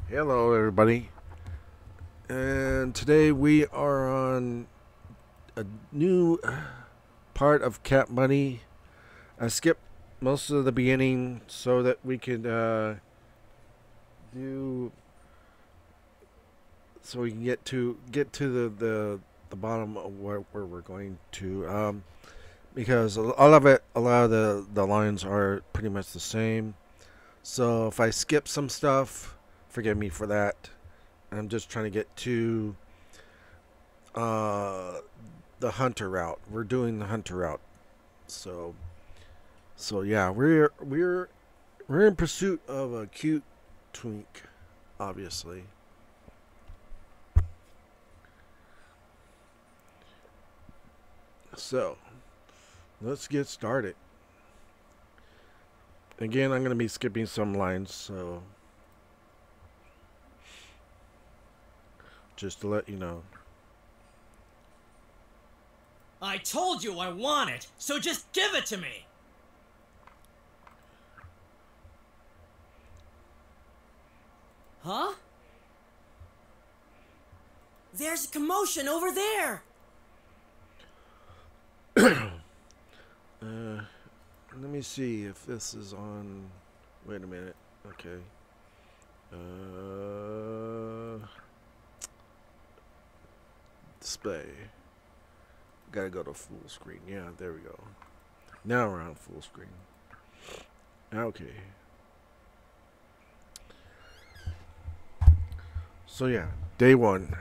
Hello, everybody. And today we are on a new part of Cat Money. I skipped most of the beginning so that we could do so we can get to the bottom of where we're going to because a lot of the lines are pretty much the same. So if I skip some stuff, forgive me for that. I'm just trying to get to uh, the hunter route. We're doing the hunter route. So yeah, we're in pursuit of a cute twink, obviously. So let's get started. Again, I'm going to be skipping some lines, so just to let you know. I told you I want it, so just give it to me! Huh? There's a commotion over there! Let me see if this is on. Wait a minute. Okay. Display. Gotta go to full screen. Yeah, there we go. Now we're on full screen. Okay. So yeah, day one.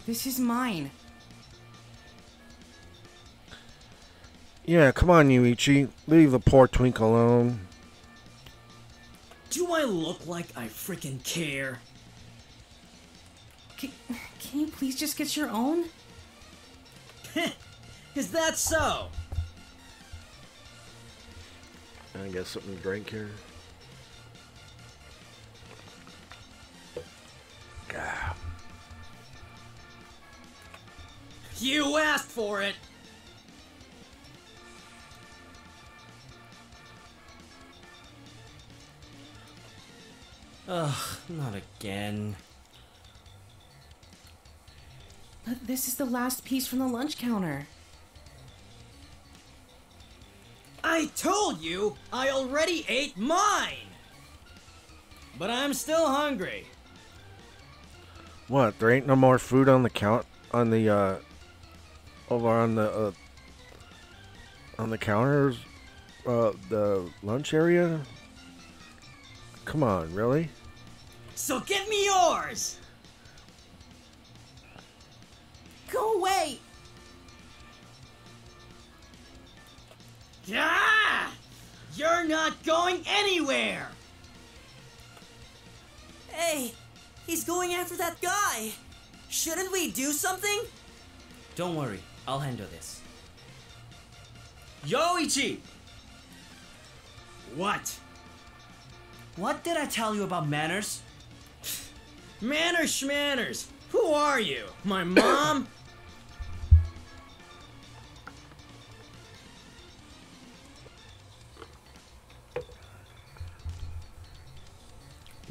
This is mine. Yeah, come on, Yuichi. Leave the poor twink alone. Do I look like I freaking care? Can you please just get your own? Is that so? I guess something to drink here. Ah. You asked for it! Ugh, not again. But this is the last piece from the lunch counter. I told you I already ate mine! But I'm still hungry. What? There ain't no more food on the over on the counters, the lunch area. Come on, really? So give me yours! Go away! Ah! You're not going anywhere! Hey, he's going after that guy. Shouldn't we do something? Don't worry, I'll handle this. Yoichi! What? What did I tell you about manners? Manners schmanners! Who are you? My mom?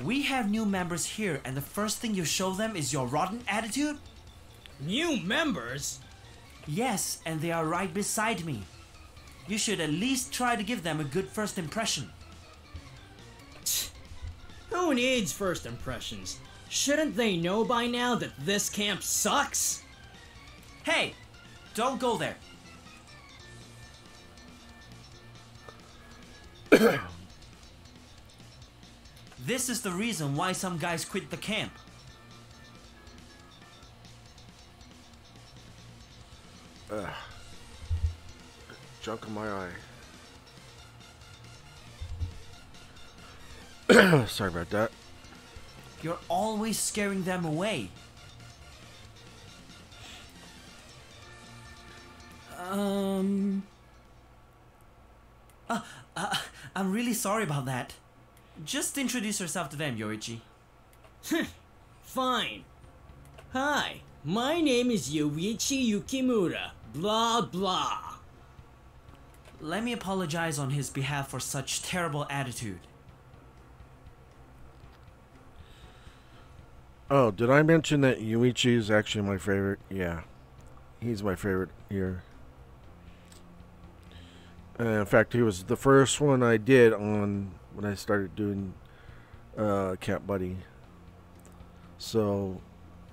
We have new members here, and the first thing you show them is your rotten attitude? New members? Yes, and they are right beside me. You should at least try to give them a good first impression. Who needs first impressions? Shouldn't they know by now that this camp sucks? Hey, don't go there. This is the reason why some guys quit the camp. Junk in my eye. Sorry about that. You're always scaring them away. I'm really sorry about that. Just introduce yourself to them, Yoichi. Fine. Hi, My name is Yoichi Yukimura. Blah blah. Let me apologize on his behalf for such terrible attitude. Oh, did I mention that Yuichi is actually my favorite? Yeah, he's my favorite here. In fact, he was the first one I did on when I started doing Camp Buddy. So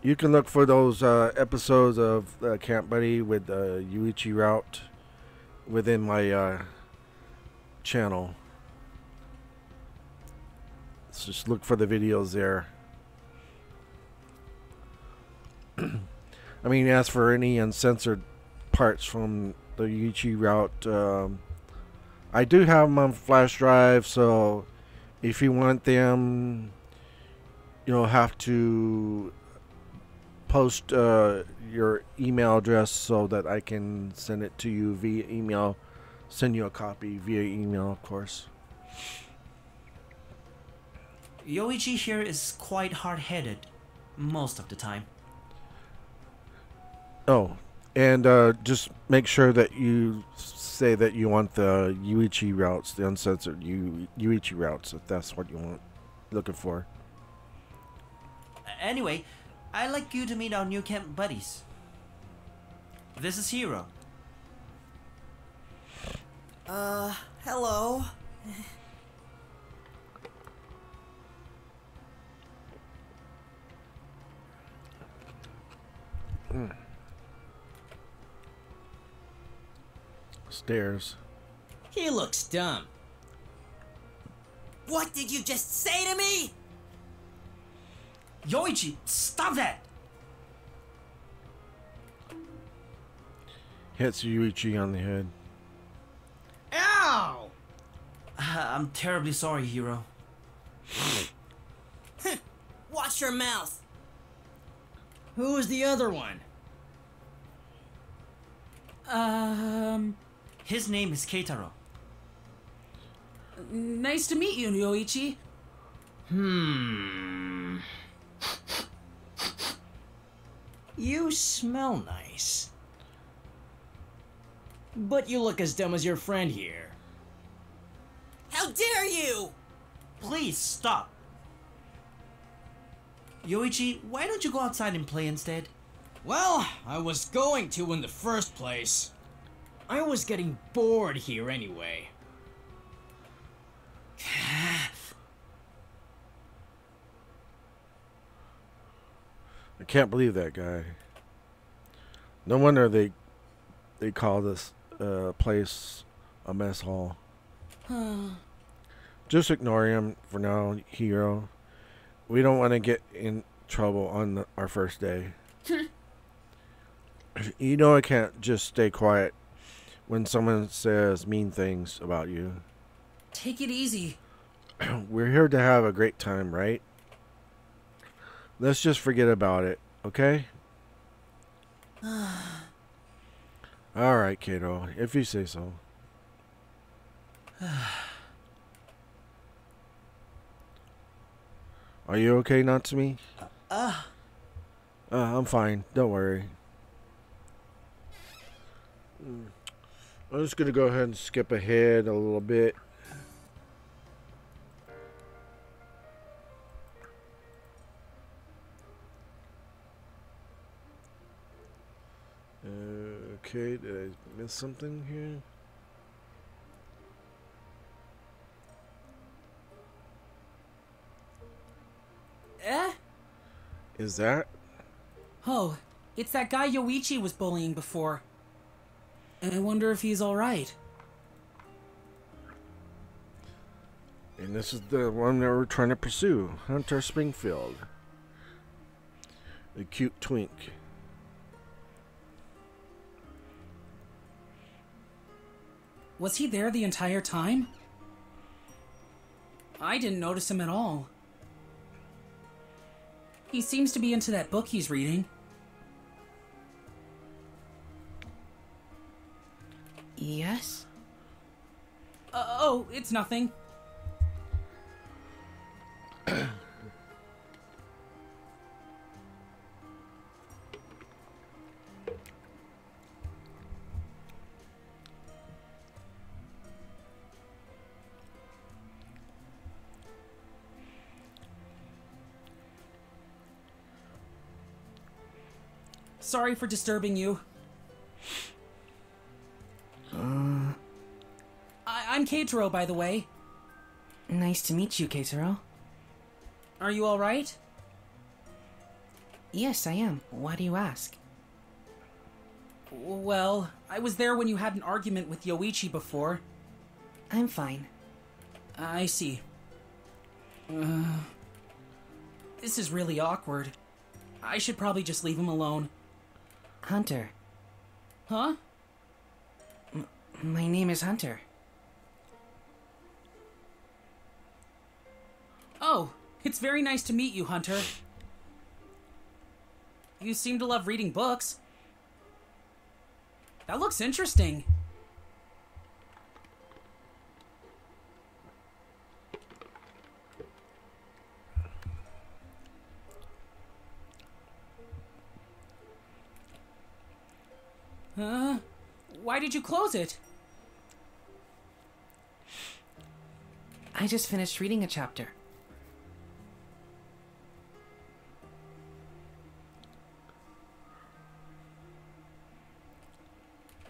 you can look for those episodes of Camp Buddy with Yuichi route within my channel. So just look for the videos there. I mean, as for any uncensored parts from the Yuichi route, I do have them on flash drive, so if you want them, you'll have to post your email address so that I can send it to you via email. Send you a copy via email, of course. Yoichi here is quite hard-headed most of the time. Oh, and just make sure that you say that you want the Yuichi routes, the uncensored Yuichi routes, if that's what you want, looking for. Anyway, I'd like you to meet our new camp buddies. This is Hiro. Hello. Stairs. He looks dumb. What did you just say to me? Yoichi, stop that! Hits Yuichi on the head. Ow! I'm terribly sorry, Hiro. Watch your mouth. Who was the other one? His name is Keitaro. Nice to meet you, Yoichi. You smell nice. But you look as dumb as your friend here. How dare you? Please stop. Yoichi, why don't you go outside and play instead? Well, I was going to in the first place. I was getting bored here anyway. I can't believe that guy. No wonder they call this place a mess hall. Just ignore him for now, Hero. We don't want to get in trouble on our first day. You know I can't just stay quiet when someone says mean things about you. Take it easy. We're here to have a great time, right? Let's just forget about it, okay? Alright, Kato, if you say so. Are you okay, Natsumi? I'm fine, don't worry. I'm just gonna go ahead and skip ahead a little bit. Okay, did I miss something here? Is that? Oh, it's that guy Yoichi was bullying before. I wonder if he's alright. And this is the one that we're trying to pursue. Hunter Springfield. The cute twink. Was he there the entire time? I didn't notice him at all. He seems to be into that book he's reading. Yes? Oh, it's nothing. Sorry for disturbing you. I'm Keitaro, by the way. Nice to meet you, Keitaro. Are you alright? Yes, I am. Why do you ask? Well, I was there when you had an argument with Yoichi before. I'm fine. I see. This is really awkward. I should probably just leave him alone. Hunter. Huh? My name is Hunter. Oh, it's very nice to meet you, Hunter. You seem to love reading books. That looks interesting. Why did you close it? I just finished reading a chapter.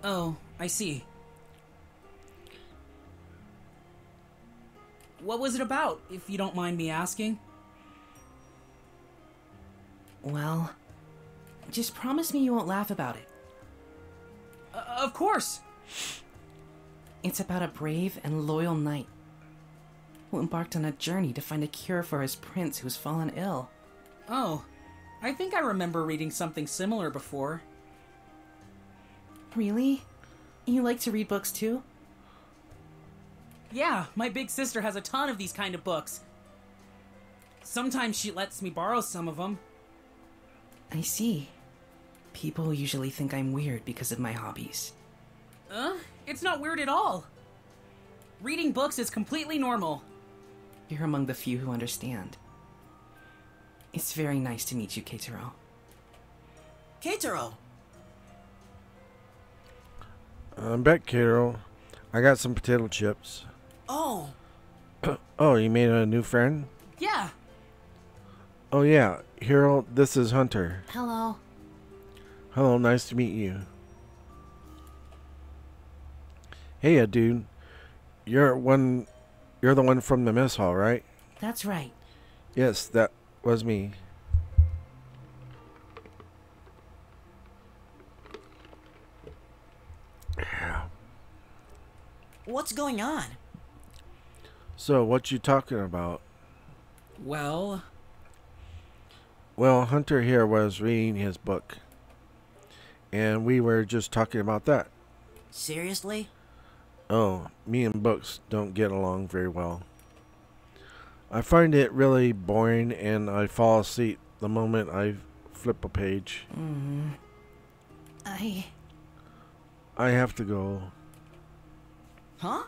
Oh, I see. What was it about, if you don't mind me asking? Well, just promise me you won't laugh about it. Of course! It's about a brave and loyal knight who embarked on a journey to find a cure for his prince who's fallen ill. Oh, I think I remember reading something similar before. Really? You like to read books too? Yeah, my big sister has a ton of these kind of books. Sometimes she lets me borrow some of them. I see. People usually think I'm weird because of my hobbies. It's not weird at all. Reading books is completely normal. You're among the few who understand. It's very nice to meet you, Keitaro. Keitaro! I'm back, Carol. I got some potato chips. Oh, Oh, you made a new friend? Yeah, Oh, yeah. Hero, this is Hunter. Hello. Hello, nice to meet you. Hey, dude. You're the one from the mess hall, right? That's right. Yes, that was me. what's going on? So, what you talking about? well, Well, Hunter here was reading his book. And we were just talking about that. Seriously? Oh, me and books don't get along very well. I find it really boring and I fall asleep the moment I flip a page. I have to go. Huh?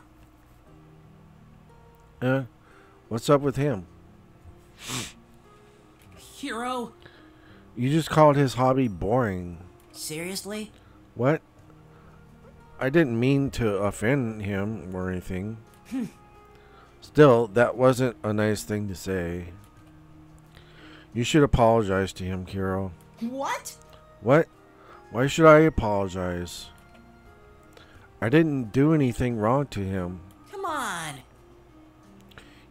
What's up with him? Hero, You just called his hobby boring. Seriously? What? I didn't mean to offend him or anything. Still, that wasn't a nice thing to say. You should apologize to him, Kiro. What? What? Why should I apologize? I didn't do anything wrong to him. Come on.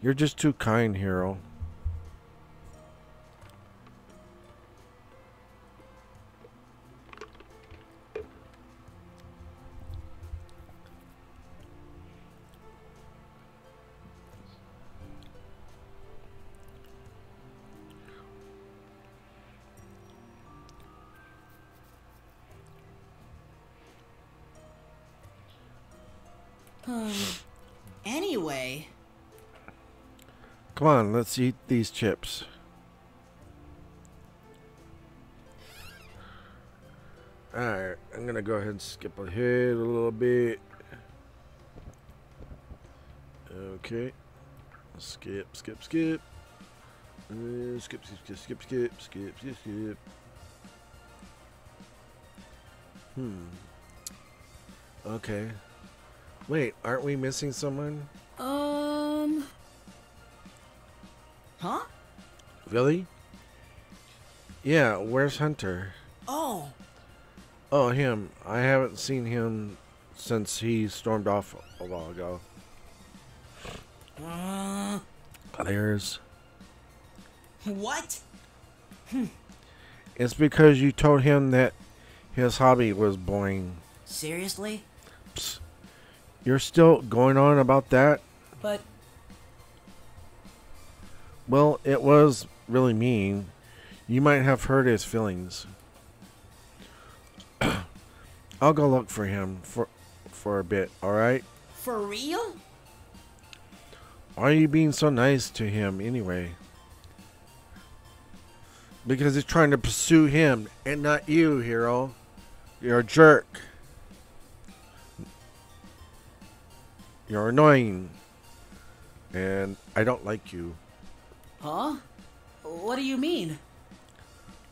You're just too kind, Hero. Anyway, Come on, let's eat these chips. Alright, I'm gonna go ahead and skip ahead a little bit. Okay. Skip, skip, skip. Skip, skip, skip, skip, skip, skip, skip, skip. Okay. Wait, aren't we missing someone? huh? Really? Yeah, where's Hunter? Oh, Oh, him. I haven't seen him since he stormed off a while ago. There's. What? It's because you told him that his hobby was boring. Seriously? Psst. You're still going on about that? But Well, it was really mean. You might have hurt his feelings. I'll go look for him for a bit, alright? For real? Why are you being so nice to him anyway? Because he's trying to pursue him and not you, hero. You're a jerk. You're annoying. And I don't like you. huh? What do you mean?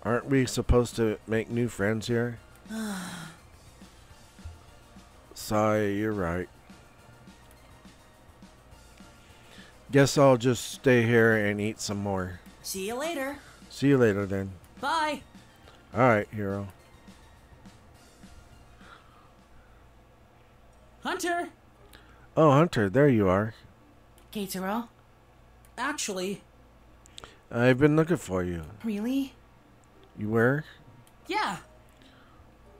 Aren't we supposed to make new friends here? Sorry, you're right. Guess I'll just stay here and eat some more. See you later. See you later then. Bye. Alright, hero. Hunter. Oh, Hunter, there you are. Keitaro? Actually, I've been looking for you. Really? You were? yeah.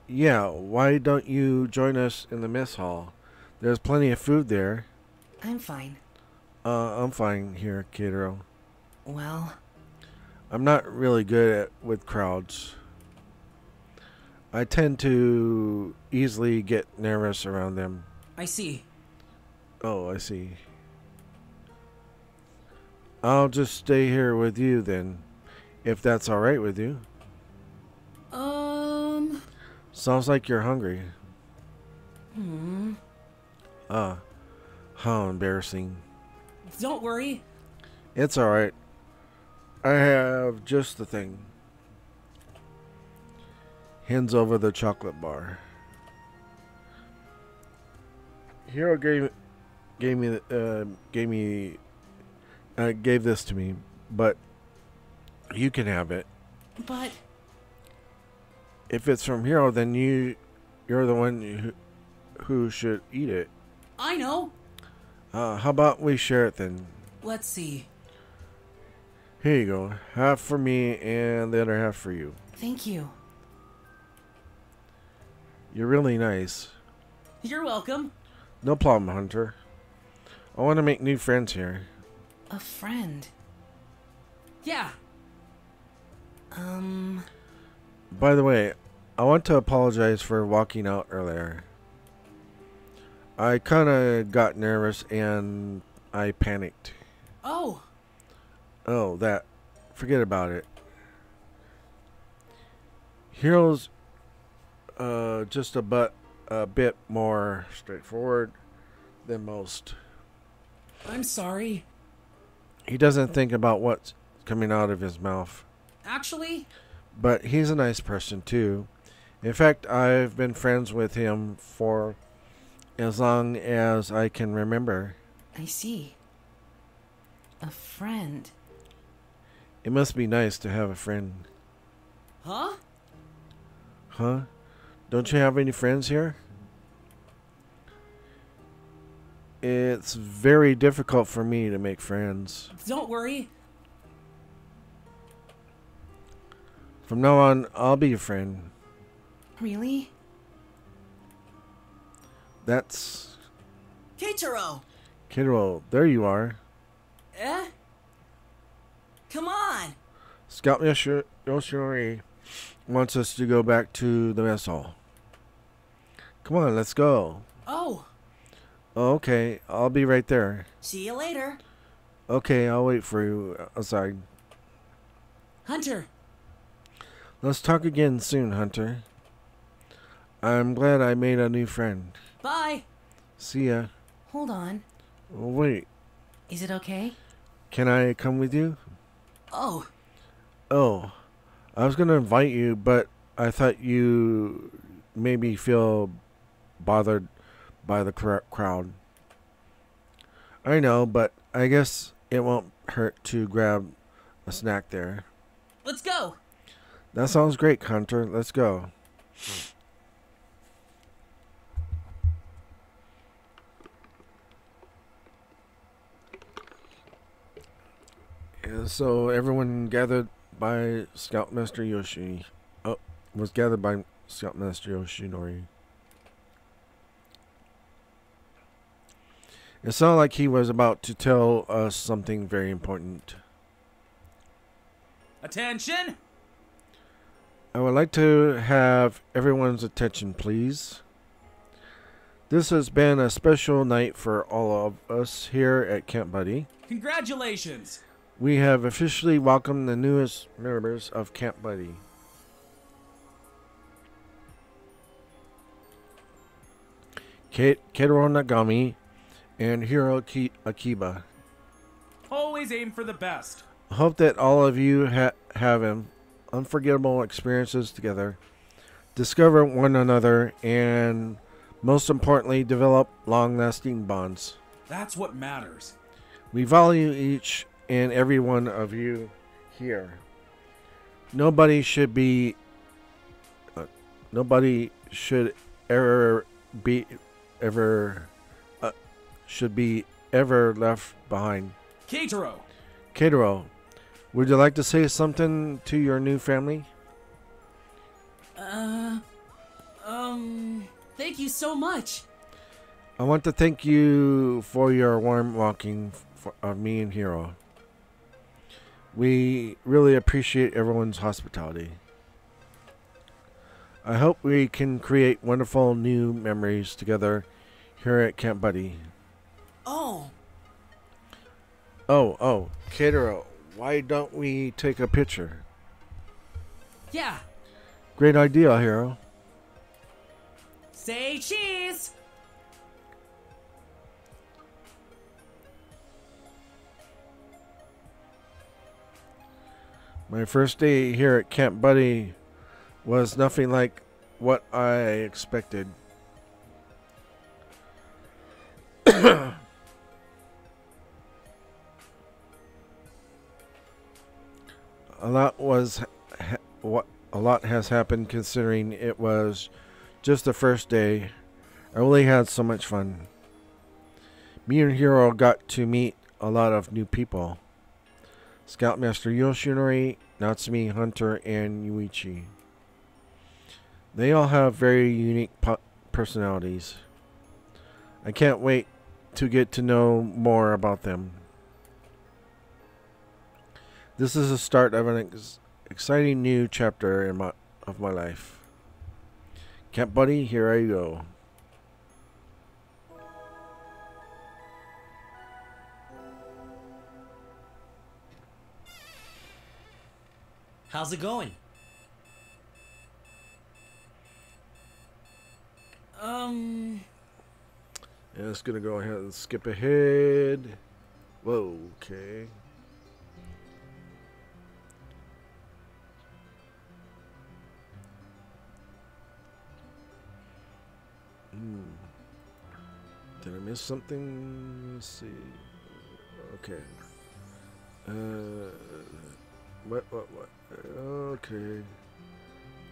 Yeah, why don't you join us in the mess hall? There's plenty of food there. I'm fine. I'm fine here, Keitaro. Well, I'm not really good with crowds. I tend to easily get nervous around them. I see. Oh, I see. I'll just stay here with you then, if that's alright with you. Sounds like you're hungry. How embarrassing. Don't worry. It's alright. I have just the thing. Hands over the chocolate bar. Hero gave this to me, but you can have it. but If it's from Hero, then you're the one who should eat it. I know. How about we share it then? Let's see. Here you go. Half for me and the other half for you. thank you. You're really nice. You're welcome. No problem, Hunter. I want to make new friends here. A friend. Yeah. By the way, I want to apologize for walking out earlier. I kind of got nervous and I panicked. Oh, Oh, that. Forget about it. Hero's just a bit more straightforward than most. I'm sorry. He doesn't think about what's coming out of his mouth. Actually, But he's a nice person too. In fact, I've been friends with him for as long as I can remember. I see. A friend. It must be nice to have a friend. huh? Huh? Don't you have any friends here? It's very difficult for me to make friends. Don't worry. From now on, I'll be your friend. Really? That's... Keitaro! Kiddo, there you are. Eh? Come on! Scout Yoshiri wants us to go back to the mess hall. Come on, let's go. Oh, Okay, I'll be right there. See you later. Okay, I'll wait for you outside. Hunter. Let's talk again soon, Hunter. I'm glad I made a new friend. Bye. See ya. Hold on. Oh, wait, Is it okay? can I come with you? Oh, Oh, I was gonna invite you, but I thought you maybe feel bothered by the crowd. I know, but I guess it won't hurt to grab a snack there. let's go. That sounds great, Hunter. Let's go. So everyone gathered by Scoutmaster Yoshi. Oh, was gathered by Scoutmaster Yoshinori. It sounded like he was about to tell us something very important. Attention! I would like to have everyone's attention, please. This has been a special night for all of us here at Camp Buddy. Congratulations! We have officially welcomed the newest members of Camp Buddy. Keitaro Nagami and Hiro Akiba. Always aim for the best. I hope that all of you have unforgettable experiences together, discover one another, and most importantly, develop long-lasting bonds. That's what matters. We value each and every one of you here. Nobody should ever be left behind. Keitaro, would you like to say something to your new family? Thank you so much. I want to thank you for your warm welcoming of me and Hiro. We really appreciate everyone's hospitality. I hope we can create wonderful new memories together here at Camp Buddy. Oh, Oh, Keitaro, why don't we take a picture? Yeah. Great idea, Hiro. Say cheese. My first day here at Camp Buddy was nothing like what I expected. A lot has happened considering it was just the first day. I really had so much fun. Me and Hiro got to meet a lot of new people. Scoutmaster Yoshinori, Natsumi, Hunter, and Yuichi. They all have very unique personalities. I can't wait to get to know more about them. This is the start of an exciting new chapter of my life. Camp Buddy, here I go. How's it going? Yeah, it's gonna go ahead and skip ahead. Whoa, okay. Did I miss something? Let's see. Okay. What? Okay.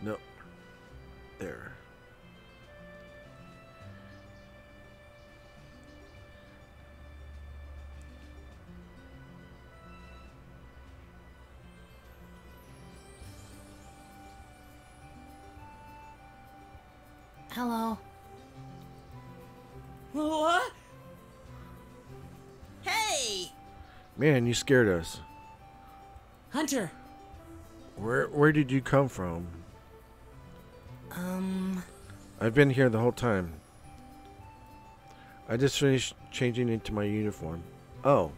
No. There. Hello. What? hey! Man, you scared us. Hunter. Where did you come from? I've been here the whole time. I just finished changing into my uniform. Oh.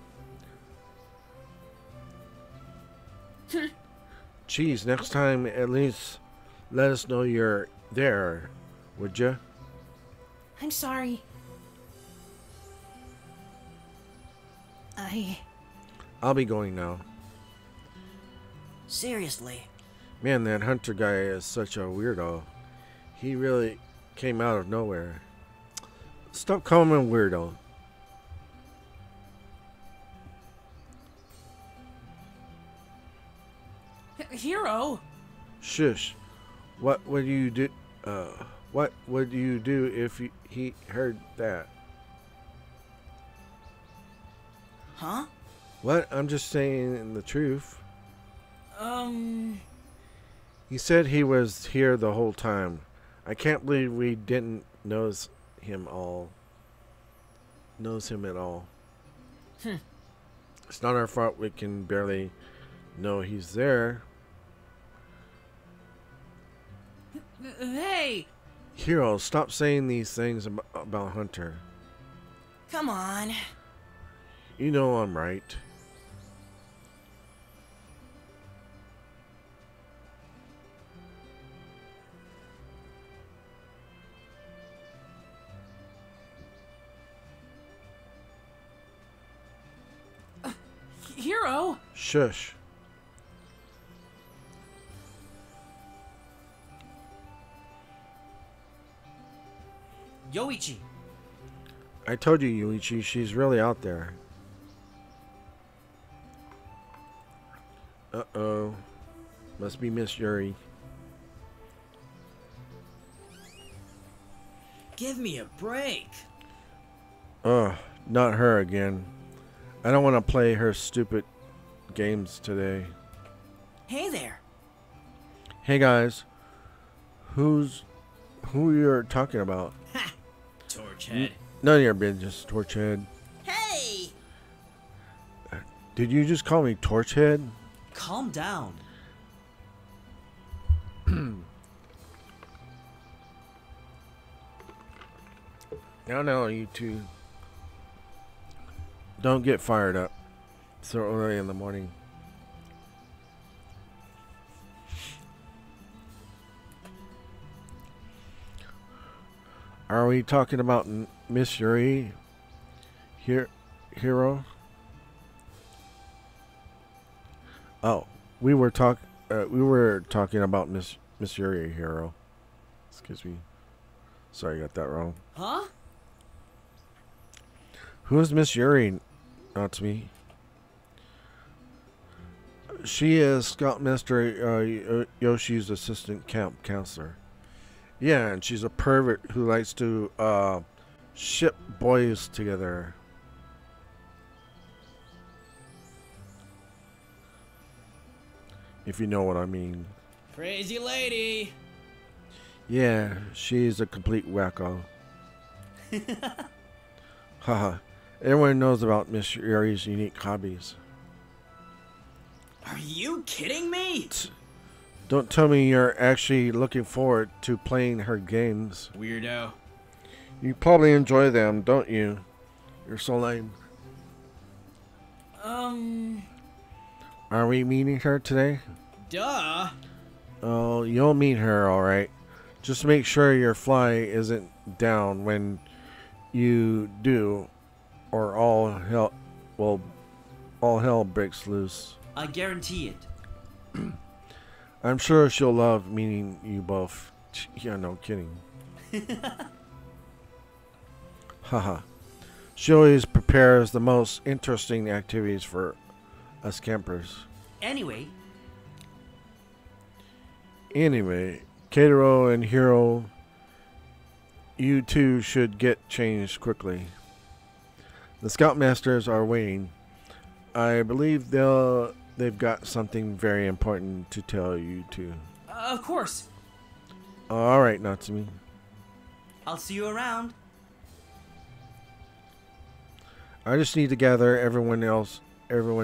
Geez, next time at least let us know you're there, would ya? I'm sorry. I'll be going now. Seriously. Man, that Hunter guy is such a weirdo. He really came out of nowhere. Stop calling him a weirdo. Hiro. Shush. What would you do? What would you do if he heard that? Huh? What? I'm just saying the truth. Um, He said he was here the whole time. I can't believe we didn't knows him at all. It's not our fault we can barely know he's there. Hey! Hero, stop saying these things about Hunter. Come on. You know I'm right. Hero! Shush. Yoichi, I told you, Yuichi, she's really out there. Uh-oh. Must be Miss Yuri. Give me a break. Ugh, not her again. I don't want to play her stupid games today. Hey there. Hey guys, who you're talking about? Ha! Torchhead. None of your business, Torchhead. Hey! Did you just call me Torchhead? calm down. No, you two. Don't get fired up so early in the morning. Are we talking about Miss Yuri? Hero? Oh, we were talking about Miss Yuri, Hero. Excuse me. Sorry, I got that wrong. Huh? Who is Miss Yuri? Not me. She is Scoutmaster Yoshi's assistant camp counselor. Yeah, and she's a pervert who likes to ship boys together. If you know what I mean. Crazy lady. Yeah, she's a complete wacko. Haha. Everyone knows about Miss Yuri's unique hobbies. Are you kidding me? Don't tell me you're actually looking forward to playing her games. Weirdo. You probably enjoy them, don't you? You're so lame. Are we meeting her today? Duh. Oh, you'll meet her, alright. Just make sure your fly isn't down when you do, or all hell breaks loose. I guarantee it. I'm sure she'll love meeting you both. Yeah, no kidding. Haha. She always prepares the most interesting activities for us campers. Anyway, Keitaro and Hiro, you two should get changed quickly. The Scoutmasters are waiting. I believe they've got something very important to tell you two. Of course. Alright, Natsumi. I'll see you around. I just need to gather everyone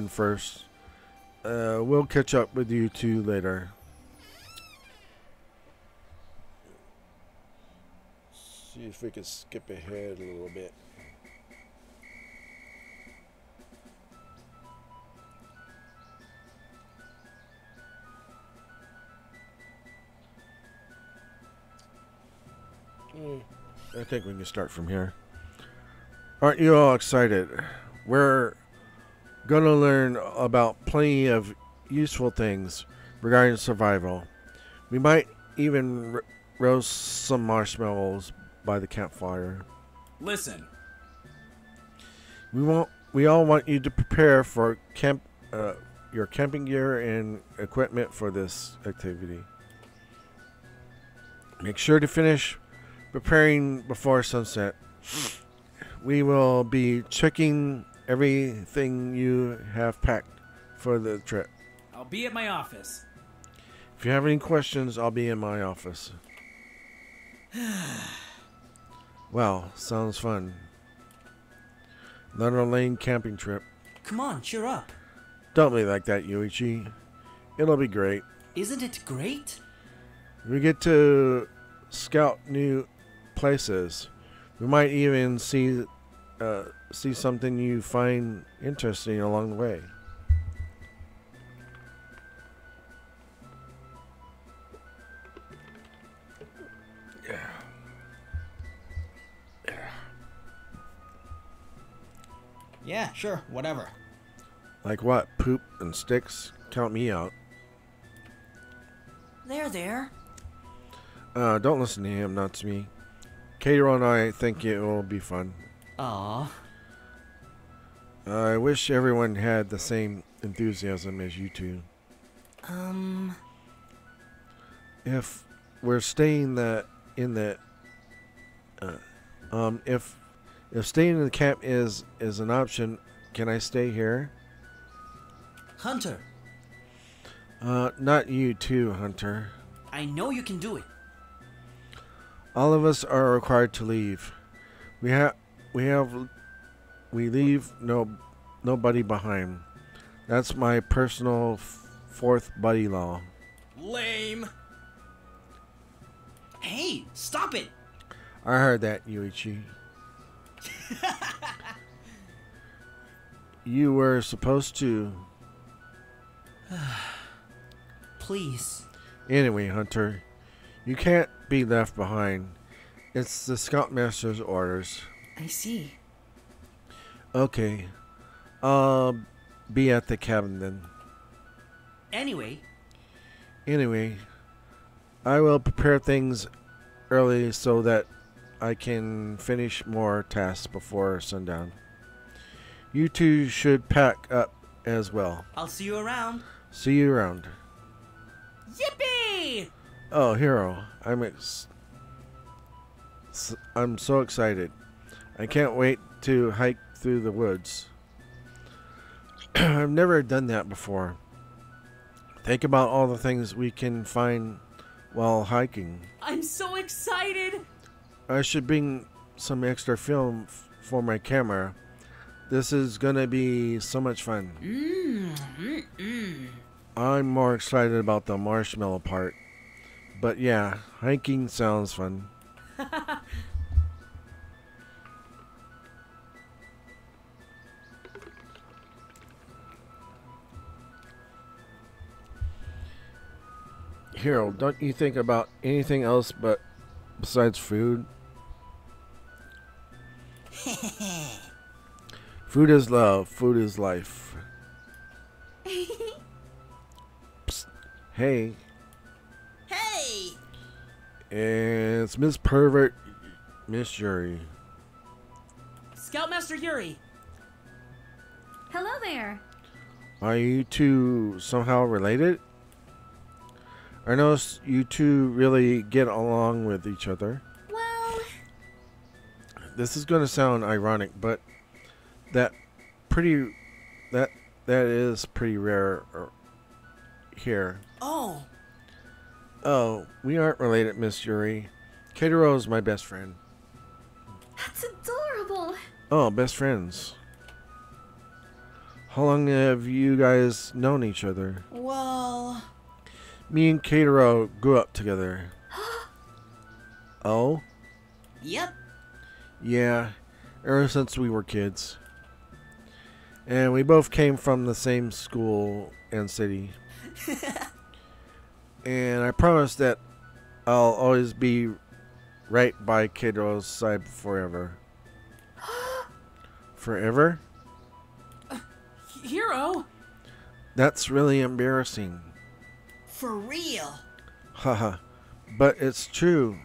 first. We'll catch up with you two later. See if we can skip ahead a little bit. I think we can start from here. Aren't you all excited? We're going to learn about plenty of useful things regarding survival. We might even roast some marshmallows by the campfire. Listen. We all want you to prepare for your camping gear and equipment for this activity. Make sure to finish preparing before sunset. We will be checking everything you have packed for the trip. I'll be at my office. If you have any questions, I'll be in my office. Well, sounds fun. Another lane camping trip. Come on, cheer up. Don't be like that, Yuichi. It'll be great. Isn't it great? We get to scout new places. We might even see something you find interesting along the way. Yeah, sure, whatever. Like what? Poop and sticks? Count me out. There. Don't listen to him, not to me. Kato and I think it will be fun. Aw. I wish everyone had the same enthusiasm as you two. If we're staying if staying in the camp is an option, can I stay here? Hunter, Not you too, Hunter. I know you can do it. All of us are required to leave. We leave nobody behind. That's my personal fourth buddy law. Lame. Hey, stop it! I heard that, Yuichi. You were supposed to. Please. Anyway, Hunter, you can't be left behind. It's the Scoutmaster's orders. I see. Okay. I'll be at the cabin then. Anyway, I will prepare things early so that I can finish more tasks before sundown. You two should pack up as well. I'll see you around. See you around. Yippee! Oh, Hero, I'm so excited. I can't wait to hike through the woods. I've never done that before. Think about all the things we can find while hiking. I'm so excited! I should bring some extra film for my camera. This is gonna be so much fun. I'm more excited about the marshmallow part. But yeah, hiking sounds fun. Hero, don't you think about anything else besides food? Food is love. Food is life. Psst. Hey, Hey! it's Miss Pervert, Miss Yuri. Scoutmaster Yuri! Hello there. Are you two somehow related? I noticed you two really get along with each other. Well, This is going to sound ironic, but that is pretty rare here. Oh, Oh, we aren't related, Miss Yuri. Katero is my best friend. that's adorable. Oh, best friends. How long have you guys known each other? well, Me and Katero grew up together. Oh? yep. Yeah, ever since we were kids. And we both came from the same school and city. And I promise that I'll always be right by Katero's side forever. Forever? Hero! That's really embarrassing. For real. Haha. But it's true.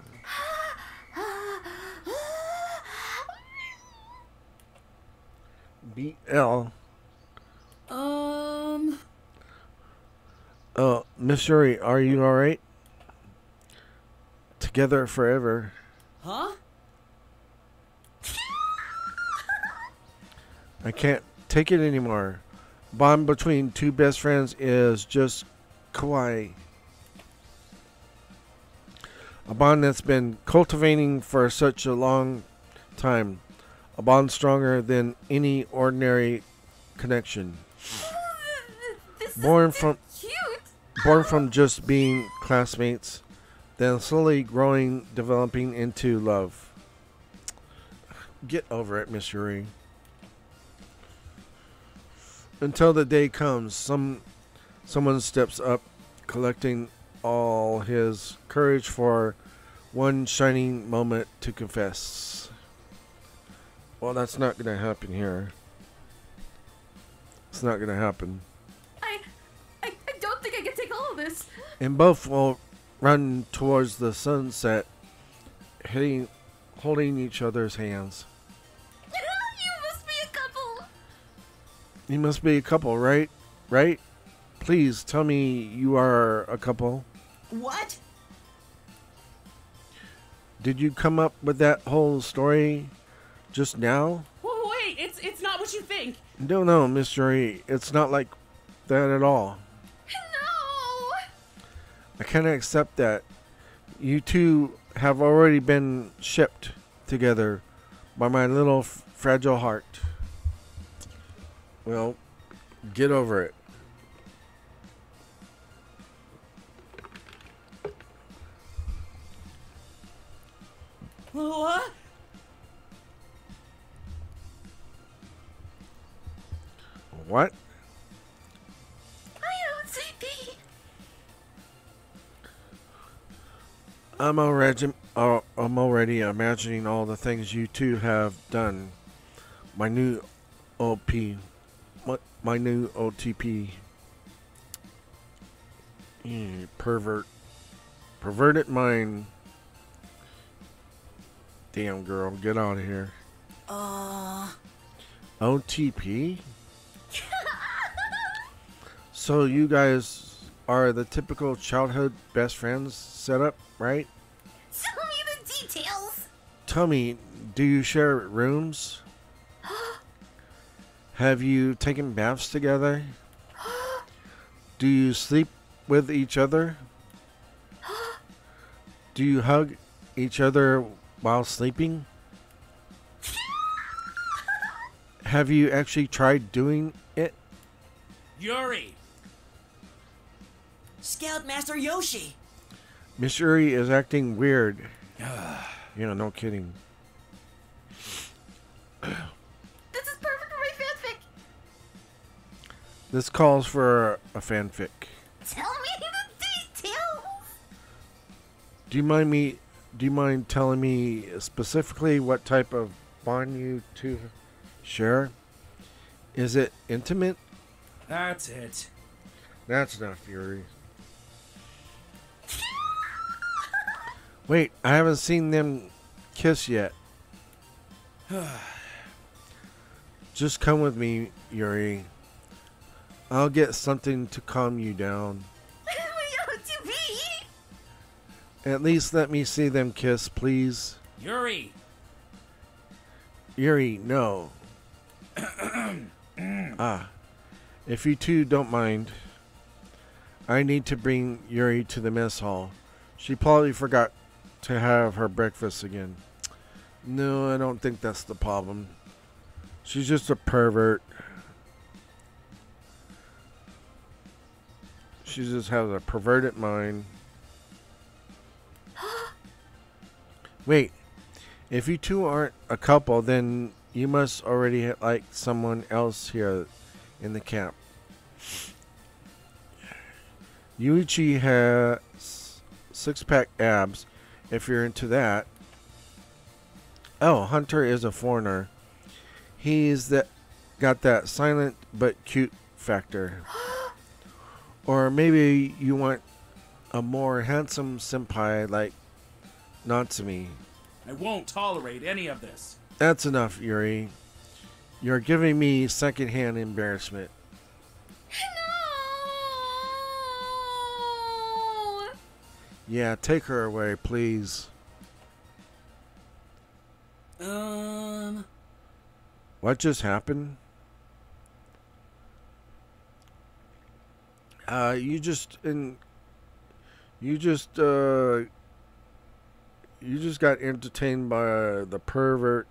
BL. Miss Yuri, are you alright? Together forever. Huh? I can't take it anymore. Bond between two best friends is just kawaii. A bond that's been cultivating for such a long time. A bond stronger than any ordinary connection. This Born is from cute. born from just being classmates, then slowly growing, developing into love. Get over it, Miss Yuri. Until the day comes, someone steps up, collecting all his courage for one shining moment to confess. Well, that's not going to happen here. It's not going to happen. I don't think I can take all of this. And both will run towards the sunset, holding each other's hands. You must be a couple. You must be a couple, right? Right? Please tell me you are a couple. What? Did you come up with that whole story just now? Wait, it's not what you think. No, Miss Yuri. It's not like that at all. No. I can't accept that. You two have already been shipped together by my little fragile heart. Well, get over it. What? What? I don't see thee. I'm already imagining all the things you two have done. My new OP. My new OTP. Perverted mind. Damn, girl, get out of here. OTP? So you guys are the typical childhood best friends setup, right? Tell me the details. Tell me, do you share rooms? Have you taken baths together? Do you sleep with each other? Do you hug each other while sleeping? Have you actually tried doing it? Yuri! Scoutmaster Yoshi! Miss Yuri is acting weird. Yeah, no kidding. This is perfect for my fanfic. This calls for a fanfic. Tell me the details. Do you mind telling me specifically what type of bond you two share? Is it intimate? That's it. That's not Fury. Wait, I haven't seen them kiss yet. Just come with me, Yuri. I'll get something to calm you down. to be. At least let me see them kiss, please. Yuri! Yuri, no. If you two don't mind, I need to bring Yuri to the mess hall. She probably forgot to have her breakfast again. No, I don't think that's the problem. She's just a pervert. She just has a perverted mind. Wait, if you two aren't a couple, then you must already like someone else here in the camp. Yuichi has six-pack abs, if you're into that. Oh, Hunter is a foreigner. He's got that silent but cute factor. Or maybe you want a more handsome senpai like Natsumi. I won't tolerate any of this. That's enough, Yuri. You're giving me secondhand embarrassment. No. Yeah, take her away, please. What just happened? You just and you just uh you just got entertained by the pervert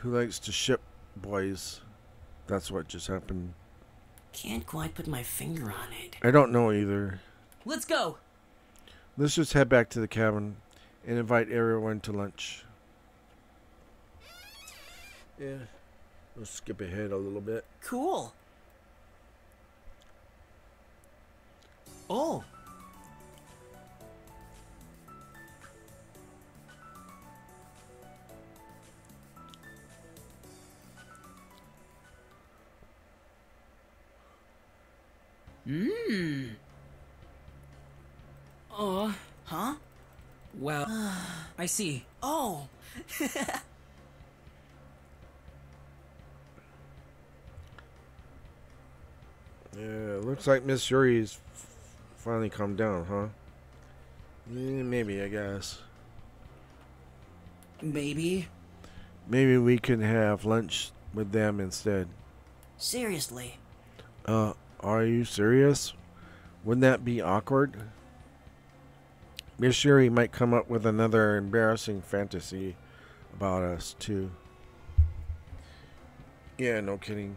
who likes to ship boys. That's what just happened. Can't quite put my finger on it. I don't know either. Let's go. Let's just head back to the cabin and invite everyone to lunch. Yeah. Let's skip ahead a little bit. Cool. Oh. Oh, Huh? well, I see. Oh. Yeah, looks like Miss Yuri's finally calmed down, huh? Yeah, maybe, I guess. Maybe. Maybe we can have lunch with them instead. Seriously. Are you serious? Wouldn't that be awkward? Miss Yuri might come up with another embarrassing fantasy about us, too. Yeah, no kidding.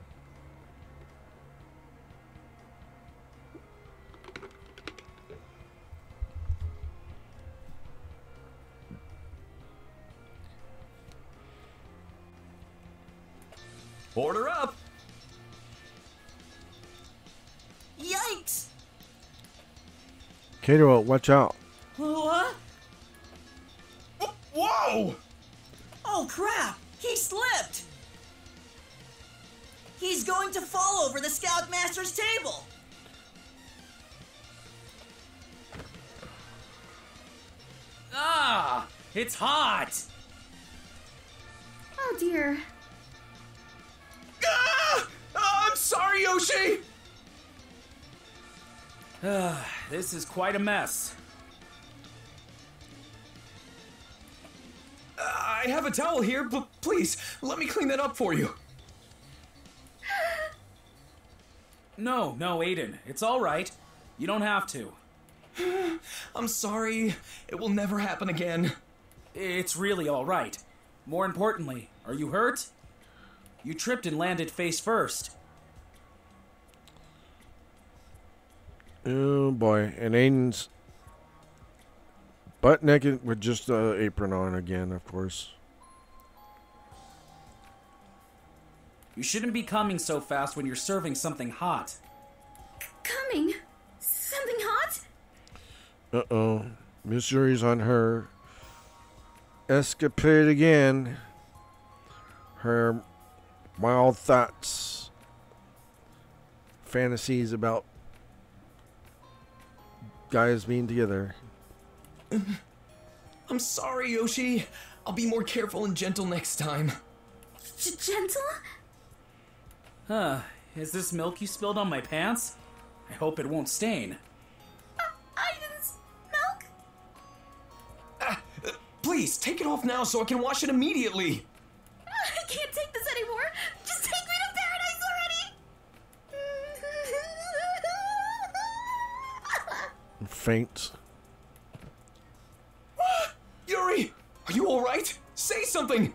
Order up! Yikes! Kato, watch out. What? Whoa! Oh crap! He slipped! He's going to fall over the Scoutmaster's table! Ah! It's hot! Oh dear. Ah! I'm sorry, Yoshi! This is quite a mess. I have a towel here, but please, let me clean that up for you. No, Aiden. It's alright. You don't have to. I'm sorry. It will never happen again. It's really alright. More importantly, are you hurt? You tripped and landed face first. Oh boy, and Aiden's butt naked with just an apron on again, of course. You shouldn't be coming so fast when you're serving something hot. Coming? Something hot? Uh-oh. Miss Yuri's on her escapade again. Her wild thoughts, fantasies about guys being together. I'm sorry, Yoshi. I'll be more careful and gentle next time. Gentle? Huh. Is this milk you spilled on my pants? I hope it won't stain. Aiden's milk? Please, take it off now so I can wash it immediately. I can't take this anymore. Just take me to paradise already. Faint. Yuri, are you alright? Say something!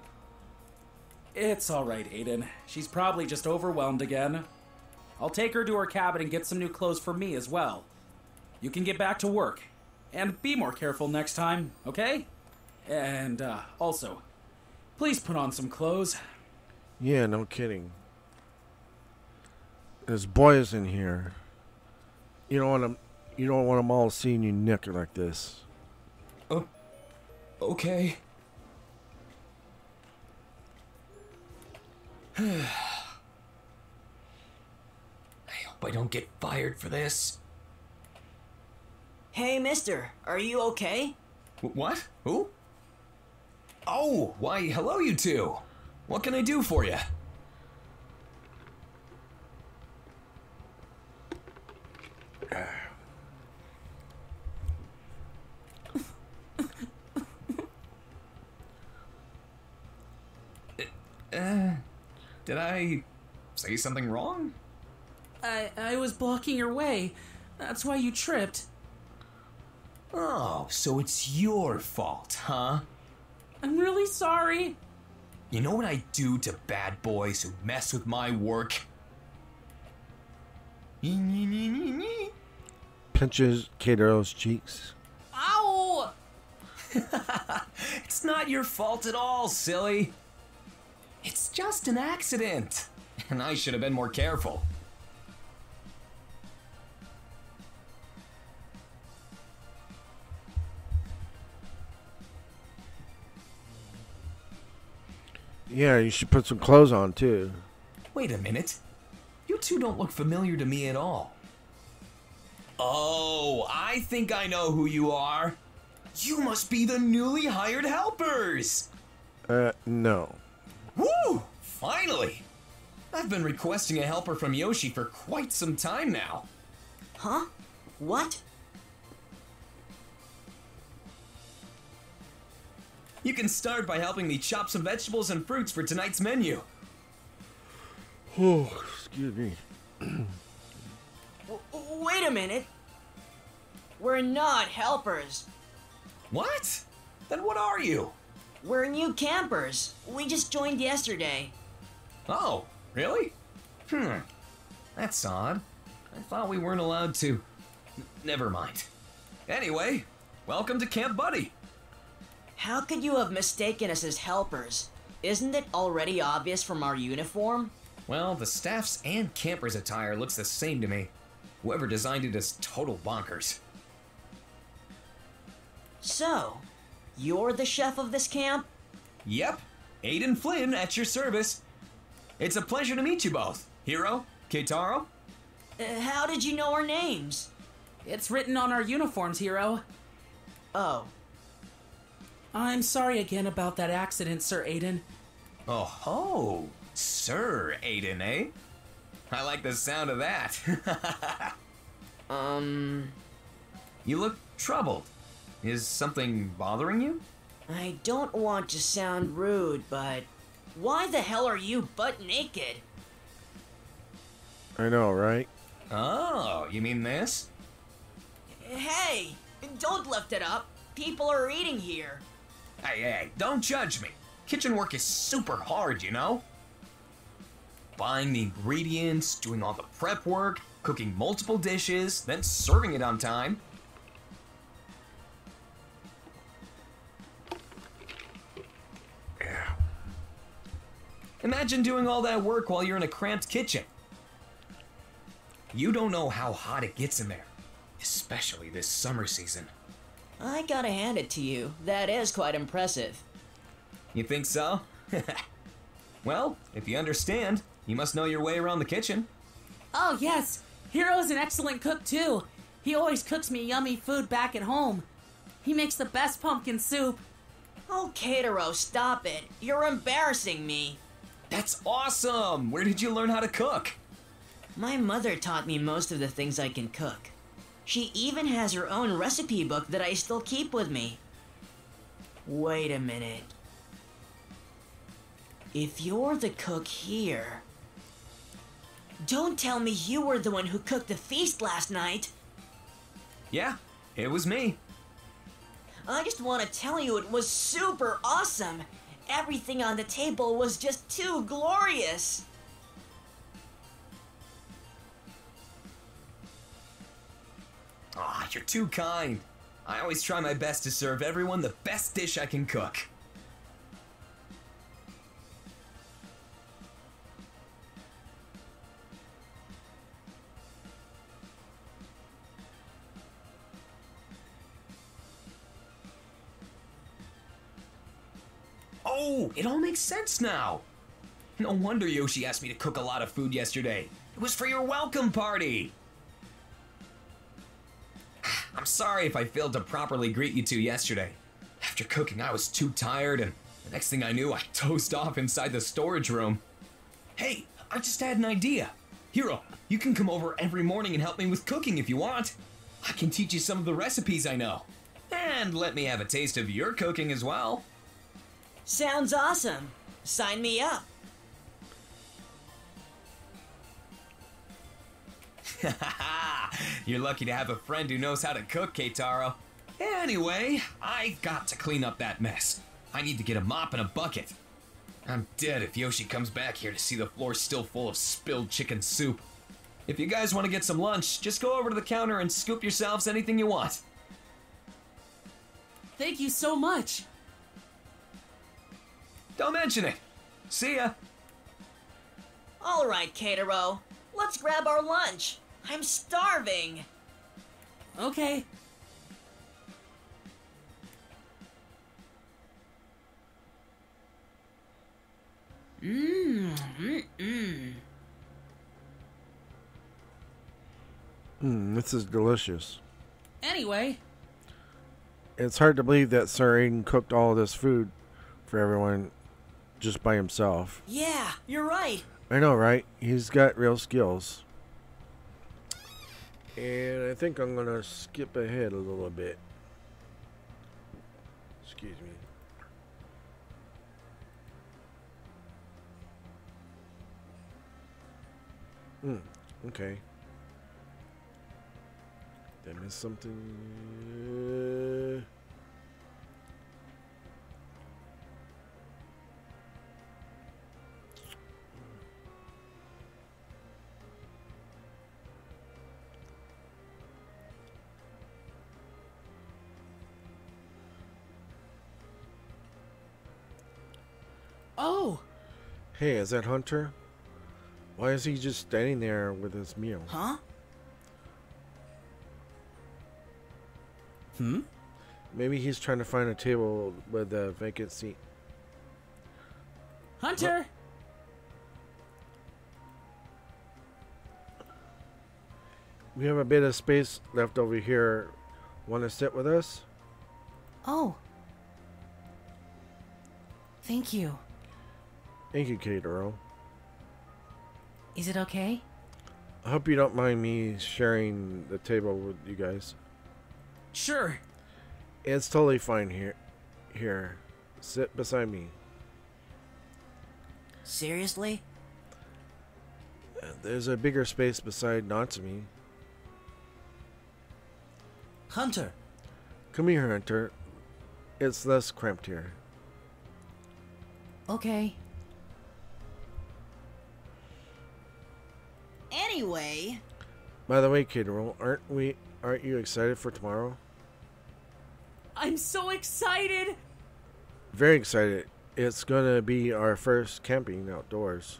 It's alright, Aiden. She's probably just overwhelmed again. I'll take her to her cabin and get some new clothes for me as well. You can get back to work. And be more careful next time, okay? And, also, please put on some clothes. Yeah, no kidding. There's boys in here. You don't want them all seeing you naked like this. Okay. I hope I don't get fired for this. Hey, mister, are you okay? What? Who? Oh, why, hello, you two. What can I do for you? Did I say something wrong? I was blocking your way. That's why you tripped. Oh, so it's your fault, huh? I'm really sorry. You know what I do to bad boys who mess with my work? Pinches Kato's cheeks. Ow! It's not your fault at all, silly. It's just an accident. And I should have been more careful. Yeah, you should put some clothes on too. Wait a minute. You two don't look familiar to me at all. Oh, I think I know who you are. You must be the newly hired helpers. No. Woo! Finally! I've been requesting a helper from Yoshi for quite some time now. Huh? What? You can start by helping me chop some vegetables and fruits for tonight's menu. Oh, excuse me. Wait a minute. We're not helpers. What? Then what are you? We're new campers. We just joined yesterday. Oh, really? That's odd. I thought we weren't allowed to... Never mind. Anyway, welcome to Camp Buddy. How could you have mistaken us as helpers? Isn't it already obvious from our uniform? Well, the staff's and campers' attire looks the same to me. Whoever designed it is total bonkers. So, you're the chef of this camp? Yep, Aiden Flynn at your service. It's a pleasure to meet you both. Hiro, Keitaro. How did you know our names? It's written on our uniforms, Hiro. Oh, I'm sorry again about that accident, Sir Aiden. Oh ho, Sir Aiden, eh? I like the sound of that. You look troubled. Is something bothering you? I don't want to sound rude, but why the hell are you butt naked? I know, right? Oh, you mean this? Hey, don't lift it up. People are eating here. Hey, don't judge me. Kitchen work is super hard, you know? Buying the ingredients, doing all the prep work, cooking multiple dishes, then serving it on time. Yeah. Imagine doing all that work while you're in a cramped kitchen. You don't know how hot it gets in there, especially this summer season. I gotta hand it to you. That is quite impressive. You think so? Well, if you understand, you must know your way around the kitchen. Oh, yes. Hiro's an excellent cook, too. He always cooks me yummy food back at home. He makes the best pumpkin soup. Oh, Keitaro, stop it. You're embarrassing me. That's awesome! Where did you learn how to cook? My mother taught me most of the things I can cook. She even has her own recipe book that I still keep with me. Wait a minute. If you're the cook here... Don't tell me you were the one who cooked the feast last night. Yeah, it was me. I just want to tell you it was super awesome. Everything on the table was just too glorious. Aw, you're too kind. I always try my best to serve everyone the best dish I can cook. Oh, it all makes sense now. No wonder Yoshi asked me to cook a lot of food yesterday. It was for your welcome party. I'm sorry if I failed to properly greet you two yesterday. After cooking, I was too tired, and the next thing I knew, I dozed off inside the storage room. Hey, I just had an idea. Hiro, you can come over every morning and help me with cooking if you want. I can teach you some of the recipes I know. And let me have a taste of your cooking as well. Sounds awesome. Sign me up. You're lucky to have a friend who knows how to cook, Keitaro. Anyway, I got to clean up that mess. I need to get a mop and a bucket. I'm dead if Yoshi comes back here to see the floor still full of spilled chicken soup. If you guys want to get some lunch, just go over to the counter and scoop yourselves anything you want. Thank you so much. Don't mention it. See ya. All right, Keitaro. Let's grab our lunch. I'm starving. Okay. This is delicious. Anyway, It's hard to believe that Sir Aiden cooked all this food for everyone just by himself. Yeah, you're right. I know, right? He's got real skills. And I think I'm gonna skip ahead a little bit. Excuse me. Okay. Did I miss something? oh, Hey, is that Hunter? Why is he just standing there with his meal? Huh? Maybe he's trying to find a table with a vacant seat. Hunter! We have a bit of space left over here. Want to sit with us? Oh. Thank you. Thank you, Keitaro. Is it okay? I hope you don't mind me sharing the table with you guys. Sure. It's totally fine here. Here, sit beside me. Seriously? There's a bigger space beside Natsumi. Hunter, Come here, Hunter. It's less cramped here. Okay. Anyway, By the way, Keitaro, aren't you excited for tomorrow? I'm so excited. Very excited. It's gonna be our first camping outdoors.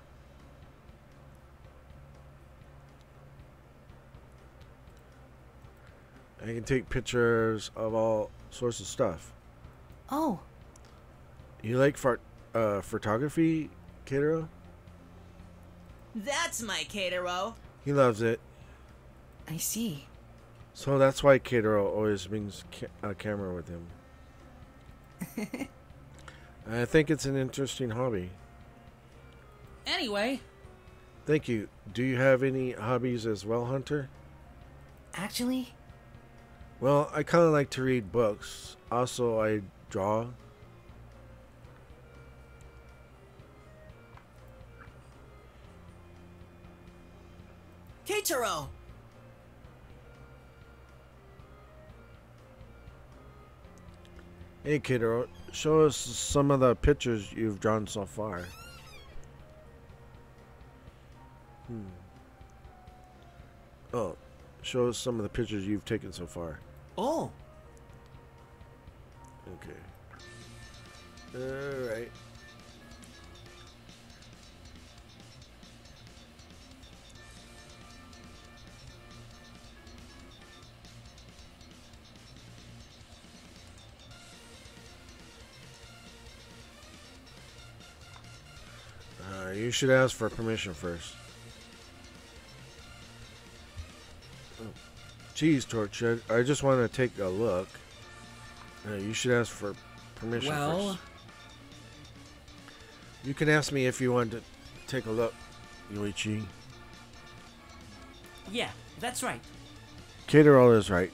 I can take pictures of all sorts of stuff. Oh, You like photography, Keitaro? that's my Keitaro. He loves it. I see. So that's why Keitaro always brings a camera with him. I think it's an interesting hobby. Anyway, Thank you. Do you have any hobbies as well, Hunter? Actually, Well, I kind of like to read books. Also, I draw. Keitaro! Hey, Keitaro, show us some of the pictures you've drawn so far. Oh, show us some of the pictures you've taken so far. oh, Okay. Alright. You should ask for permission first. Geez, Torch, I just want to take a look. You should ask for permission Well, first. You can ask me if you want to take a look, Yuichi. yeah, that's right. Keitaro is right.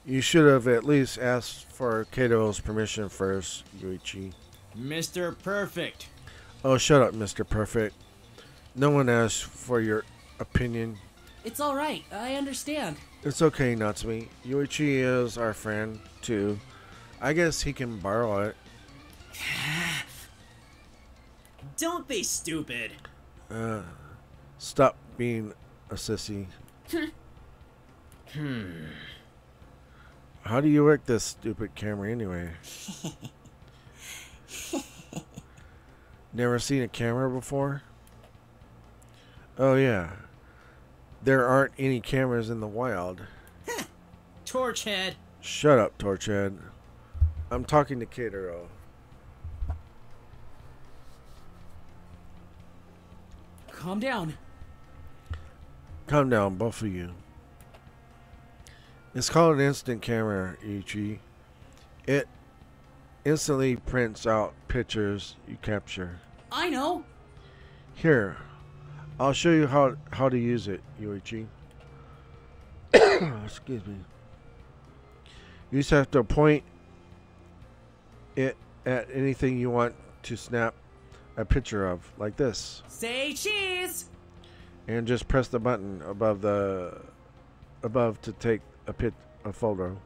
You should have at least asked for Kato's permission first, Yuichi. Mr. Perfect. Oh, shut up, Mr. Perfect. No one asked for your opinion. It's alright. I understand. It's okay, Natsumi. Yuichi is our friend, too. I guess he can borrow it. Don't be stupid. Stop being a sissy. How do you work this stupid camera anyway? Never seen a camera before? Oh yeah. There aren't any cameras in the wild. Torchhead. Shut up, Torchhead. I'm talking to Katero. Calm down. Calm down, both of you. It's called an instant camera, Ichi. It instantly prints out pictures you capture. I know. Here, I'll show you how to use it, Yuichi. Excuse me. You just have to point it at anything you want to snap a picture of, like this. Say cheese. And just press the button above to take a photo.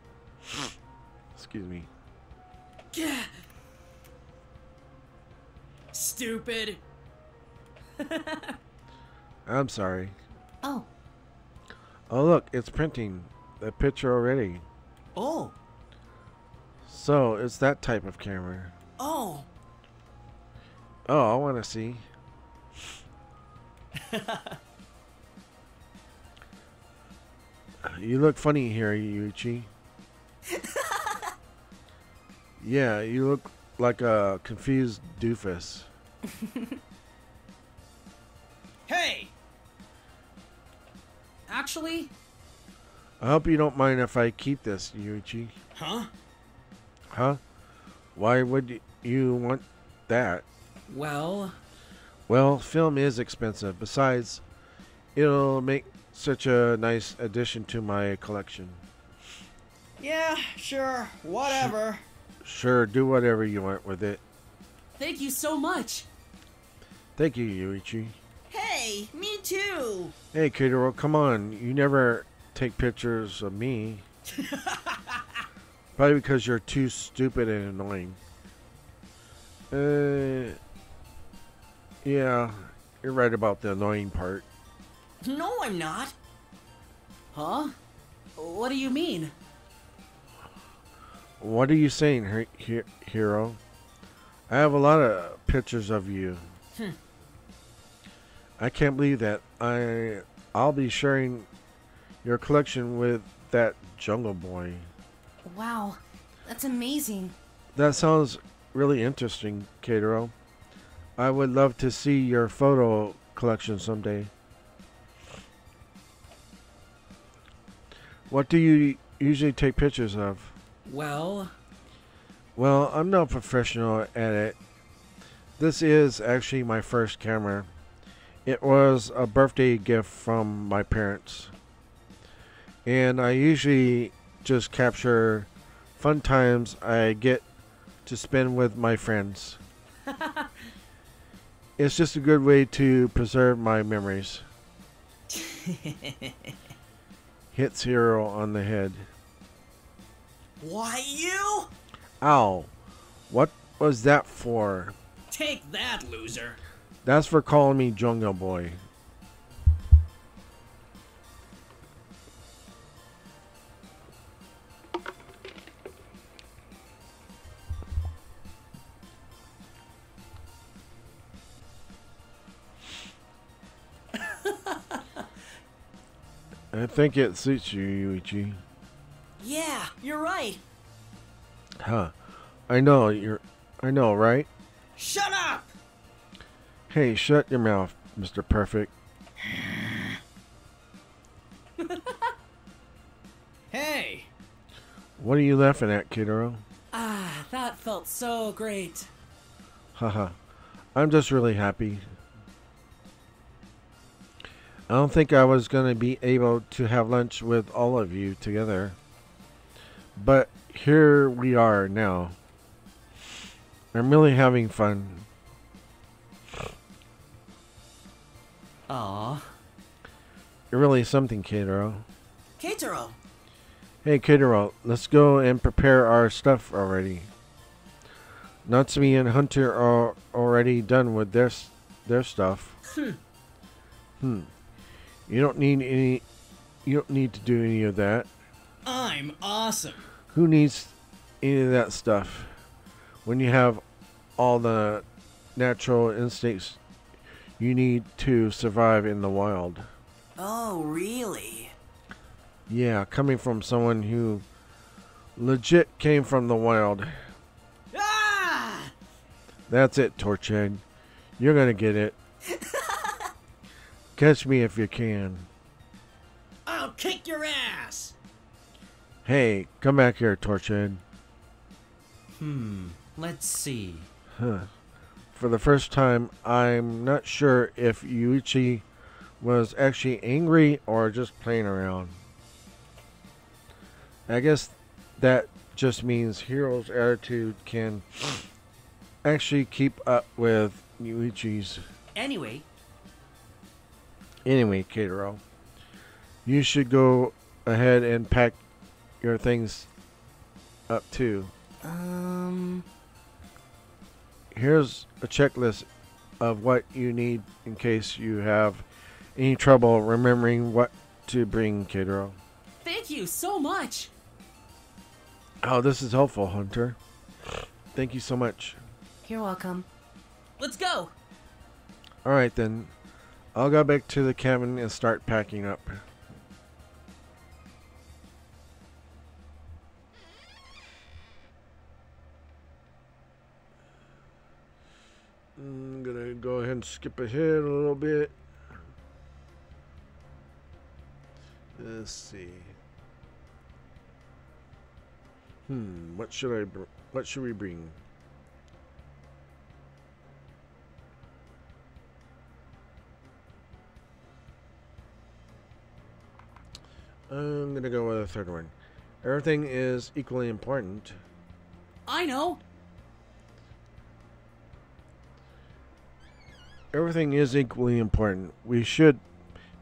Excuse me. Stupid. I'm sorry. Oh, Oh look, it's printing the picture already. Oh. So it's that type of camera. Oh. Oh, I want to see. You look funny here, Yuichi. Yeah, you look like a confused doofus. Hey. Actually, I hope you don't mind if I keep this, Yuichi. Huh? Huh? Why would you want that? well, Well, film is expensive. Besides, it'll make such a nice addition to my collection. Yeah, sure. Whatever. Sure, do whatever you want with it. thank you so much. Thank you, Yuichi. Hey, me too. Hey, Katero, come on. You never take pictures of me. Probably because you're too stupid and annoying. Yeah, you're right about the annoying part. No, I'm not. Huh? What do you mean? What are you saying, Hero? I have a lot of pictures of you. I can't believe that. I'll be sharing your collection with that jungle boy. wow. That's amazing. That sounds really interesting, Katero. I would love to see your photo collection someday. What do you usually take pictures of? Well, Well, I'm no professional at it. This is actually my first camera. It was a birthday gift from my parents. And I usually just capture fun times I get to spend with my friends. It's just a good way to preserve my memories. Hits Hero on the head. Why you? Ow. What was that for? Take that, loser. That's for calling me Jungle Boy. I think it suits you, Yuichi. Yeah, you're right. Huh. I know, right? Shut up! Hey, shut your mouth, Mr. Perfect. Hey! What are you laughing at, Kidoro? that felt so great. Haha. I'm just really happy. I don't think I was going to be able to have lunch with all of you together. But here we are now. I'm really having fun. Aw. You're really something, Keitaro. Keitaro, Hey, Keitaro, let's go and prepare our stuff already. Natsumi and Hunter are already done with their stuff. You don't need any. You don't need to do any of that. I'm awesome. Who needs any of that stuff when you have all the natural instincts you need to survive in the wild? Oh, really? Yeah, coming from someone who legit came from the wild. Ah! That's it, Torchhead. You're gonna get it. Catch me if you can. I'll kick your ass. Hey, come back here, Torchhead. Let's see. For the first time, I'm not sure if Yuichi was actually angry or just playing around. I guess that just means Hiro's attitude can actually keep up with Yuichi's. Anyway, Anyway, Keitaro, you should go ahead and pack your things up too. Here's a checklist of what you need in case you have any trouble remembering what to bring, Keitaro. Thank you so much. Oh, this is helpful, Hunter. Thank you so much. You're welcome. Let's go. Alright then, I'll go back to the cabin and start packing up. I'm gonna go ahead and skip ahead a little bit. Let's see. What should we bring? I'm gonna go with a third one. Everything is equally important. I know. Everything is equally important. We should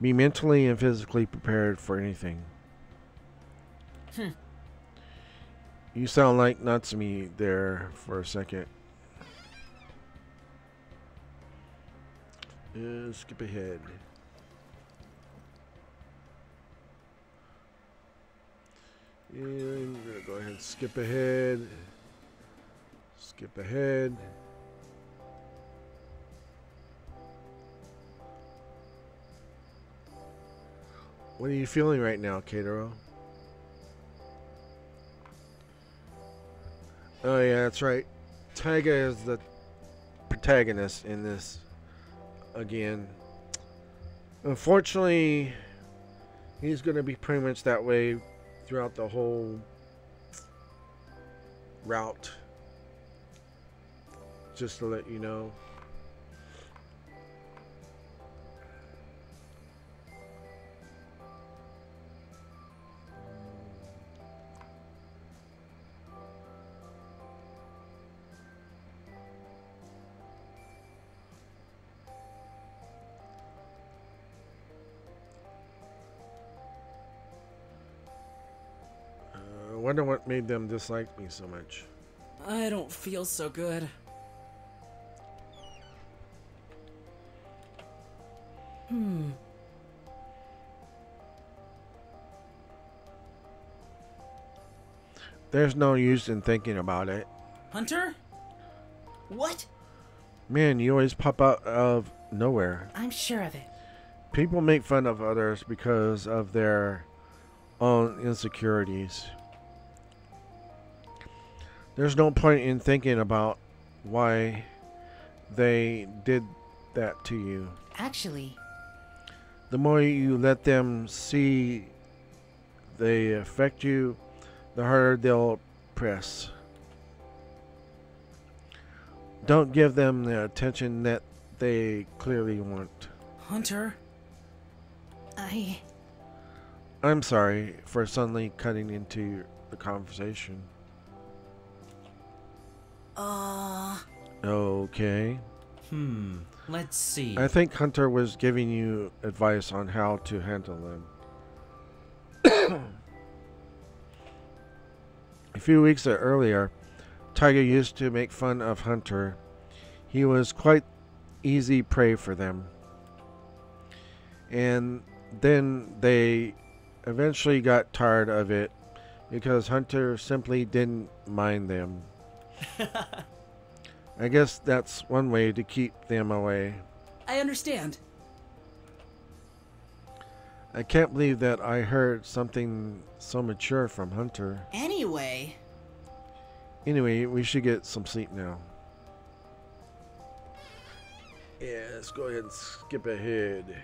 be mentally and physically prepared for anything. You sound like Natsumi there for a second. Skip ahead. I'm gonna go ahead and skip ahead. Skip ahead. What are you feeling right now, Keitaro? Oh yeah, that's right. Taiga is the protagonist in this again. Unfortunately, he's going to be pretty much that way throughout the whole route. Just to let you know. I wonder what made them dislike me so much. I don't feel so good. There's no use in thinking about it. Hunter? What? Man, you always pop out of nowhere. I'm sure of it. People make fun of others because of their own insecurities. There's no point in thinking about why they did that to you. Actually, The more you let them see they affect you, the harder they'll press. Don't give them the attention that they clearly want. Hunter? I'm sorry for suddenly cutting into the conversation. Okay. Let's see. I think Hunter was giving you advice on how to handle them. A few weeks earlier, Tiger used to make fun of Hunter. He was quite easy prey for them. And then they eventually got tired of it because Hunter simply didn't mind them. I guess that's one way to keep them away. I understand. I can't believe that I heard something so mature from Hunter. Anyway, Anyway, we should get some sleep now. Yeah, let's go ahead and skip ahead.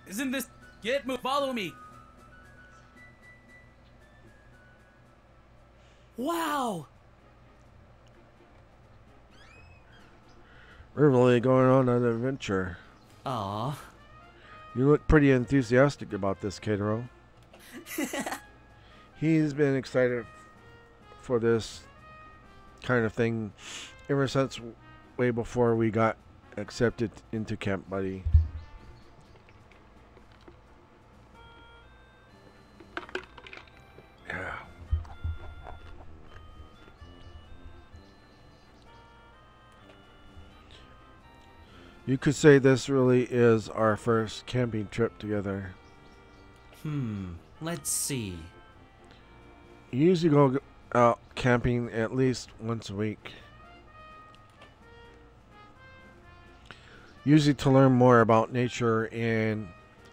Isn't this... follow me. Wow! We're really going on an adventure. Aw. You look pretty enthusiastic about this, Katero. He's been excited for this kind of thing ever since way before we got accepted into Camp Buddy. Yeah. You could say this really is our first camping trip together. Let's see. You usually go out camping at least once a week. Usually to learn more about nature and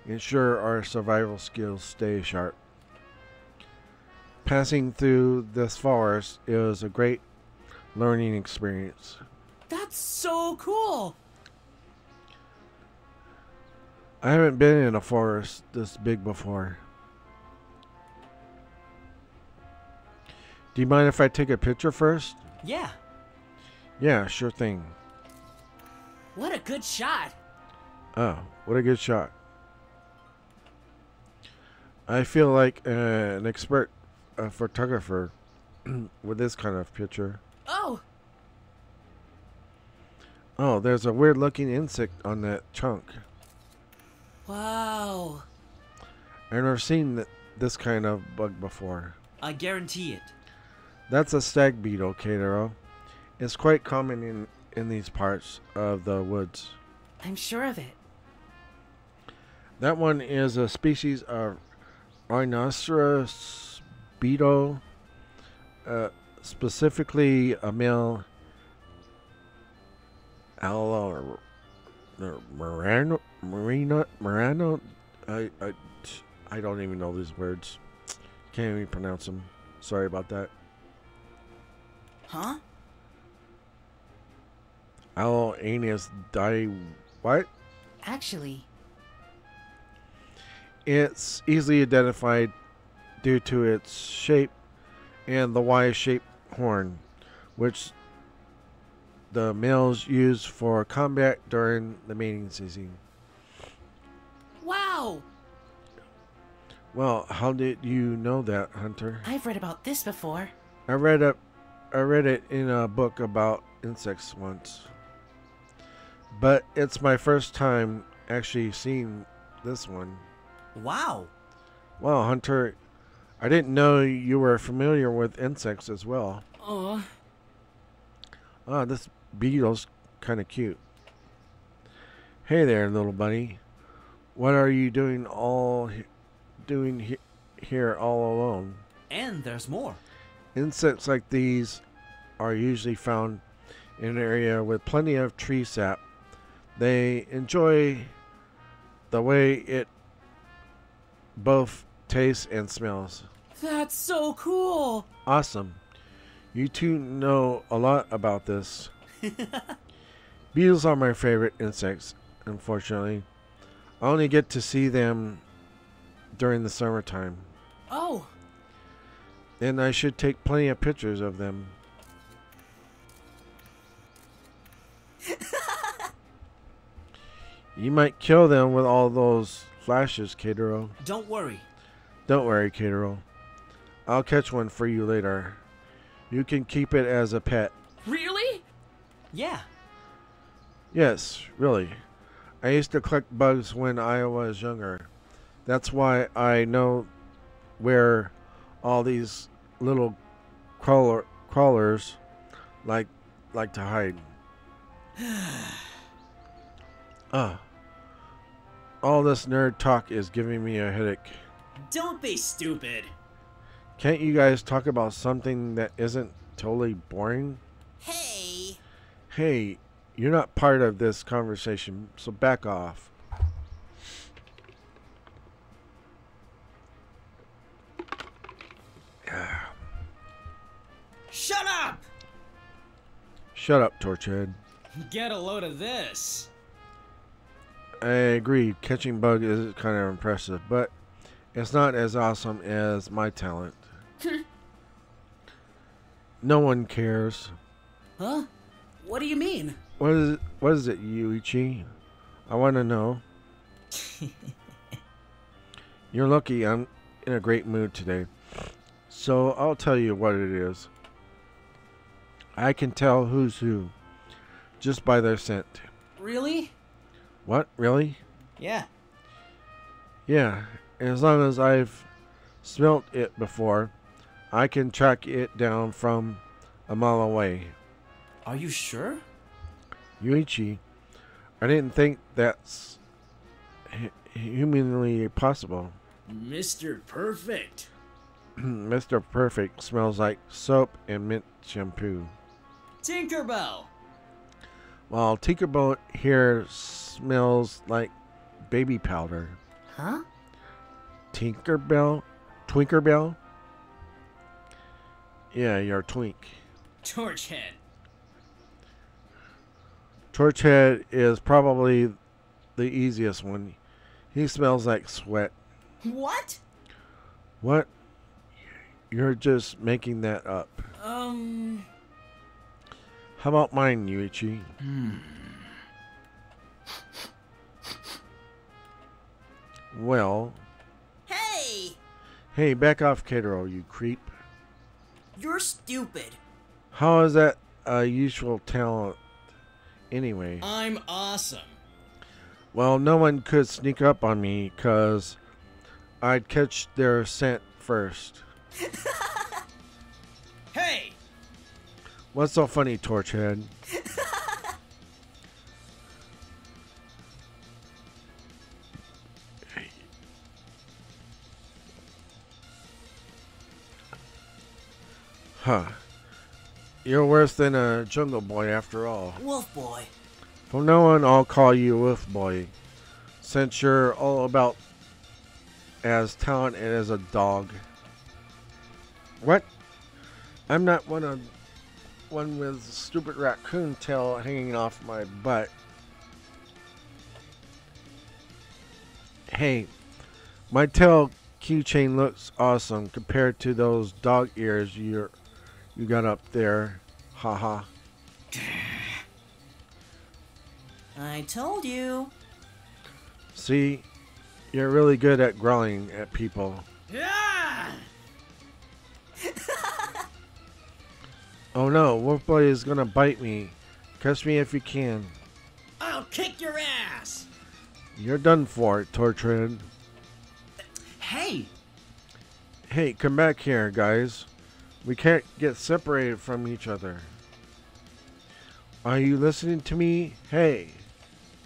ensure our survival skills stay sharp. Passing through this forest is a great learning experience. That's so cool! I haven't been in a forest this big before. Do you mind if I take a picture first? Yeah. Yeah, sure thing. What a good shot! Oh, what a good shot. I feel like an expert photographer with this kind of picture. Oh! Oh, there's a weird looking insect on that chunk. Wow! I've never seen this kind of bug before. I guarantee it. That's a stag beetle, Katero. It's quite common in these parts of the woods. I'm sure of it. That one is a species of rhinoceros beetle, specifically a male Morano. I don't even know these words. Can't even pronounce them. Sorry about that. huh? Aloanius die. What? Actually, It's easily identified due to its shape and the Y-shaped horn, which the males use for combat during the mating season. Wow! Well, how did you know that, Hunter? I've read about this before. I read it in a book about insects once. But it's my first time actually seeing this one. Wow. Wow, Hunter, I didn't know you were familiar with insects as well. This beetle's kind of cute. Hey there, little bunny. What are you doing here all alone? And there's more. Insects like these are usually found in an area with plenty of tree sap. They enjoy the way it both tastes and smells. That's so cool! Awesome. You two know a lot about this. Beetles are my favorite insects, unfortunately. I only get to see them during the summertime. Oh! And I should take plenty of pictures of them. You might kill them with all those flashes, Katero. Don't worry. Don't worry, Katero. I'll catch one for you later. You can keep it as a pet. Really? Yeah. Yes, really. I used to collect bugs when I was younger. That's why I know where all these little crawlers like to hide. All this nerd talk is giving me a headache. Don't be stupid. Can't you guys talk about something that isn't totally boring? Hey. Hey, you're not part of this conversation, so back off. Shut up! Shut up, Torchhead. Get a load of this. I agree, catching bug is kind of impressive, but it's not as awesome as my talent. No one cares. Huh? What do you mean? What is it, Yuichi? I want to know. You're lucky I'm in a great mood today. So I'll tell you what it is. I can tell who's who just by their scent. Really? What? Really? Yeah. Yeah. As long as I've smelt it before, I can track it down from a mile away. Are you sure? Yuichi, I didn't think that's humanly possible. Mr. Perfect. Mr. Perfect smells like soap and mint shampoo. Tinkerbell. While Tinkerbell here smells like baby powder. Huh? Tinkerbell? Twinkerbell? Yeah, you're a twink. Torchhead. Torchhead is probably the easiest one. He smells like sweat. What? What? You're just making that up. How about mine, Yuichi? Well... Hey! Hey, back off, Katero, you creep. You're stupid. How is that a useful talent anyway? I'm awesome. Well, no one could sneak up on me, 'cause I'd catch their scent first. Hey! What's so funny, Torchhead? Huh. You're worse than a jungle boy after all. Wolf boy. From now on, I'll call you Wolf Boy, since you're all about as talented as a dog. What? I'm not one with stupid raccoon tail hanging off my butt. Hey, my tail keychain looks awesome compared to those dog ears you got up there. Haha. I told you. See, you're really good at growling at people. Ah! Oh no, Wolf Boy is gonna bite me. Catch me if you can. I'll kick your ass. You're done for, Torchhead. Hey! Hey, come back here, guys. We can't get separated from each other. Are you listening to me? Hey.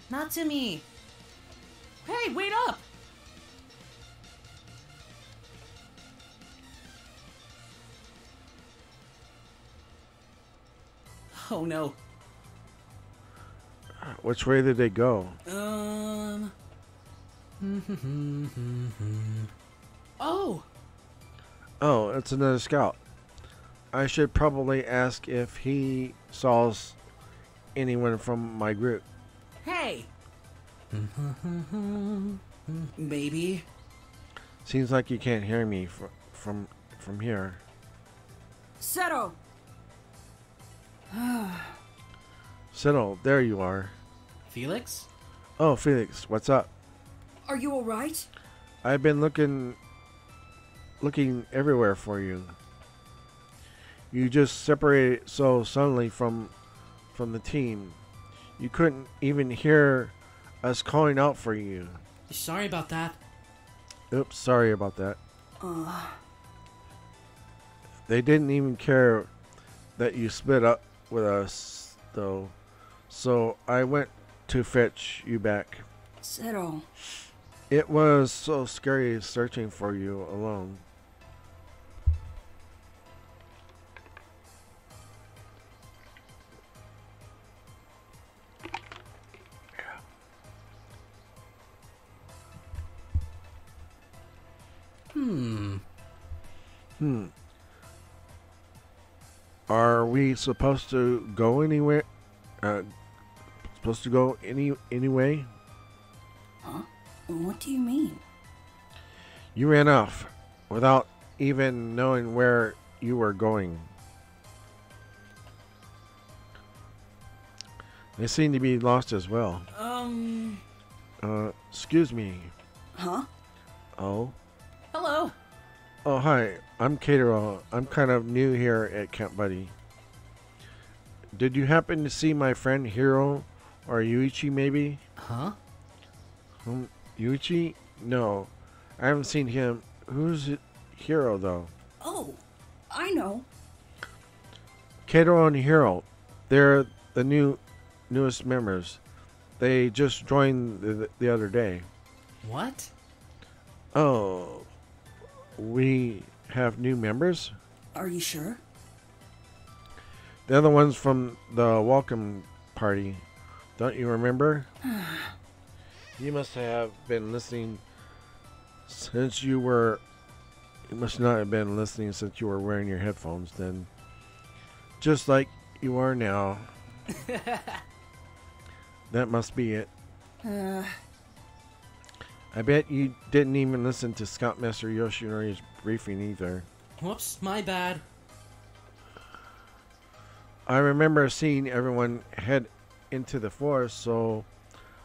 Not to me. Hey, wait up! Oh no. Which way did they go? Oh! Oh, it's another scout. I should probably ask if he saw anyone from my group. Hey! Maybe. Seems like you can't hear me from here. Settle. Settle, there you are. Felix? Oh, Felix, what's up? Are you alright? I've been looking looking everywhere for you. You just separated so suddenly from the team. You couldn't even hear us calling out for you. Sorry about that. Oops, sorry about that. They didn't even care that you split up with us, though. So I went to fetch you back. Zero. It was so scary searching for you alone. Are we supposed to go anywhere? Supposed to go anyway? Huh? What do you mean? You ran off without even knowing where you were going. They seem to be lost as well. Excuse me. Huh? Oh. Hello. Oh, hi. I'm Katero. I'm kind of new here at Camp Buddy. Did you happen to see my friend Hiro or Yuichi maybe? Huh? Yuichi? No. I haven't seen him. Who's Hiro though? Oh, I know. Katero and Hiro. They're the newest members. They just joined the other day. What? Oh. We have new members? Are you sure? They're the ones from the welcome party. Don't you remember? You must have been listening since you were... You must not have been listening since you were wearing your headphones then. Just like you are now. That must be it. I bet you didn't even listen to Scoutmaster Yoshinori's briefing either. Whoops, my bad. I remember seeing everyone head into the forest, so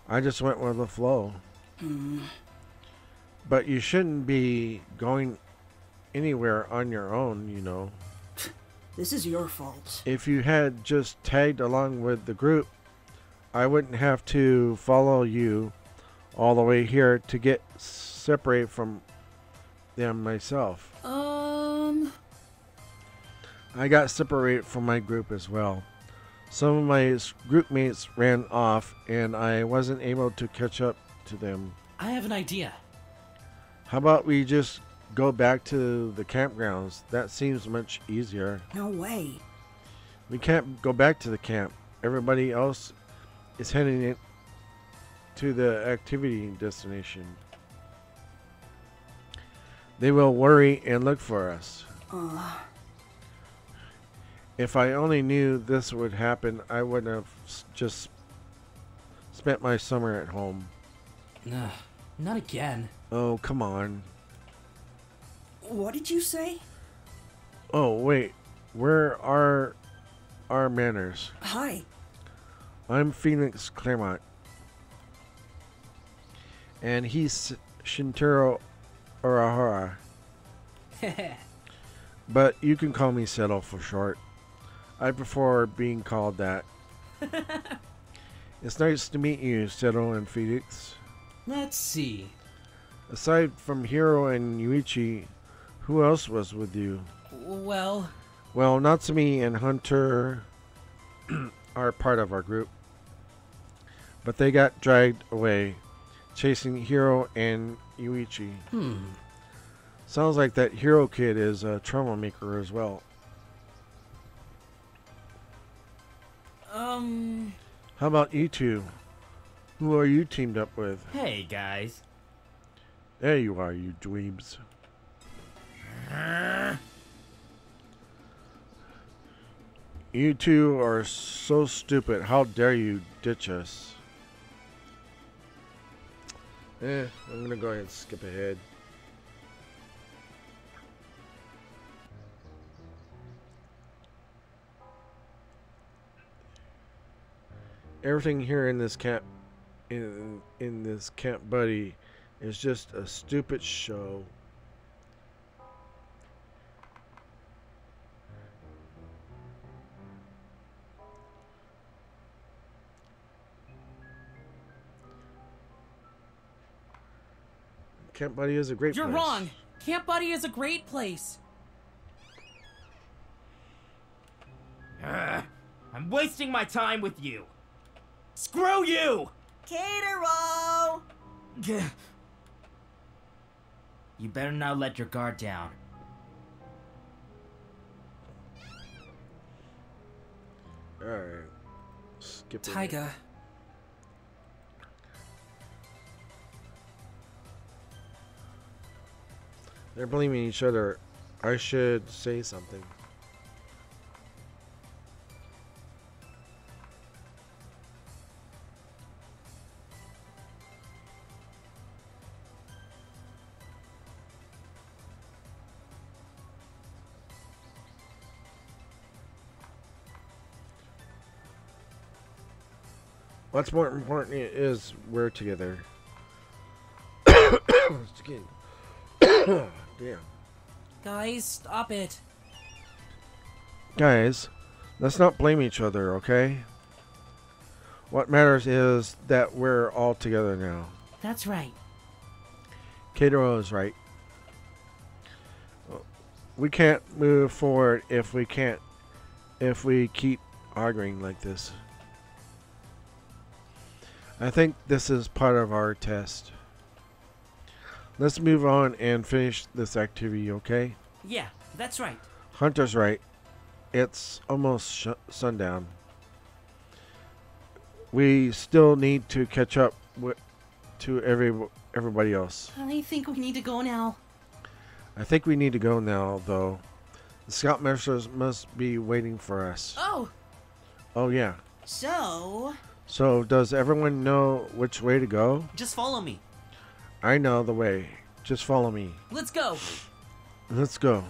I just went with the flow. But you shouldn't be going anywhere on your own, you know. This is your fault. If you had just tagged along with the group, I wouldn't have to follow you all the way here to get separated from them myself. I got separated from my group as well. Some of my group mates ran off and I wasn't able to catch up to them. I have an idea. How about we just go back to the campgrounds? That seems much easier. No way. We can't go back to the camp. Everybody else is heading in to the activity destination. They will worry and look for us. If I only knew this would happen, I would have just spent my summer at home. Ugh, not again. Oh, come on. What did you say? Oh, wait. Where are our manners? Hi. I'm Phoenix Claremont. And he's Shintaro Urahara. But you can call me Settle for short. I prefer being called that. It's nice to meet you, Settle and Phoenix. Let's see. Aside from Hiro and Yuichi, who else was with you? Well, Natsumi and Hunter are part of our group. But they got dragged away, chasing Hiro and Yuichi. Sounds like that Hiro kid is a troublemaker as well. How about you two? Who are you teamed up with? Hey, guys. There you are, you dweebs. You two are so stupid. How dare you ditch us? I'm gonna go ahead and skip ahead. Everything here in this camp, in this Camp Buddy, is just a stupid show. Camp Buddy is a great You're place. wrong. Camp Buddy is a great place. I'm wasting my time with you. Screw you! Catero! You better not let your guard down. Alright. Skip it. Taiga. They're blaming each other. I should say something. What's more important is we're together. Damn. Guys, stop it. Guys, let's not blame each other, okay? What matters is that we're all together now. That's right. Katero is right. We can't move forward if we keep arguing like this. I think this is part of our test. Let's move on and finish this activity, okay? Yeah, that's right. Hunter's right. It's almost sundown. We still need to catch up to everybody else. I think we need to go now. I think we need to go now, though. The scoutmasters must be waiting for us. Oh, Oh, yeah. So, So, does everyone know which way to go? Just follow me. I know the way. Just follow me. Let's go. Let's go.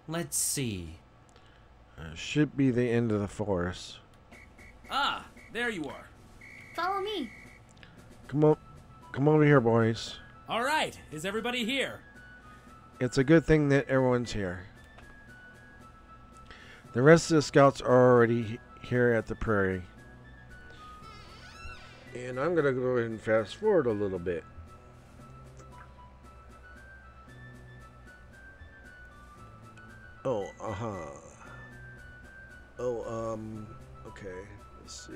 Let's see. Should be the end of the forest. Ah, there you are. Follow me. Come over here, boys. All right, is everybody here? It's a good thing that everyone's here. The rest of the scouts are already here at the prairie. And I'm going to go ahead and fast forward a little bit. Oh, okay, let's see.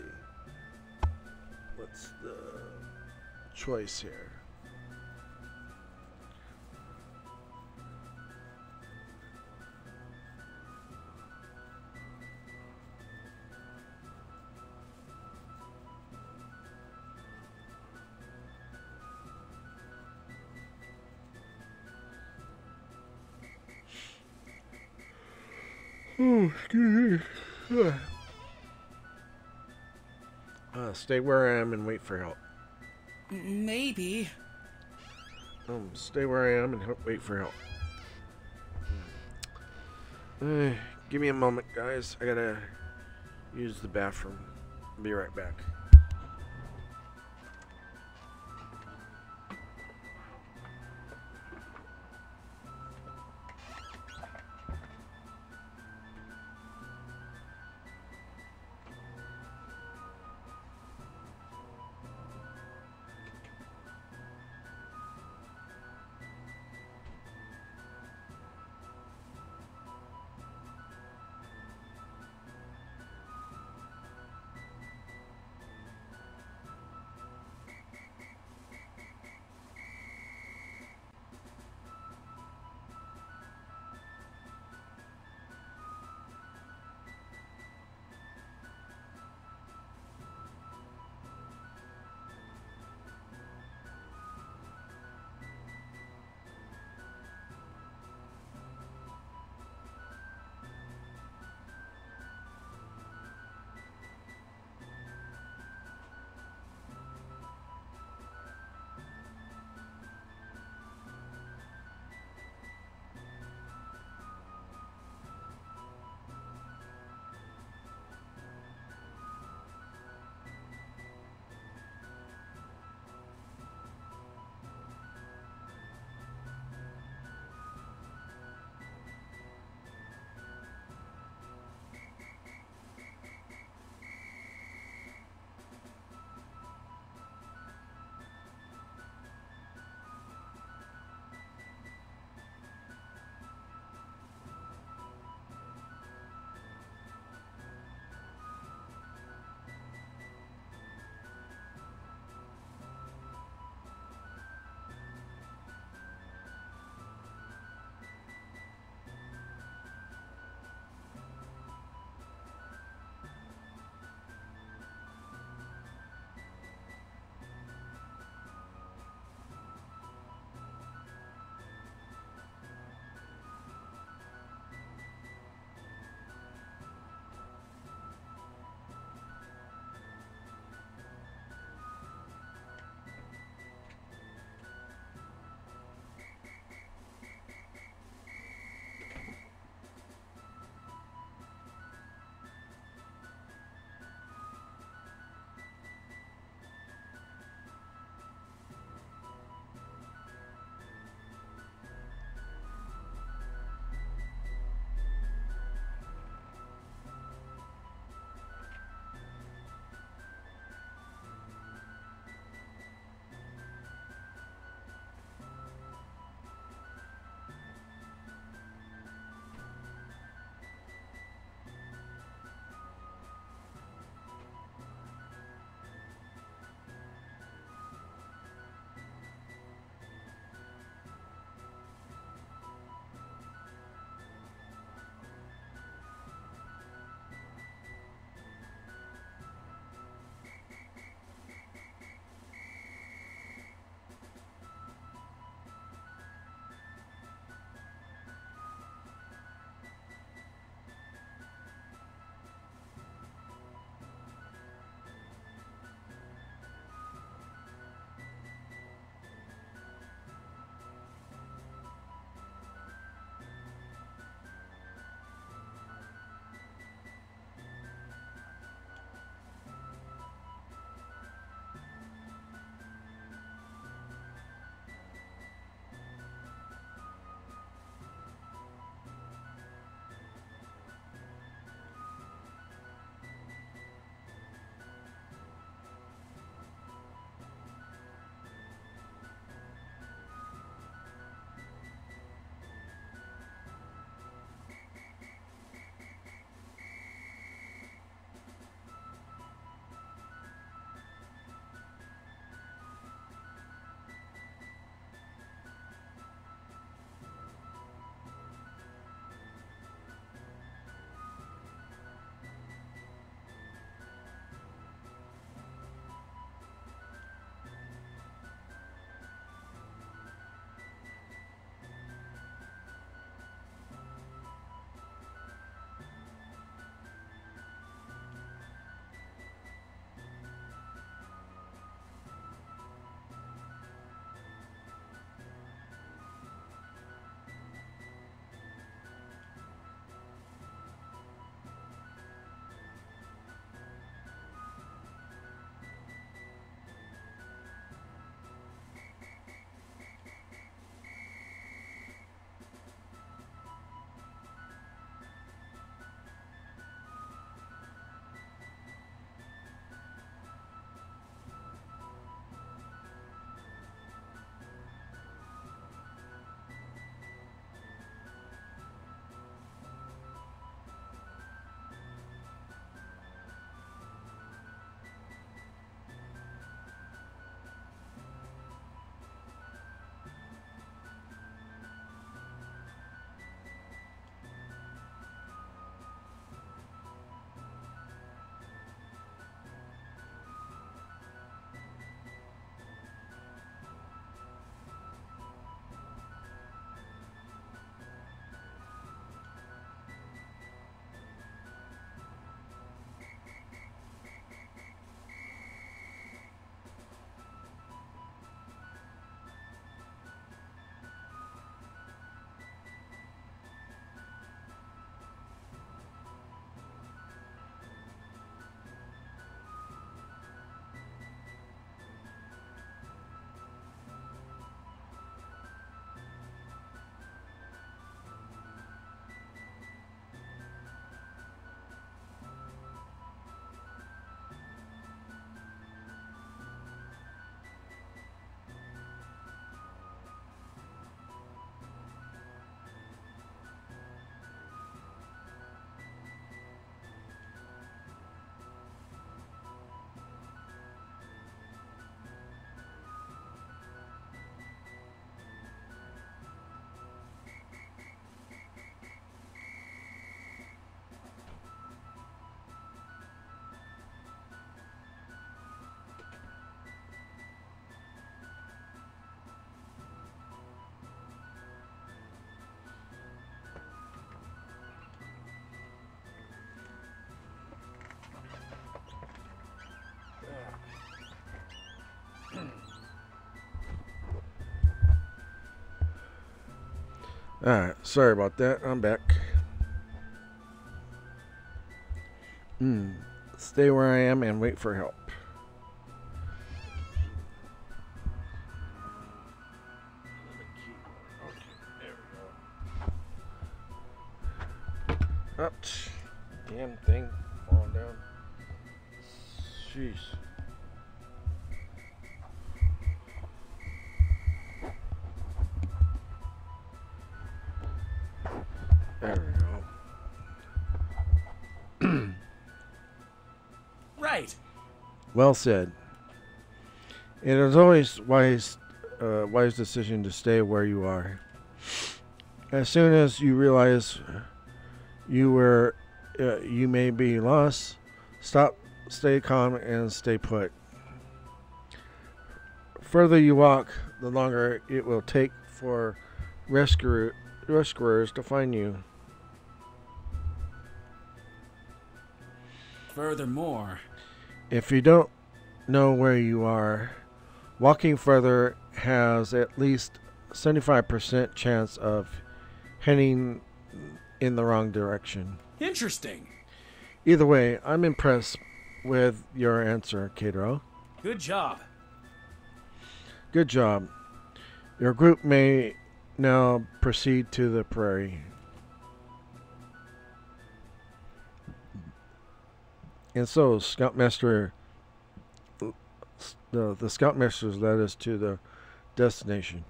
What's the choice here? Oh, excuse me. Stay where I am and wait for help. Maybe. Stay where I am and wait for help. Give me a moment, guys. I gotta use the bathroom. Be right back. Alright, sorry about that. I'm back. Stay where I am and wait for help. Ouch. Damn thing falling down. Jeez. There we go. Right. Well said. It is always wise decision to stay where you are. As soon as you realize you may be lost, stop, stay calm, and stay put. Further you walk, the longer it will take for rescuers to find you. Furthermore, If you don't know where you are, walking further has at least 75% chance of heading in the wrong direction. interesting. Either way, I'm impressed with your answer, Keitaro. Good job. Good job. Your group may now proceed to the prairie. And so, Scoutmaster, the Scoutmasters led us to the destination.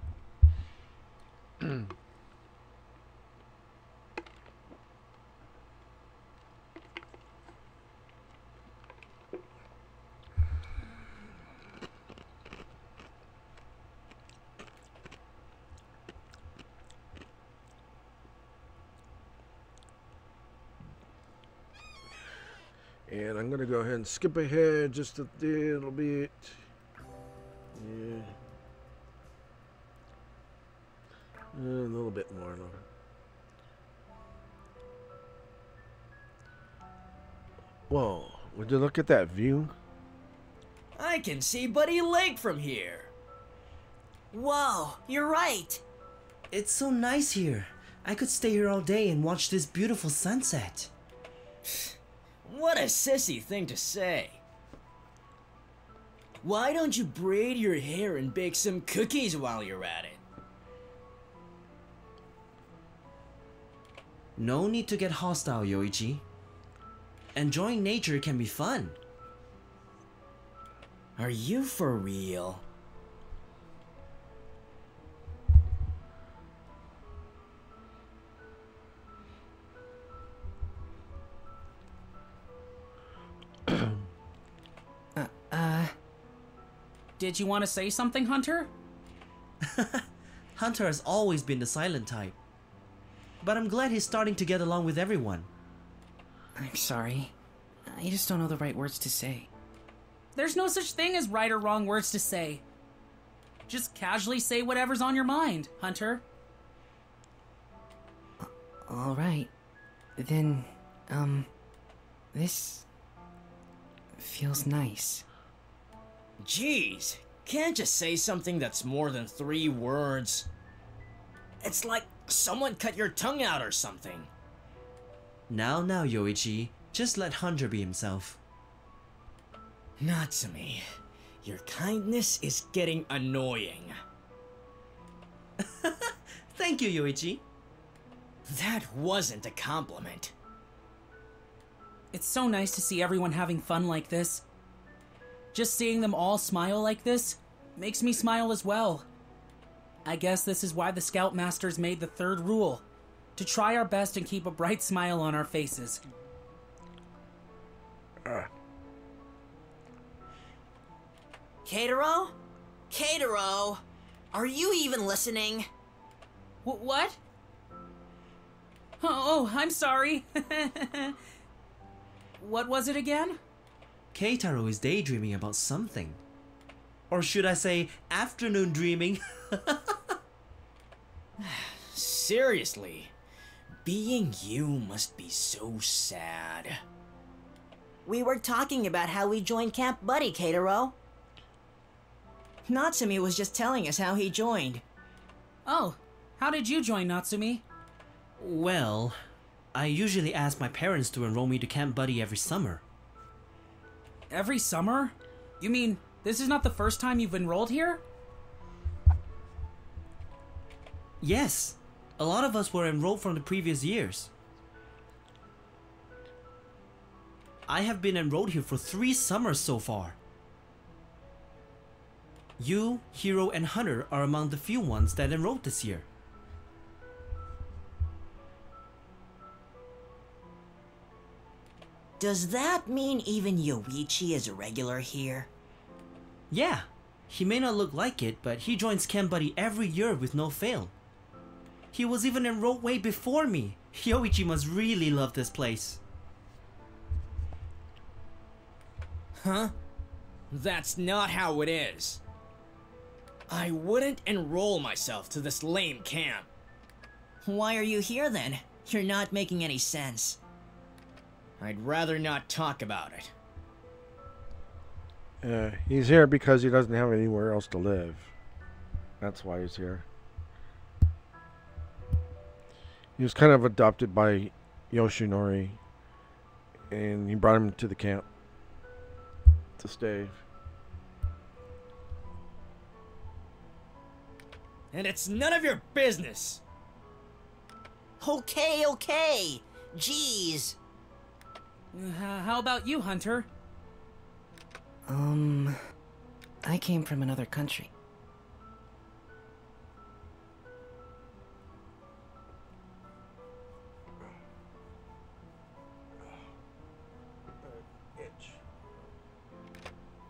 And I'm going to go ahead and skip ahead just a little bit. Yeah. A little bit more. Whoa, would you look at that view? I can see Buddy Lake from here. Whoa, you're right. It's so nice here. I could stay here all day and watch this beautiful sunset. What a sissy thing to say. Why don't you braid your hair and bake some cookies while you're at it? No need to get hostile, Yoichi. Enjoying nature can be fun. Are you for real? Did you want to say something, Hunter? Hunter has always been the silent type. But I'm glad he's starting to get along with everyone. I'm sorry. I just don't know the right words to say. There's no such thing as right or wrong words to say. Just casually say whatever's on your mind, Hunter. All right. Then, this feels nice. Jeez, can't you say something that's more than 3 words? It's like someone cut your tongue out or something. Now, Yoichi, just let Hunter be himself. Natsumi, your kindness is getting annoying. Thank you, Yoichi. That wasn't a compliment. It's so nice to see everyone having fun like this. Just seeing them all smile like this makes me smile as well. I guess this is why the Scoutmasters made the 3rd rule, to try our best and keep a bright smile on our faces. Keitaro? Keitaro? Are you even listening? What? Oh, I'm sorry. What was it again? Keitaro is daydreaming about something. Or should I say, afternoon dreaming? Seriously, being you must be so sad. We were talking about how we joined Camp Buddy, Keitaro. Natsumi was just telling us how he joined. Oh, how did you join, Natsumi? Well, I usually ask my parents to enroll me to Camp Buddy every summer. Every summer? You mean this is not the first time you've enrolled here? Yes, a lot of us were enrolled from the previous years. I have been enrolled here for 3 summers so far. You, Hero, and Hunter are among the few ones that enrolled this year. Does that mean even Yoichi is a regular here? Yeah, he may not look like it, but he joins Camp Buddy every year with no fail. He was even enrolled way before me. Yoichi must really love this place. Huh? That's not how it is. I wouldn't enroll myself to this lame camp. Why are you here then? You're not making any sense. I'd rather not talk about it. He's here because he doesn't have anywhere else to live. That's why he's here. He was kind of adopted by Yoshinori, and he brought him to the camp to stay. And it's none of your business. Okay. Jeez. How about you, Hunter? I came from another country.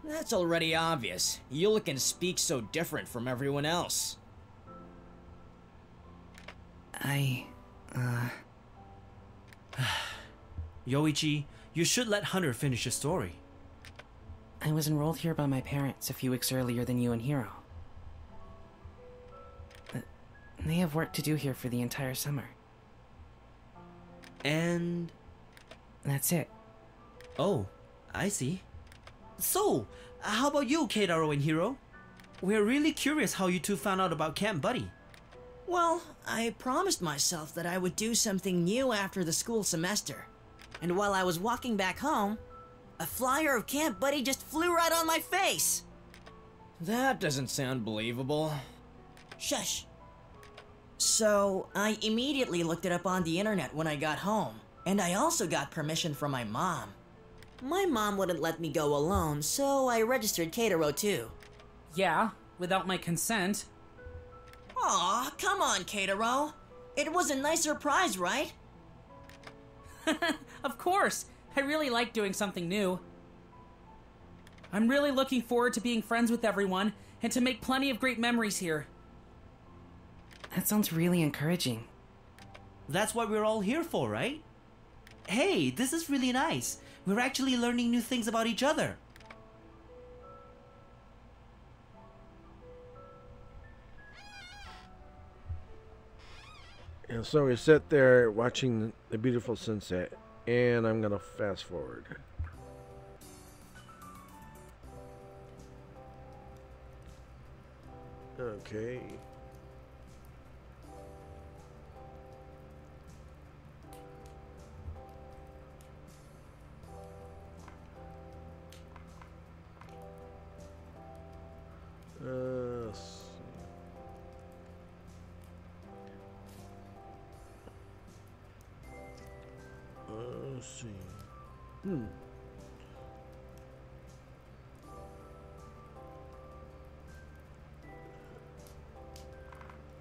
That's already obvious. You look and speak so different from everyone else. Yoichi, you should let Hunter finish his story. I was enrolled here by my parents a few weeks earlier than you and Hero. They have work to do here for the entire summer. And... That's it. Oh, I see. So, how about you, Keitaro and Hiro? We're really curious how you two found out about Camp Buddy. Well, I promised myself that I would do something new after the school semester. And while I was walking back home, a flyer of Camp Buddy just flew right on my face. That doesn't sound believable. Shush. So, I immediately looked it up on the internet when I got home. And I also got permission from my mom. My mom wouldn't let me go alone, so I registered Keitaro too. Yeah, without my consent. Aw, come on, Keitaro. It was a nice surprise, right? Of course! I really like doing something new. I'm really looking forward to being friends with everyone and to make plenty of great memories here. That sounds really encouraging. That's what we're all here for, right? Hey, this is really nice. We're actually learning new things about each other. And so we sit there watching the beautiful sunset, and I'm gonna fast forward. Okay. Let's see. Let's see.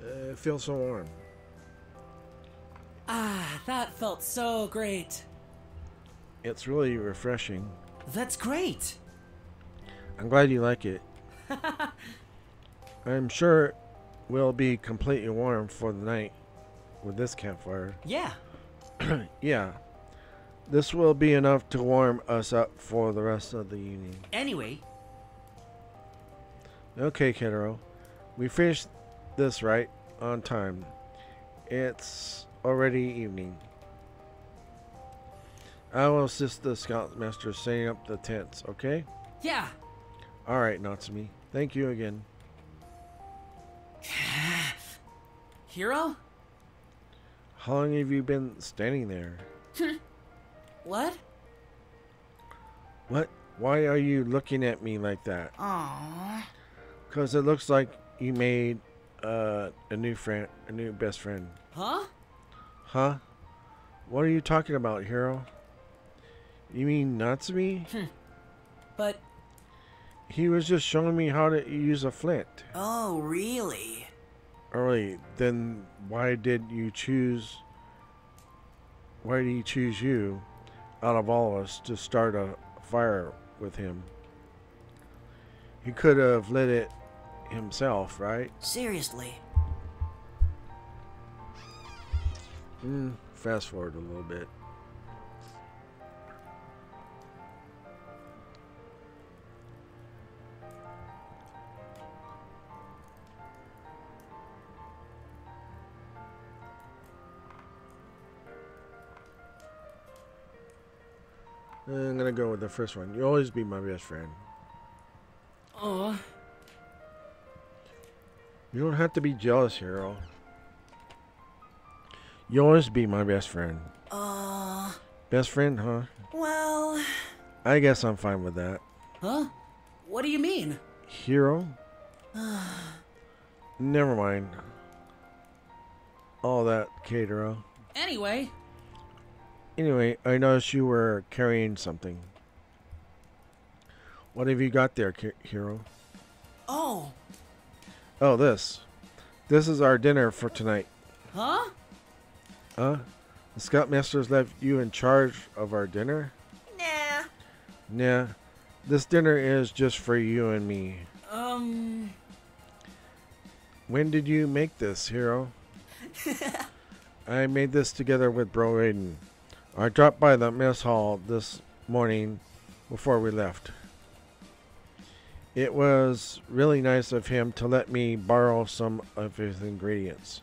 It feels so warm. Ah, that felt so great. It's really refreshing. That's great. I'm glad you like it. I'm sure we'll be completely warm for the night with this campfire. Yeah. Yeah. This will be enough to warm us up for the rest of the evening. Anyway. Okay, Keitaro. We finished this right on time. It's already evening. I will assist the Scoutmaster setting up the tents, okay? Yeah. Alright, Natsumi. Thank you again. Hero? How long have you been standing there? What? What? Why are you looking at me like that? Aww. Because it looks like you made a new friend, a new best friend. Huh? Huh? What are you talking about, Hero? You mean Natsumi? But He was just showing me how to use a flint. Oh, really? Alright, then why did he choose you out of all of us to start a fire with him? He could have lit it himself, right? Seriously. Fast forward a little bit. I'm gonna go with the first one. You'll always be my best friend. Aw. You don't have to be jealous, Hero. You'll always be my best friend. Best friend, huh? Well... I guess I'm fine with that. Huh? What do you mean? Hero? Never mind. All that, Katero. Anyway, Anyway, I noticed you were carrying something. What have you got there, Hero? Oh, Oh, this. This is our dinner for tonight. huh? Huh? The Scoutmasters left you in charge of our dinner? nah. Nah. This dinner is just for you and me. When did you make this, Hero? I made this together with Bro Aiden. I dropped by the mess hall this morning before we left. It was really nice of him to let me borrow some of his ingredients.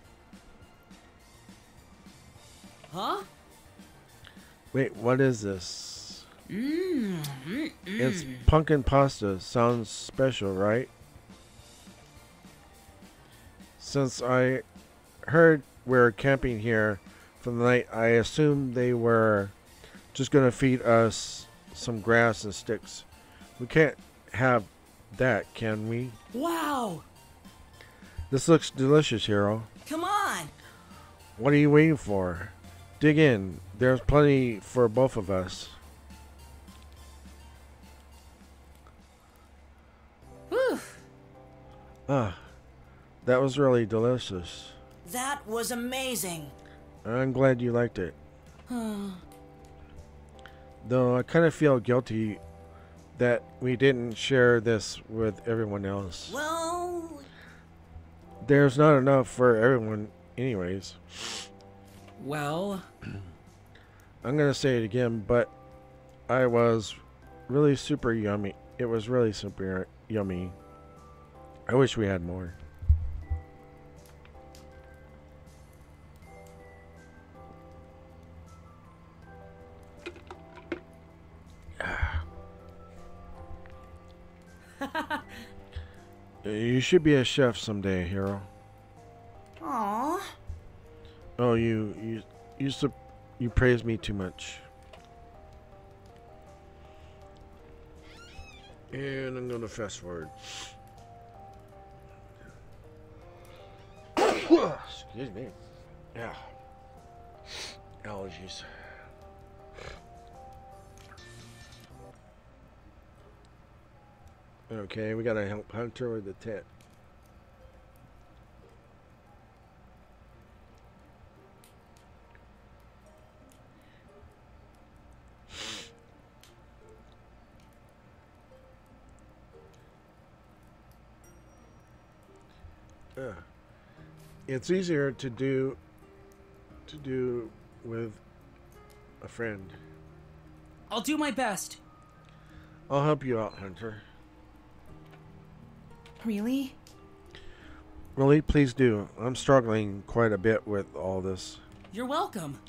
Huh? Wait, what is this? It's pumpkin pasta. Sounds special, right? Since I heard we're camping here for the night, I assumed they were just going to feed us some grass and sticks. We can't have that, can we? Wow! This looks delicious, Hero. Come on. What are you waiting for? Dig in. There's plenty for both of us. Whew. Ah, that was really delicious. That was amazing. I'm glad you liked it. Though I kind of feel guilty that we didn't share this with everyone else. Well, There's not enough for everyone anyways. Well, I'm gonna say it again, but I was really super yummy. It was really super yummy. I wish we had more. You should be a chef someday, Hero. aw. Oh, you praise me too much. And I'm gonna fast forward. Excuse me. Yeah. Allergies. Okay, we gotta help Hunter with the tent. It's easier to do with a friend. I'll do my best. I'll help you out, Hunter. Really? Really, please do. I'm struggling quite a bit with all this. You're welcome.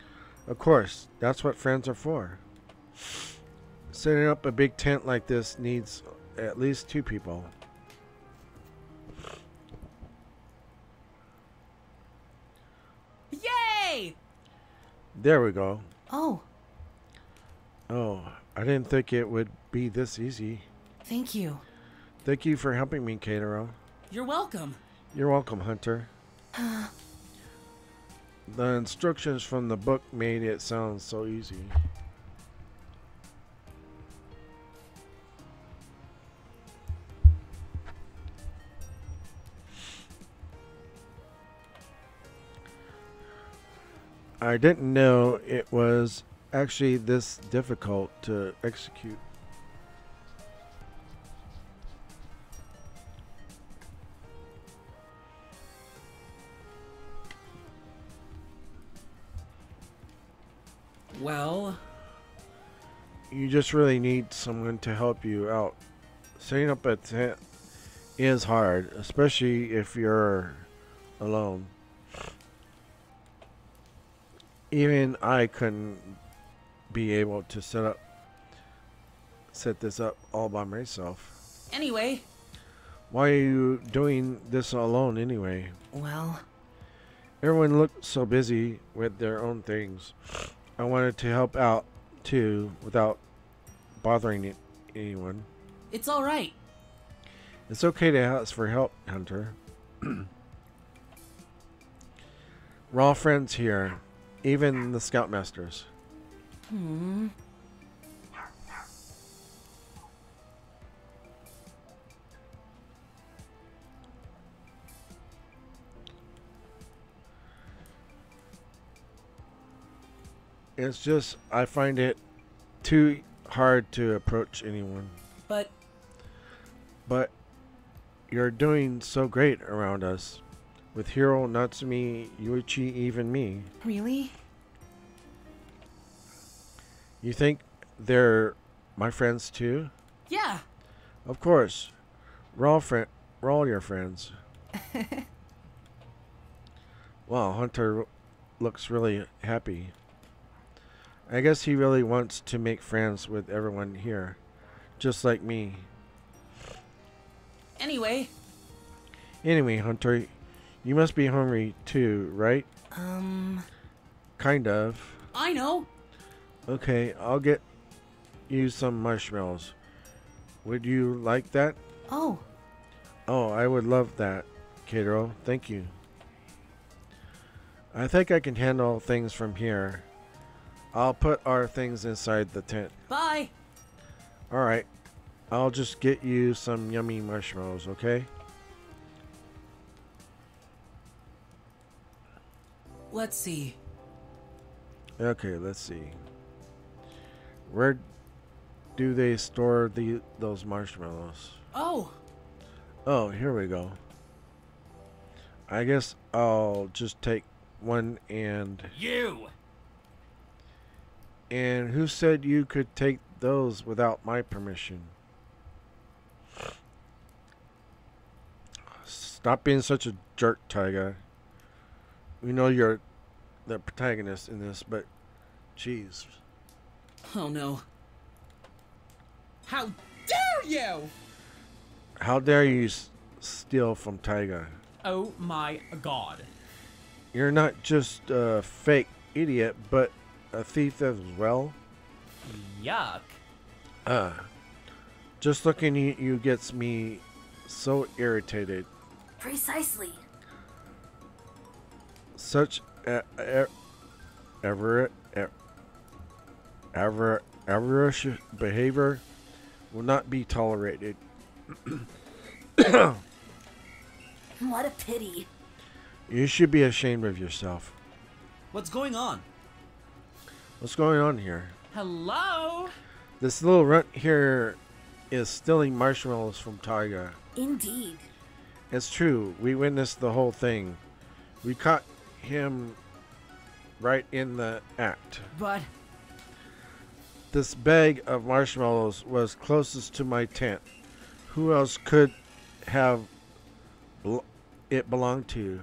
Of course, that's what friends are for. Setting up a big tent like this needs at least 2 people. Yay! There we go. Oh, Oh, I didn't think it would be this easy. thank you. Thank you for helping me, Katero. You're welcome. You're welcome, Hunter. The instructions from the book made it sound so easy. I didn't know it was actually this difficult to execute. Well, You just really need someone to help you out. Setting up a tent is hard, especially if you're alone. Even I couldn't be able to set this up all by myself. Anyway, Why are you doing this alone anyway? Well, Everyone looked so busy with their own things. I wanted to help out too without bothering anyone. it's all right. It's okay to ask for help, Hunter. We're all friends here, even the Scoutmasters. It's just, I find it too hard to approach anyone. But But you're doing so great around us. With Hiro, Natsumi, Yuichi, even me. really? You think they're my friends too? yeah, Of course. We're all your friends. Wow, Hunter looks really happy. I guess he really wants to make friends with everyone here. Just like me. anyway, Anyway, Hunter, you must be hungry too, right? Kind of. I know. Okay, I'll get you some marshmallows. Would you like that? Oh, Oh, I would love that, Katero. Thank you. I think I can handle things from here. I'll put our things inside the tent. bye. Alright. I'll just get you some yummy marshmallows, okay? Let's see. Okay, let's see. Where do they store those marshmallows? Oh, Oh, here we go. I guess I'll just take one and... You! And who said you could take those without my permission? Stop being such a jerk, Taiga. We know you're the protagonist in this, but... Jeez. oh no. How dare you! How dare you steal from Taiga? Oh my god. You're not just a fake idiot, but a thief as well? Yuck. Just looking at you gets me so irritated. Precisely. Such avaricious behavior will not be tolerated. What a pity. You should be ashamed of yourself. What's going on? What's going on here? Hello? This little runt here is stealing marshmallows from Taiga. Indeed. It's true. We witnessed the whole thing. We caught him right in the act. But This bag of marshmallows was closest to my tent. Who else could have it belonged to?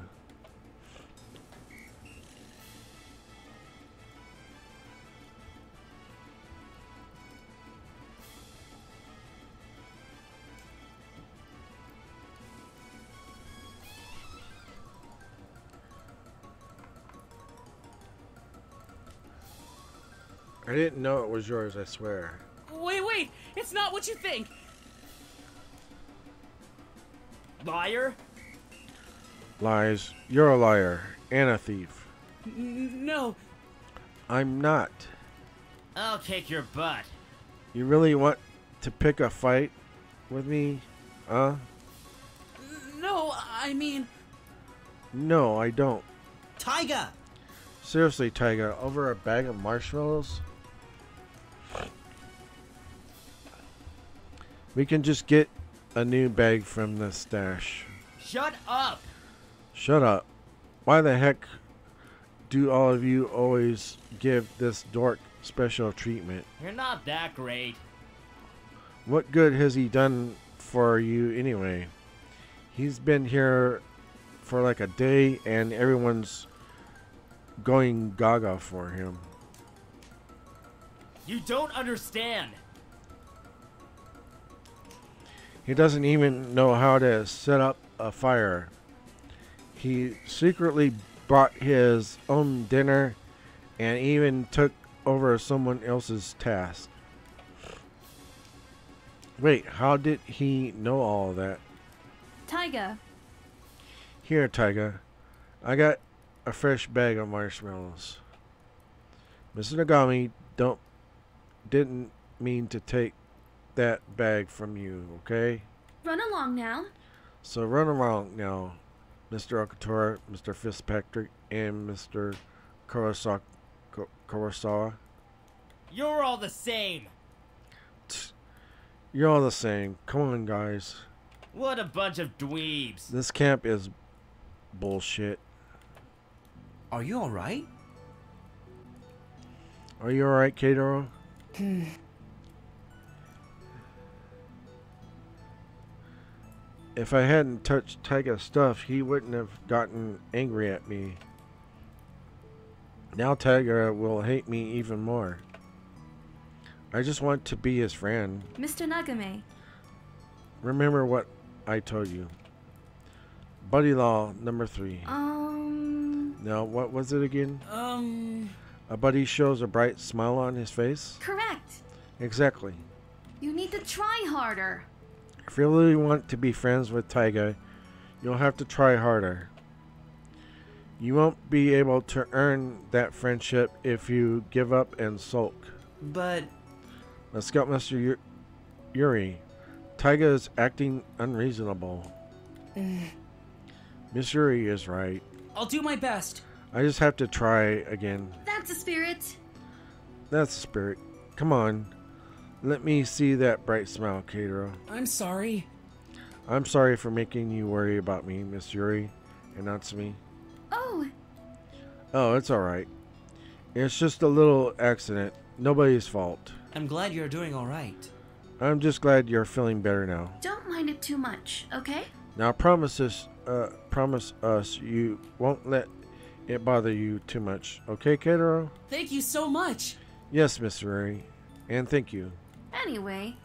I didn't know it was yours, I swear. Wait, it's not what you think. Liar? Lies. You're a liar and a thief. No, I'm not. I'll kick your butt. You really want to pick a fight with me? Huh? no, I mean, No, I don't. Taiga! Seriously, Taiga, over a bag of marshmallows? We can just get a new bag from the stash. Shut up! Shut up. Why the heck do all of you always give this dork special treatment? You're not that great. What good has he done for you anyway? He's been here for like a day and everyone's going gaga for him. You don't understand. He doesn't even know how to set up a fire. He secretly brought his own dinner and even took over someone else's task. Wait, how did he know all that? Taiga, Here, Taiga. I got a fresh bag of marshmallows. Mr. Nagami didn't mean to take that bag from you, okay? run along now. So run around now, Mr. Okatora, Mr. Fitzpatrick, and Mr. Kurosawa. You're all the same. You're all the same. Come on, guys. What a bunch of dweebs. This camp is bullshit. Are you alright? Are you alright, Keitaro? If I hadn't touched Taiga's stuff, he wouldn't have gotten angry at me. Now Taiga will hate me even more. I just want to be his friend. Mr. Nagame, Remember what I told you. Buddy law number 3. Now, what was it again? A buddy shows a bright smile on his face? correct. Exactly. You need to try harder. If you really want to be friends with Taiga, you'll have to try harder. You won't be able to earn that friendship if you give up and sulk. But Scoutmaster Yuri, Taiga is acting unreasonable. Miss Yuri is right. I'll do my best. I just have to try again. That's the spirit. That's the spirit. Come on. Let me see that bright smile, Keitaro. I'm sorry. I'm sorry for making you worry about me, Miss Yuri and Natsumi. Oh, Oh, it's alright. It's just a little accident. Nobody's fault. I'm glad you're doing alright. I'm just glad you're feeling better now. don't mind it too much, okay? Now promise us you won't let it bother you too much. Okay, Keitaro? Thank you so much. Yes, Miss Yuri. And thank you. Anyway,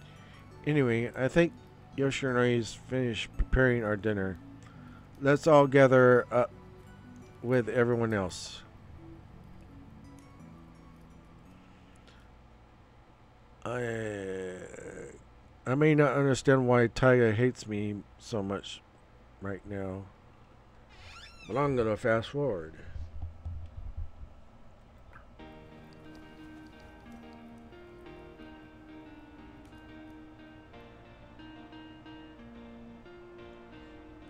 Anyway, I think Yoshinori's finished preparing our dinner. Let's all gather up with everyone else. I may not understand why Taiga hates me so much right now, but I'm gonna fast forward.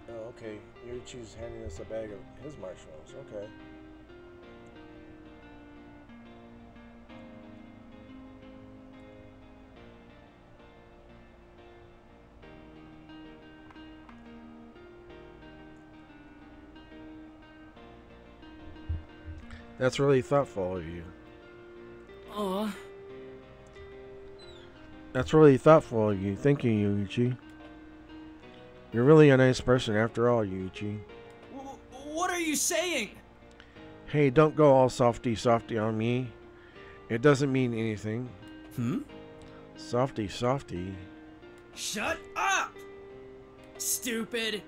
Oh, okay. Yuichi's handing us a bag of his marshmallows. Okay. That's really thoughtful of you. Aw. That's really thoughtful of you. Thank you, Yuichi. You're really a nice person after all, Yuichi. What are you saying? Hey, don't go all softy on me. It doesn't mean anything. Softy. Shut up! Stupid.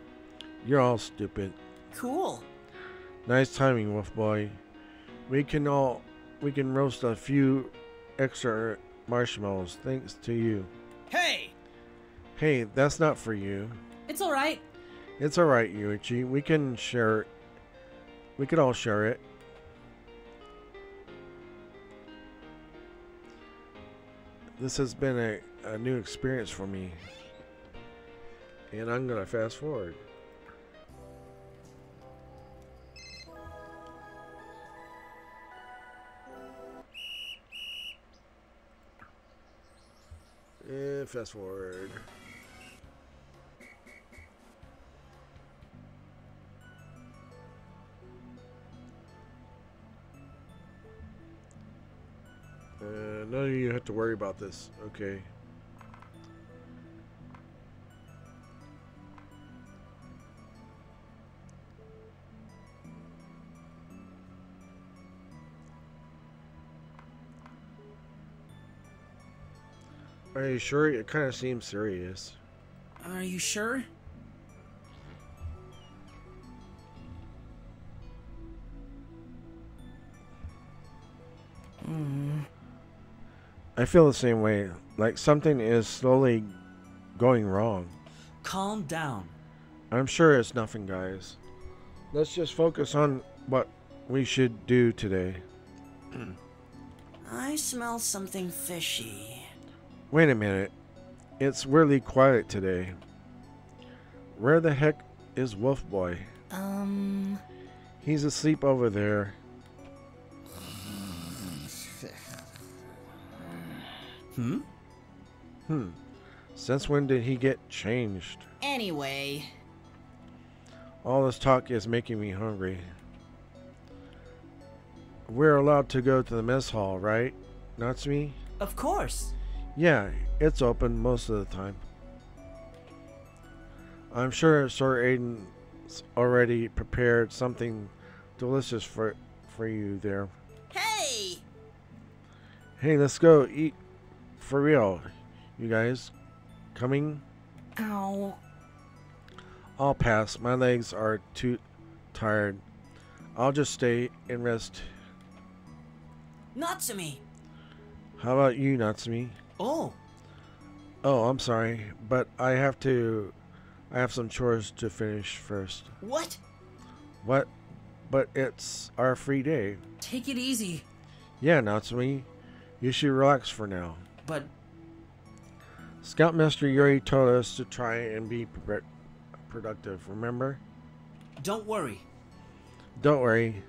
You're all stupid. Cool. Nice timing, Wolf Boy. We can roast a few extra marshmallows thanks to you. Hey! Hey, that's not for you. It's alright. It's alright, Yuichi. We can share it. We could all share it. This has been a new experience for me. And I'm gonna fast forward. And fast forward. None of you have to worry about this. Okay. Are you sure? It kind of seems serious. Are you sure? I feel the same way. Like something is slowly going wrong. Calm down. I'm sure it's nothing, guys. Let's just focus on what we should do today. I smell something fishy. Wait a minute. It's really quiet today. Where the heck is Wolf Boy? He's asleep over there. Since when did he get changed? Anyway, All this talk is making me hungry. We're allowed to go to the mess hall, right? Natsumi? Of course. Yeah, it's open most of the time. I'm sure Sir Aiden's already prepared something delicious for you there. hey! Hey, let's go eat for real. You guys coming? Ow. I'll pass. My legs are too tired. I'll just stay and rest. Natsumi! How about you, Natsumi? Oh, Oh, I'm sorry, but I have some chores to finish first. What? What? But it's our free day. Take it easy. Yeah, Natsumi. You should relax for now. but Scoutmaster Yuri told us to try and be productive, remember? don't worry. Don't worry.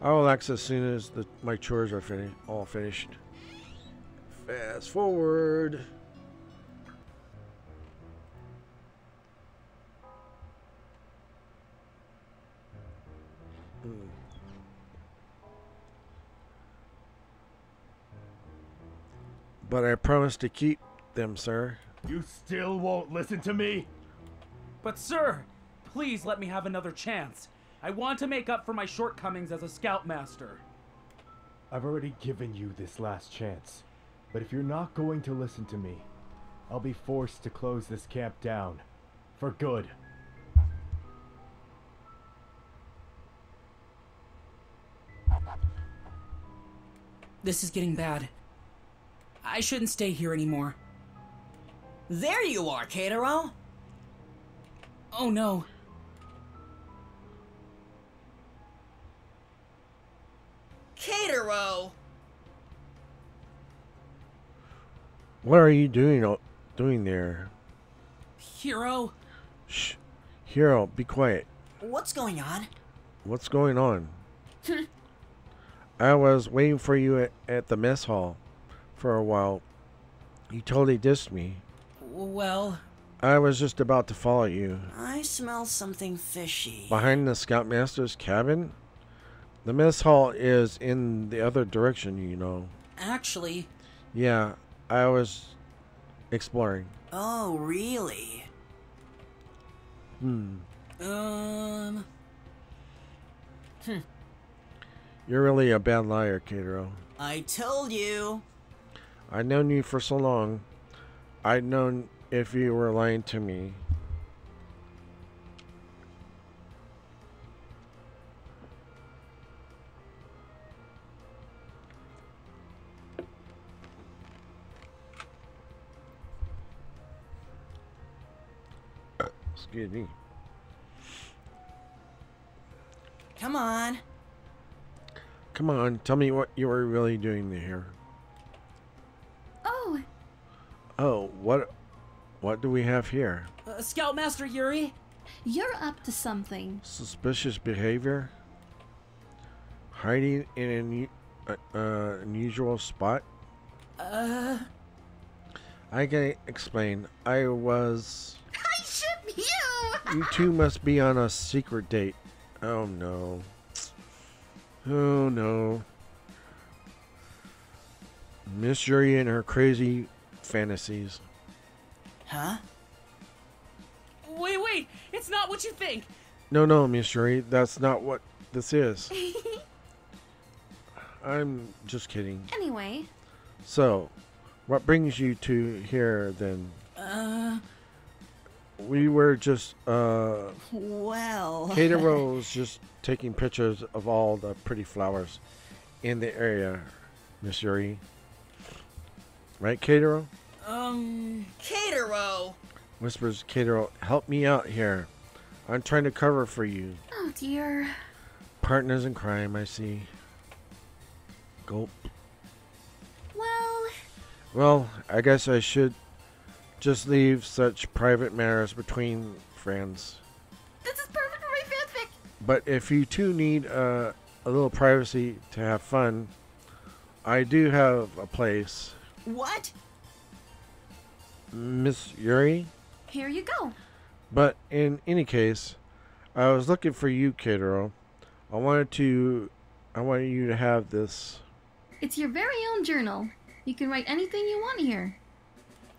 I'll relax as soon as my chores are all finished. Fast forward. But I promise to keep them, sir. You still won't listen to me? But sir, please let me have another chance. I want to make up for my shortcomings as a scoutmaster. I've already given you this last chance. But if you're not going to listen to me, I'll be forced to close this camp down. For good. This is getting bad. I shouldn't stay here anymore. There you are, Keitaro! Oh no. Keitaro! What are you doing there? Hero? Shh. Hero, be quiet. What's going on? What's going on? I was waiting for you at the mess hall for a while. You totally dissed me. Well, I was just about to follow you. I smell something fishy. Behind the Scoutmaster's cabin? The mess hall is in the other direction, you know. actually, Yeah, I was exploring. Oh, really? You're really a bad liar, Keitaro. I told you. I've known you for so long. I'd known if you were lying to me. Excuse me. Come on. Come on, tell me what you were really doing here. Oh, Oh, what do we have here? Scoutmaster Yuri? you're up to something. Suspicious behavior? Hiding in an unusual spot? I can explain. I was... I ship you! You two must be on a secret date. Oh no. Oh no. Miss Yuri and her crazy fantasies. Huh? Wait, it's not what you think. No, Miss Yuri, that's not what this is. I'm just kidding. Anyway, So, what brings you to here then? We were just, Well... Katero was just taking pictures of all the pretty flowers in the area, Miss Yuri. Right, Katero? Catero! Whispers Katero, help me out here. I'm trying to cover for you. oh dear. Partners in crime, I see. Gulp. Well, Well, I guess I should just leave such private matters between friends. this is perfect for my fanfic. But if you two need a little privacy to have fun, I do have a place. What? Miss Yuri? Here you go. But in any case, I was looking for you, Katero. I wanted you to have this. It's your very own journal. You can write anything you want here.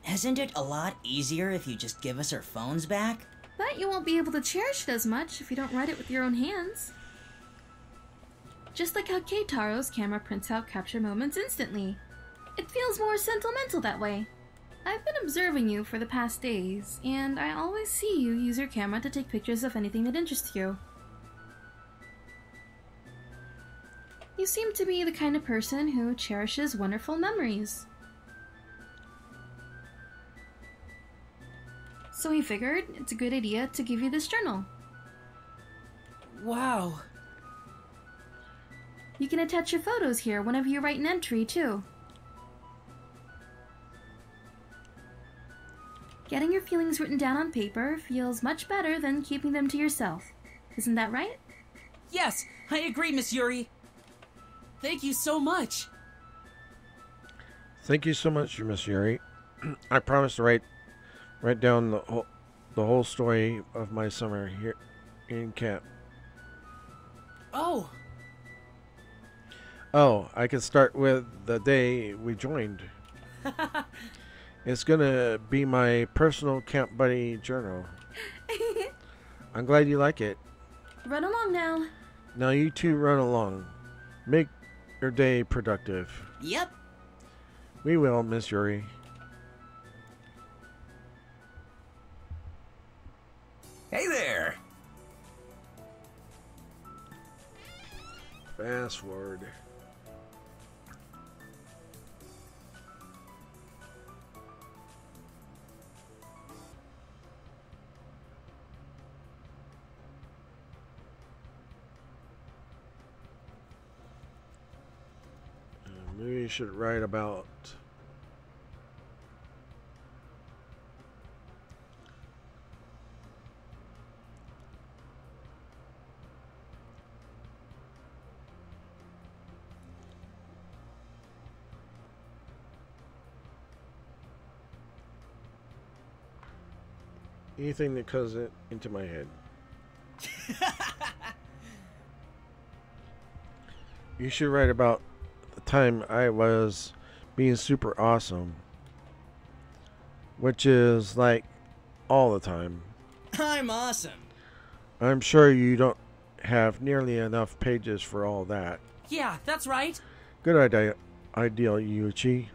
Isn't it a lot easier if you just give us our phones back? But you won't be able to cherish it as much if you don't write it with your own hands. Just like how Keitaro's camera prints out capture moments instantly. It feels more sentimental that way. I've been observing you for the past days, and I always see you use your camera to take pictures of anything that interests you. You seem to be the kind of person who cherishes wonderful memories. So we figured it's a good idea to give you this journal. Wow. You can attach your photos here whenever you write an entry, too. Getting your feelings written down on paper feels much better than keeping them to yourself. Isn't that right? Yes, I agree, Miss Yuri. Thank you so much. Thank you so much, Miss Yuri. I promise to write down the whole story of my summer here in camp. Oh, Oh, I can start with the day we joined. It's gonna be my personal camp buddy journal. I'm glad you like it. Run along now. Now you two run along. Make your day productive. Yep. We will, Miss Yuri. Hey there! Fast forward. Maybe you should write about anything that comes into my head. You should write about the time I was being super awesome, which is like all the time. I'm awesome. I'm sure you don't have nearly enough pages for all that. yeah, that's right. Good idea, Yuichi.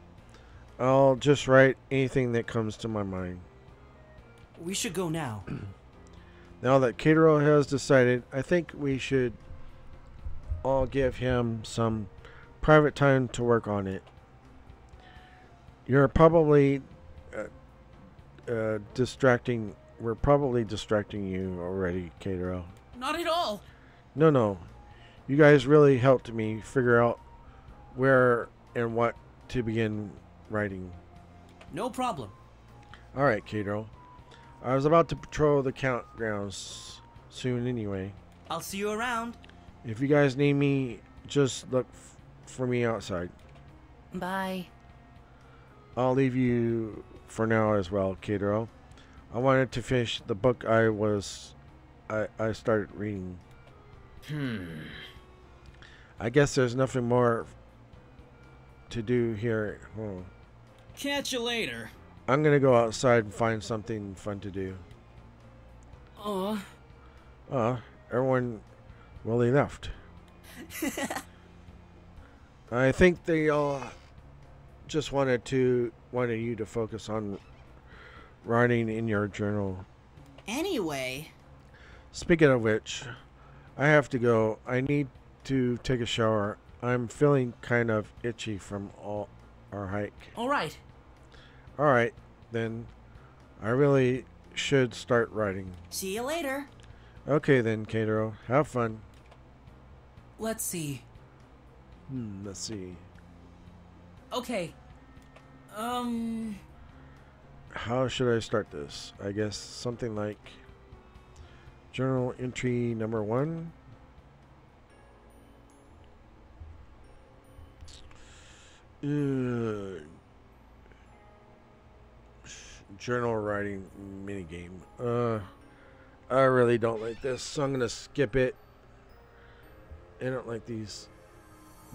I'll just write anything that comes to my mind. We should go now. Now that Katero has decided, I think we should all give him some private time to work on it. You're probably distracting we're probably distracting you already, Keitaro. Not at all. No. You guys really helped me figure out where and what to begin writing. No problem. Alright, Keitaro. I was about to patrol the campgrounds soon anyway. I'll see you around. If you guys need me, just look for me outside. Bye. I'll leave you for now as well, Keitaro. I wanted to finish the book I started reading. I guess there's nothing more to do here at home. Catch you later. I'm gonna go outside and find something fun to do. Everyone really left. I think they all just wanted you to focus on writing in your journal. Anyway, Speaking of which, I have to go. I need to take a shower. I'm feeling kind of itchy from our hike. All right. Alright, then. I really should start writing. see you later. Okay then, Keitaro. Have fun. Let's see. Let's see. Okay. How should I start this? I guess something like journal entry number 1. Journal writing minigame. I really don't like this, so I'm gonna skip it. I don't like these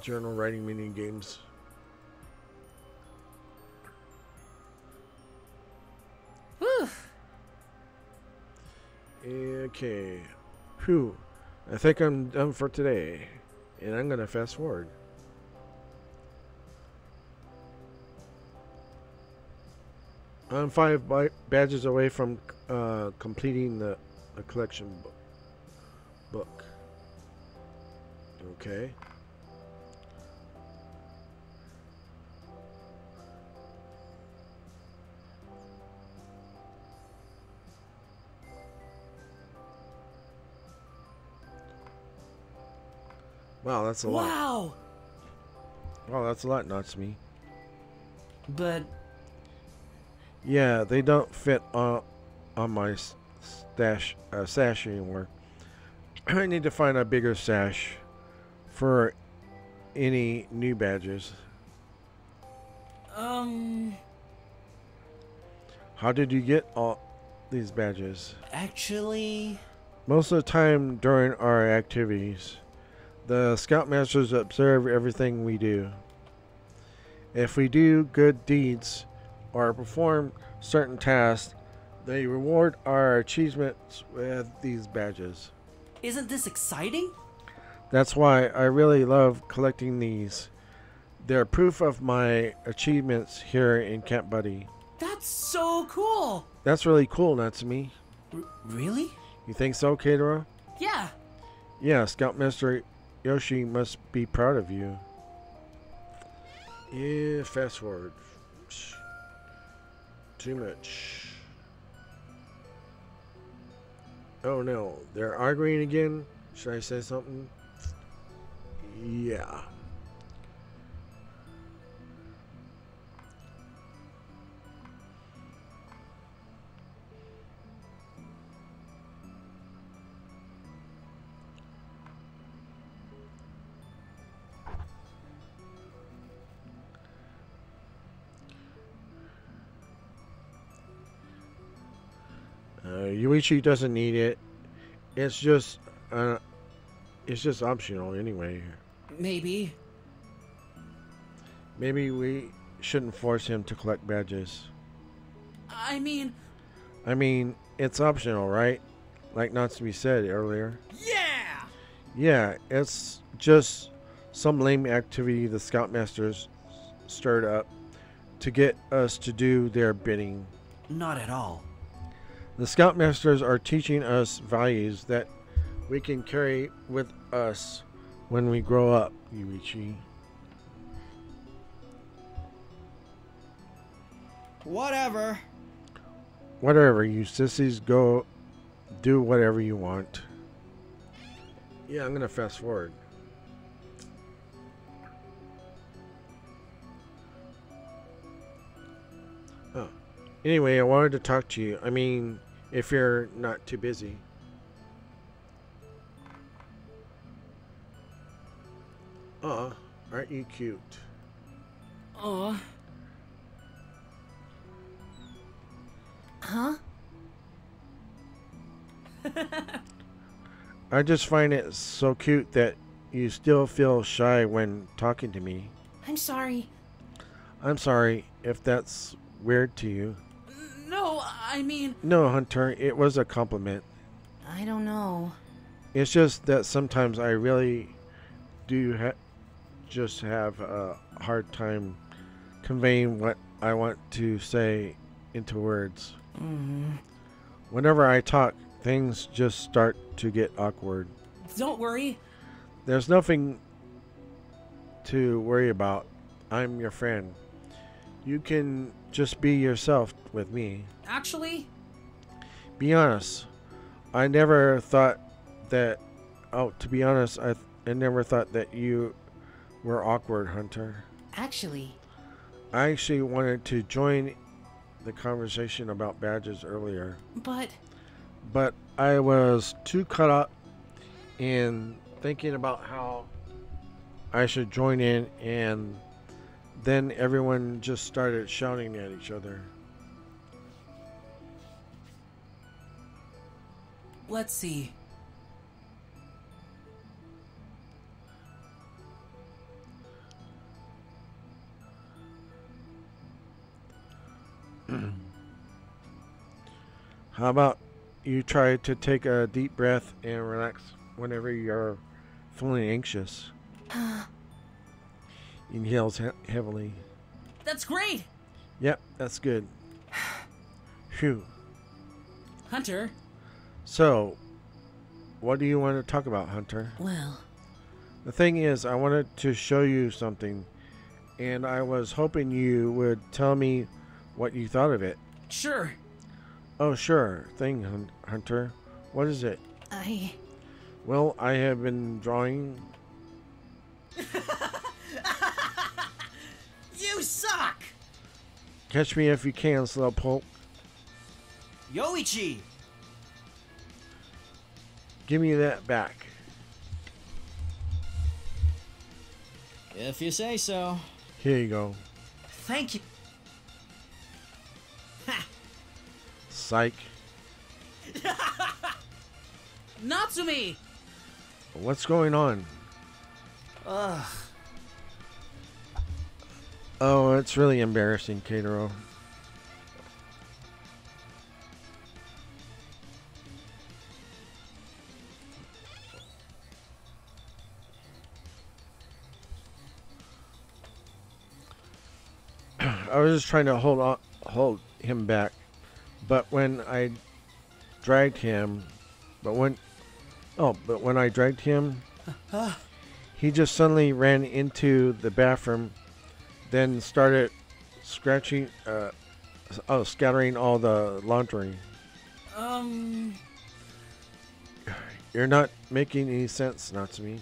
journal writing mini games. Whew. Okay. Whew. I think I'm done for today. And I'm gonna fast forward. I'm 5 badges away from completing the collection book. Okay. Wow, that's a lot. Wow. Wow, that's a lot, Natsumi. But Yeah, they don't fit on my sash anymore. I need to find a bigger sash for any new badges. How did you get all these badges? actually, Most of the time during our activities, the Scoutmasters observe everything we do. If we do good deeds or perform certain tasks, they reward our achievements with these badges. isn't this exciting? That's why I really love collecting these. They're proof of my achievements here in Camp Buddy. That's so cool. That's really cool, Natsumi. Really? You think so, Keitaro? Yeah. Yeah, Scoutmaster Yoshi must be proud of you. Yeah, fast forward. Too much. Oh no, they're arguing again? Should I say something? Yeah. Yuichi doesn't need it. It's just optional anyway. Maybe. Maybe we shouldn't force him to collect badges. I mean, it's optional, right? Like Natsumi said earlier. Yeah! Yeah, it's just some lame activity the Scoutmasters stirred up to get us to do their bidding. Not at all. The Scoutmasters are teaching us values that we can carry with us when we grow up, Yuichi. Whatever. Whatever, you sissies, go do whatever you want. Yeah, I'm gonna fast forward. Oh. Anyway, I wanted to talk to you. I mean, if you're not too busy. Aren't you cute? Aw. Huh? I just find it so cute that you still feel shy when talking to me. I'm sorry. I'm sorry if that's weird to you. No, I mean... No, Hunter, it was a compliment. I don't know. It's just that sometimes I really do just have a hard time conveying what I want to say into words. Whenever I talk, things just start to get awkward. Don't worry. There's nothing to worry about. I'm your friend. You can just be yourself with me. Actually? Be honest. I never thought that... Oh, to be honest, I never thought that you were awkward, Hunter. Actually. I actually wanted to join the conversation about badges earlier. But I was too caught up in thinking about how I should join in, and then everyone just started shouting at each other. Let's see. How about you try to take a deep breath and relax whenever you're feeling anxious? Inhales heavily. That's great! Yep, that's good. Phew. Hunter? So, what do you want to talk about, Hunter? Well... The thing is, I wanted to show you something, and I was hoping you would tell me what you thought of it. Sure. Oh, sure thing, Hunter. What is it? Well, I have been drawing... You suck! Catch me if you can, Slowpoke. Yoichi! Give me that back. If you say so. Here you go. Thank you. Psych. Natsumi! What's going on? Ugh. Oh, it's really embarrassing, Keitaro. I was just trying to hold him back, but when I dragged him, when I dragged him, he just suddenly ran into the bathroom, then started scattering all the laundry. You're not making any sense, Natsumi.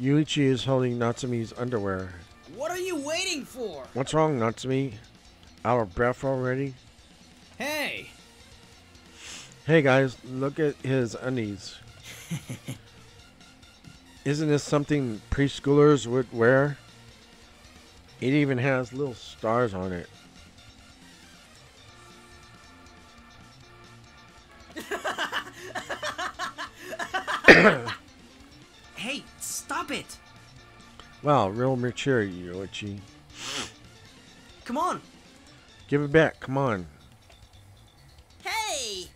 Yuichi is holding Natsumi's underwear. What are you waiting for? What's wrong, Natsumi? Out of breath already? Hey! Hey guys, look at his undies. Isn't this something preschoolers would wear? It even has little stars on it. Hey, stop it! Wow, real mature, Yoichi. Come on! Give it back, come on. Hey!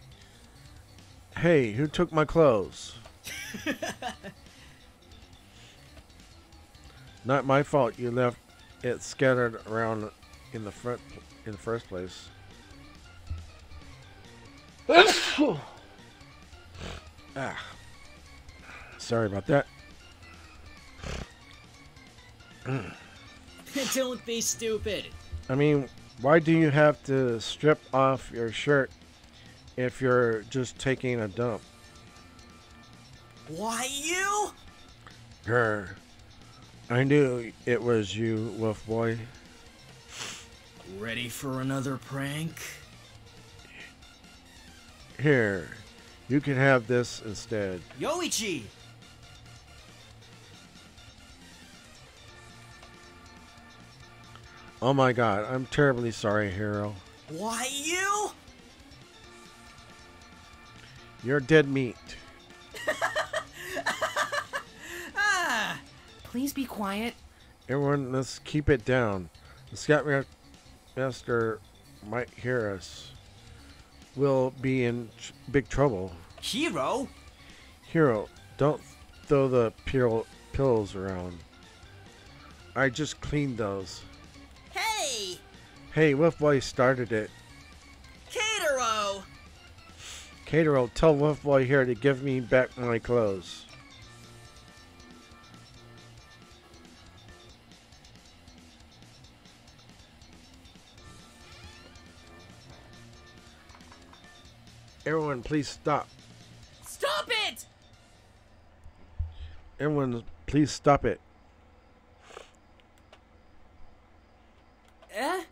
Hey, who took my clothes? Not my fault you left it scattered around in the first place. Sorry about that. Don't be stupid. I mean, Why do you have to strip off your shirt if you're just taking a dump? Why you? Grr. I knew it was you, Wolf Boy. Ready for another prank? Here, you can have this instead. Yoichi! Oh my god, I'm terribly sorry, Hero. Why you? You're dead meat. Please be quiet. Everyone, let's keep it down. The Scoutmaster might hear us. We'll be in big trouble. Hero? Hero, don't throw the pills around. I just cleaned those. Hey! Hey, Wolf Boy started it. Catero! Catero, tell Wolf Boy here to give me back my clothes. Everyone, please stop. Stop it! Everyone, please stop it. Eh?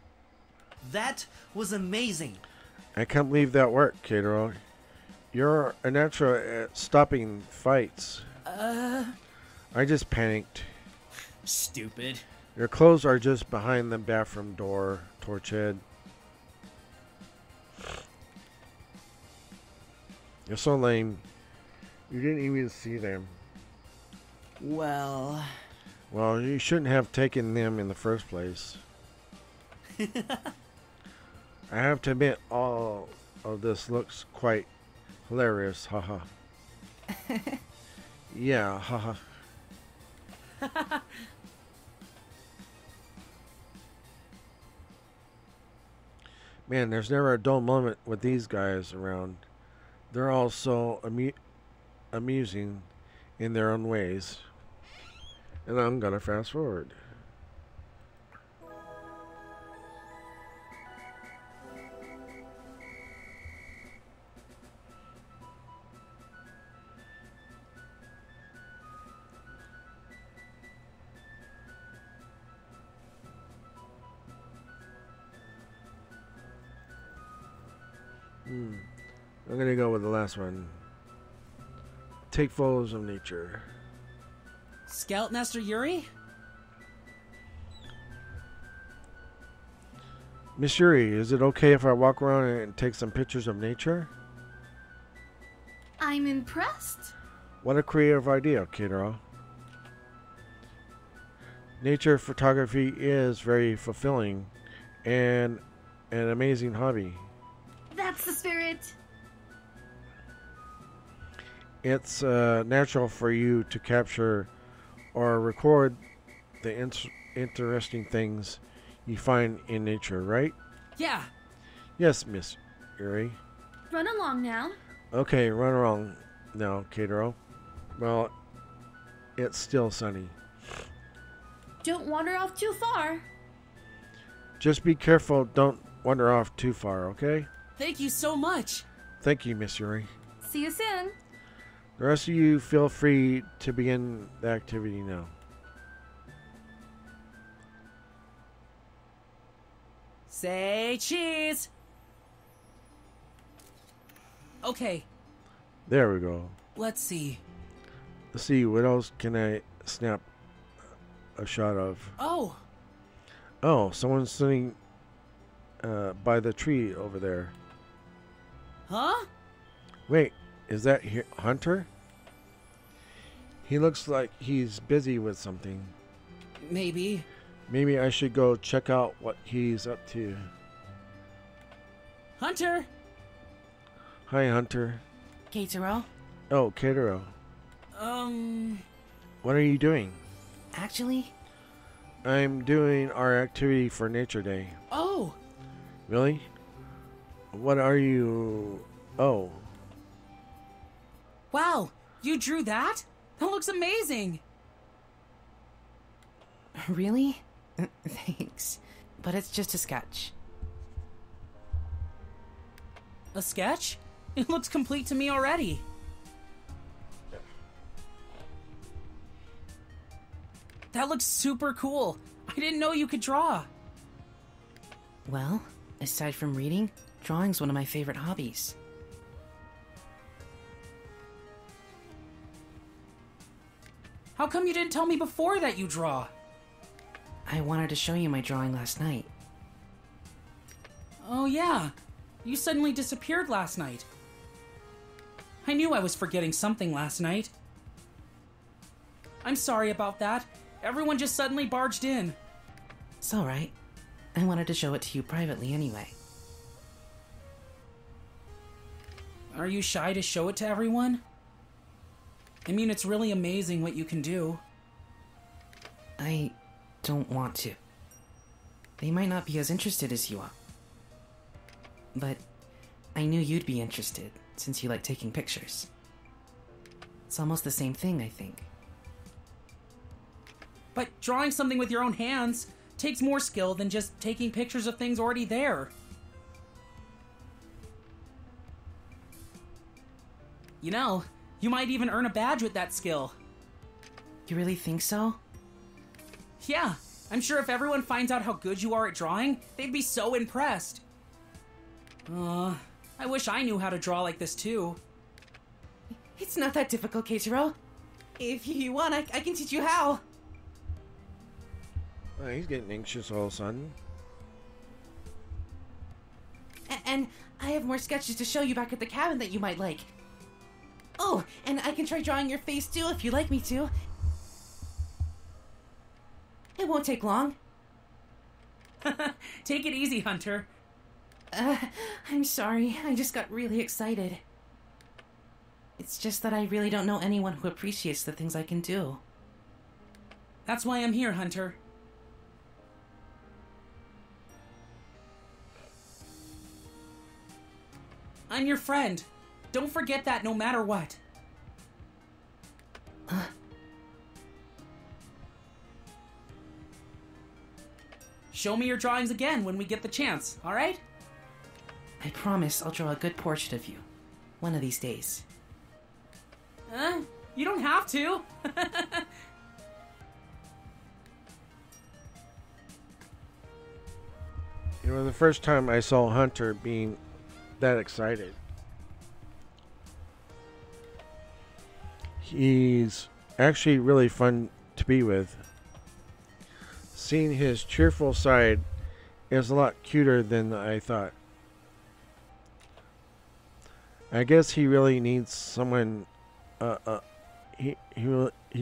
That was amazing. I can't believe that worked, Catero. You're a natural at stopping fights. I just panicked. Stupid. Your clothes are just behind the bathroom door, Torchhead. You're so lame. You didn't even see them. Well... Well, you shouldn't have taken them in the first place. I have to admit, all of this looks quite hilarious, haha. Yeah, haha. Man, there's never a dull moment with these guys around. They're all so amusing in their own ways. And I'm gonna fast forward. I'm gonna go with the last one. Take photos of nature. Scoutmaster Yuri? Miss Yuri, is it okay if I walk around and take some pictures of nature? I'm impressed. What a creative idea, Kidoro. Nature photography is very fulfilling and an amazing hobby. That's the spirit. It's natural for you to capture or record the interesting things you find in nature, right? Yeah. Yes, Miss Yuri. Run along now. Okay, run around now, Katero. Well, it's still sunny. Don't wander off too far. Just be careful, don't wander off too far, okay? Thank you so much. Thank you, Miss Yuri. See you soon. The rest of you feel free to begin the activity now. Say cheese. Okay, There we go. let's see. Let's see, what else can I snap a shot of? Oh, Oh, someone's sitting by the tree over there. huh? Wait, is that Hunter? He looks like he's busy with something. Maybe. Maybe I should go check out what he's up to. Hunter? Hi, Hunter. Keitaro, Oh, Katero. What are you doing? actually, I'm doing our activity for Nature Day. Oh, Really? What are you... Oh. wow. You drew that? That looks amazing. really? Thanks. But it's just a sketch. A sketch? It looks complete to me already. That looks super cool. I didn't know you could draw. Well, aside from reading, drawing's one of my favorite hobbies. How come you didn't tell me before that you draw? I wanted to show you my drawing last night. Oh yeah, you suddenly disappeared last night. I knew I was forgetting something last night. I'm sorry about that. Everyone just suddenly barged in. It's alright. I wanted to show it to you privately anyway. Are you shy to show it to everyone? I mean, it's really amazing what you can do. I don't want to. They might not be as interested as you are. But I knew you'd be interested, since you like taking pictures. It's almost the same thing, I think. But drawing something with your own hands takes more skill than just taking pictures of things already there. You know, you might even earn a badge with that skill. You really think so? Yeah, I'm sure if everyone finds out how good you are at drawing, they'd be so impressed. I wish I knew how to draw like this too. It's not that difficult, Keitaro. If you want, I can teach you how. He's getting anxious all of a sudden. And I have more sketches to show you back at the cabin that you might like. Oh, and I can try drawing your face too if you'd like me to. It won't take long. Take it easy, Hunter. I'm sorry. I just got really excited. It's just that I really don't know anyone who appreciates the things I can do. That's why I'm here, Hunter. I'm your friend. Don't forget that no matter what. Show me your drawings again when we get the chance, alright? I promise I'll draw a good portrait of you. One of these days. You don't have to. You know, the first time I saw Hunter being that excited. He's actually really fun to be with. Seeing his cheerful side is a lot cuter than I thought. I guess he really needs someone. He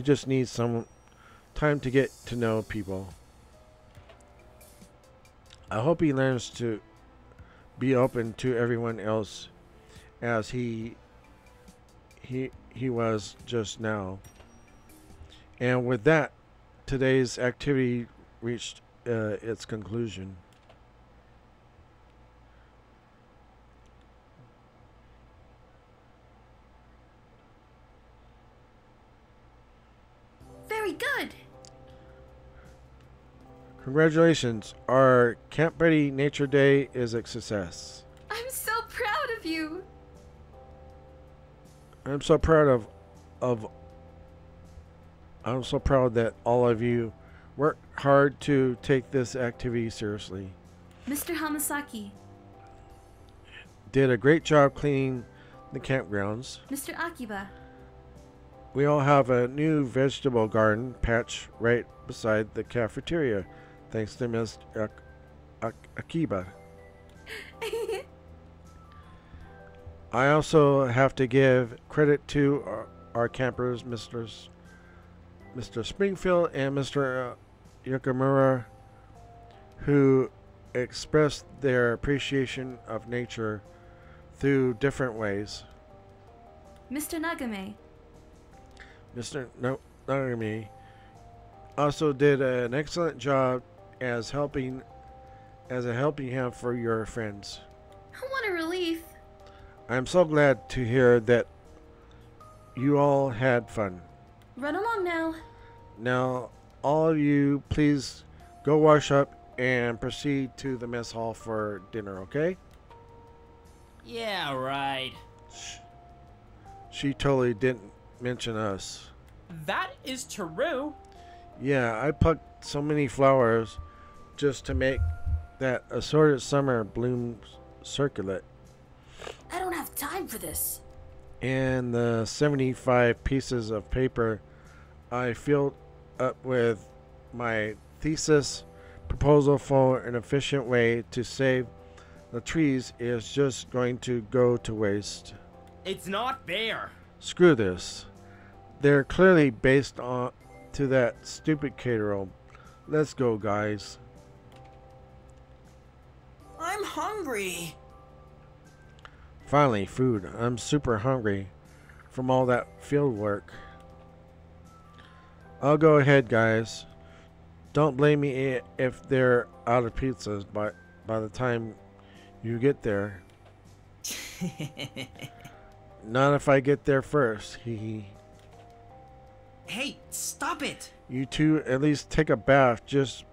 just needs some time to get to know people. I hope he learns to be open to everyone else, as he was just now. And with that, today's activity reached its conclusion. Very good. Congratulations, our Camp Buddy Nature Day is a success. I'm so proud of you. I'm so proud I'm so proud that all of you worked hard to take this activity seriously. Mr. Hamasaki, Did a great job cleaning the campgrounds. Mr. Akiba, We all have a new vegetable garden patch right beside the cafeteria, thanks to Ms. Akiba. I also have to give credit to our campers, Mr. Springfield and Mr. Yokomura, who expressed their appreciation of nature through different ways. Mr. Nagame, Mr. Nagami also did an excellent job as a helping hand for your friends. what a relief. I'm so glad to hear that you all had fun. Run along now. Now, all of you, please go wash up and proceed to the mess hall for dinner, okay? Yeah, right. She totally didn't mention us. That is true. Yeah, I plucked so many flowers just to make that assorted summer blooms circulate. I don't have time for this. And the 75 pieces of paper I filled up with my thesis proposal for an efficient way to save the trees is just going to go to waste. It's not fair. Screw this. They're clearly based on to that stupid caterer. Let's go, guys. I'm hungry. Finally, food. I'm super hungry from all that field work. I'll go ahead, guys. Don't blame me if they're out of pizzas by the time you get there. Not if I get there first. Hee. Hey, stop it! You two at least take a bath. Just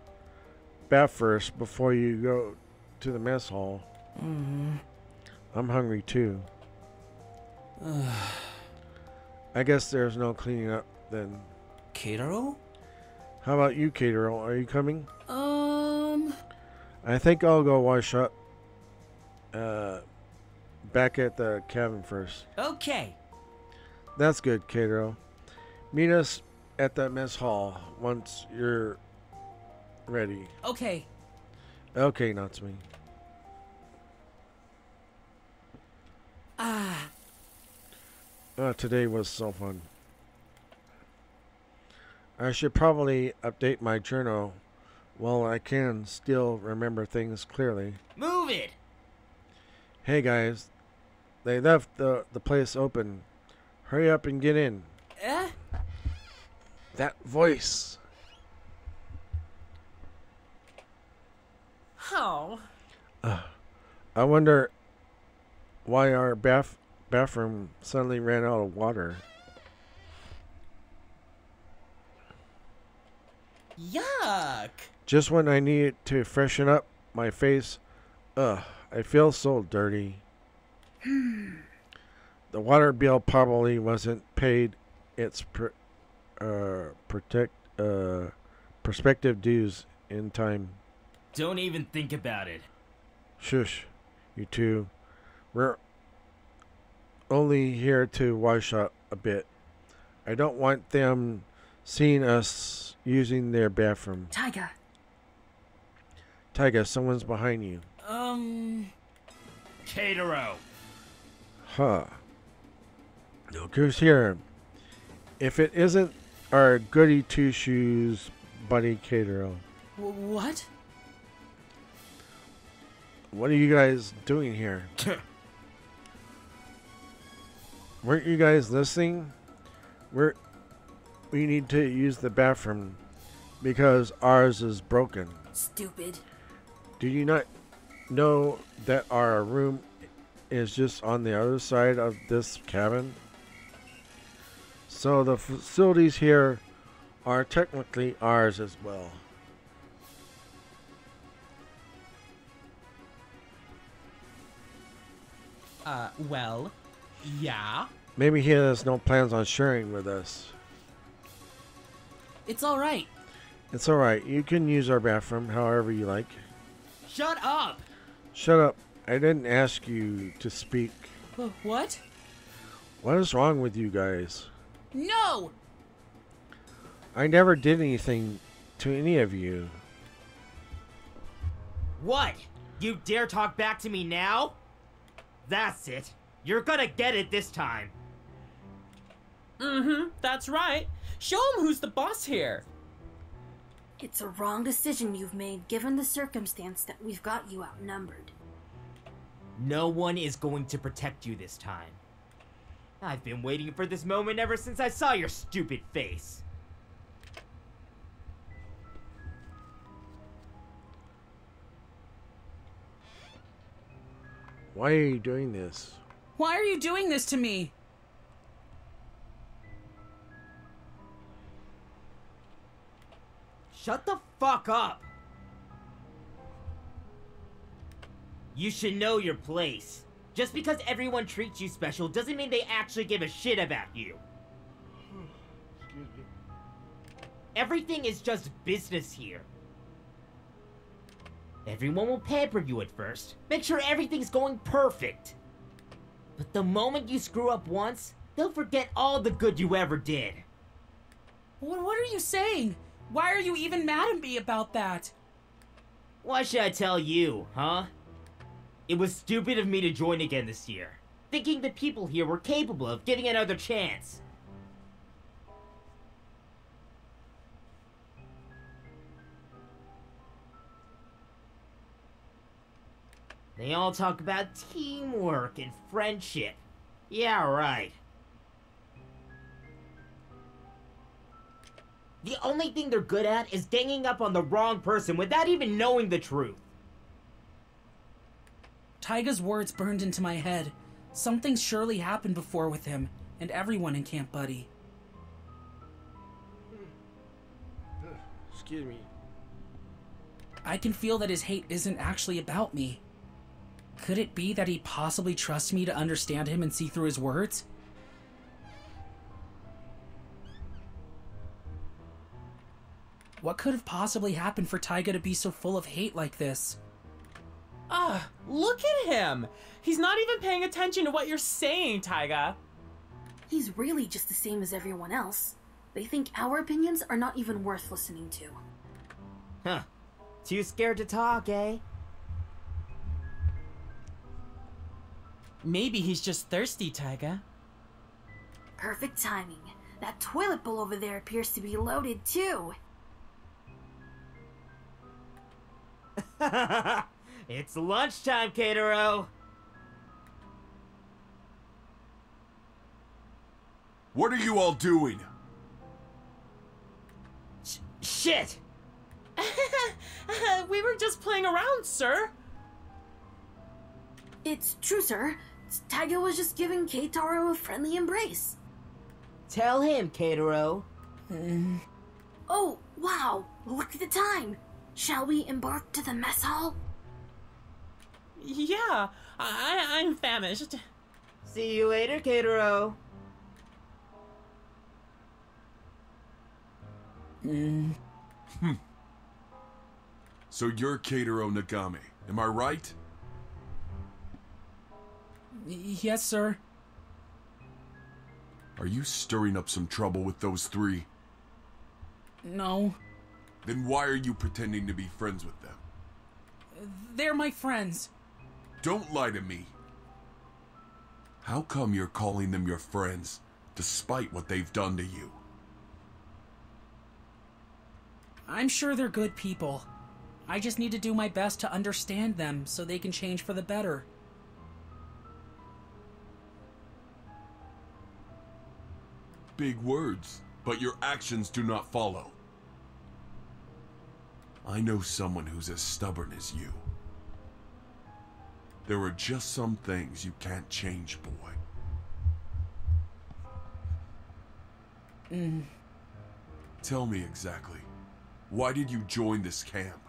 bath first before you go to the mess hall. I'm hungry too. I guess there's no cleaning up then. Keitaro? How about you, Caterol? Are you coming? I think I'll go wash up back at the cabin first. Okay. That's good, Caterol. Meet us at the mess hall once you're ready. Okay. Okay, Natsumi. Today was so fun. I should probably update my journal while I can still remember things clearly. Move it! Hey guys, they left the place open. Hurry up and get in. That voice. Oh. I wonder why our bathroom suddenly ran out of water. Yuck! Just when I needed to freshen up my face, I feel so dirty. The water bill probably wasn't paid its prospective dues in time. Don't even think about it. Shush, you two. We're only here to wash up a bit. I don't want them seeing us using their bathroom. Taiga, someone's behind you. Keitaro. Huh. Look who's here. If it isn't our goody two-shoes buddy Catero. What? What are you guys doing here? Weren't you guys listening? We need to use the bathroom because ours is broken. Stupid. Do you not know that our room is just on the other side of this cabin? So the facilities here are technically ours as well. Well, yeah. Maybe he has no plans on sharing with us. It's alright. It's alright. You can use our bathroom however you like. Shut up! Shut up. I didn't ask you to speak. What? What is wrong with you guys? No! I never did anything to any of you. What? You dare talk back to me now? That's it. You're gonna get it this time. That's right. Show him who's the boss here. It's a wrong decision you've made given the circumstance that we've got you outnumbered. No one is going to protect you this time. I've been waiting for this moment ever since I saw your stupid face. Why are you doing this? Why are you doing this to me? Shut the fuck up! You should know your place. Just because everyone treats you special doesn't mean they actually give a shit about you. Excuse me. Everything is just business here. Everyone will pamper you at first, make sure everything's going perfect. But the moment you screw up once, they'll forget all the good you ever did. What are you saying? Why are you even mad at me about that? Why should I tell you, huh? It was stupid of me to join again this year, thinking the people here were capable of getting another chance. They all talk about teamwork and friendship. Yeah, right. The only thing they're good at is ganging up on the wrong person without even knowing the truth. Taiga's words burned into my head. Something surely happened before with him and everyone in Camp Buddy. Excuse me. I can feel that his hate isn't actually about me. Could it be that he possibly trusts me to understand him and see through his words? What could have possibly happened for Taiga to be so full of hate like this? Ah, look at him! He's not even paying attention to what you're saying, Taiga. He's really just the same as everyone else. They think our opinions are not even worth listening to. Huh. Too scared to talk, eh? Maybe he's just thirsty, Taiga. Perfect timing. That toilet bowl over there appears to be loaded too. It's lunchtime, Catero! What are you all doing? Shit! We were just playing around, sir. It's true, sir. Taiga was just giving Keitaro a friendly embrace. Tell him, Catero. Oh, wow! Look at the time! Shall we embark to the mess hall? Yeah, I'm famished. See you later, Catero. So you're Keitaro Nagami, am I right? Yes, sir. Are you stirring up some trouble with those three? No. Then why are you pretending to be friends with them? They're my friends. Don't lie to me. How come you're calling them your friends, despite what they've done to you? I'm sure they're good people. I just need to do my best to understand them so they can change for the better. Big words, but your actions do not follow. I know someone who's as stubborn as you. There are just some things you can't change, boy. Tell me exactly, why did you join this camp?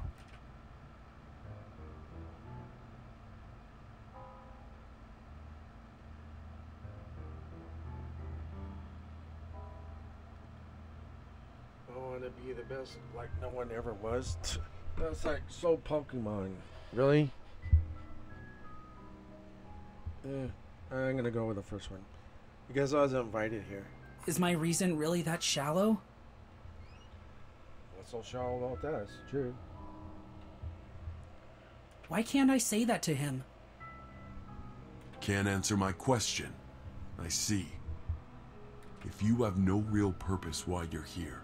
I want to be the best like no one ever was. That's like so Pokemon. Really? I'm gonna go with the first one. Because I was invited here. Is my reason really that shallow? What's so shallow about that? It's true. Why can't I say that to him? Can't answer my question. I see. If you have no real purpose why you're here,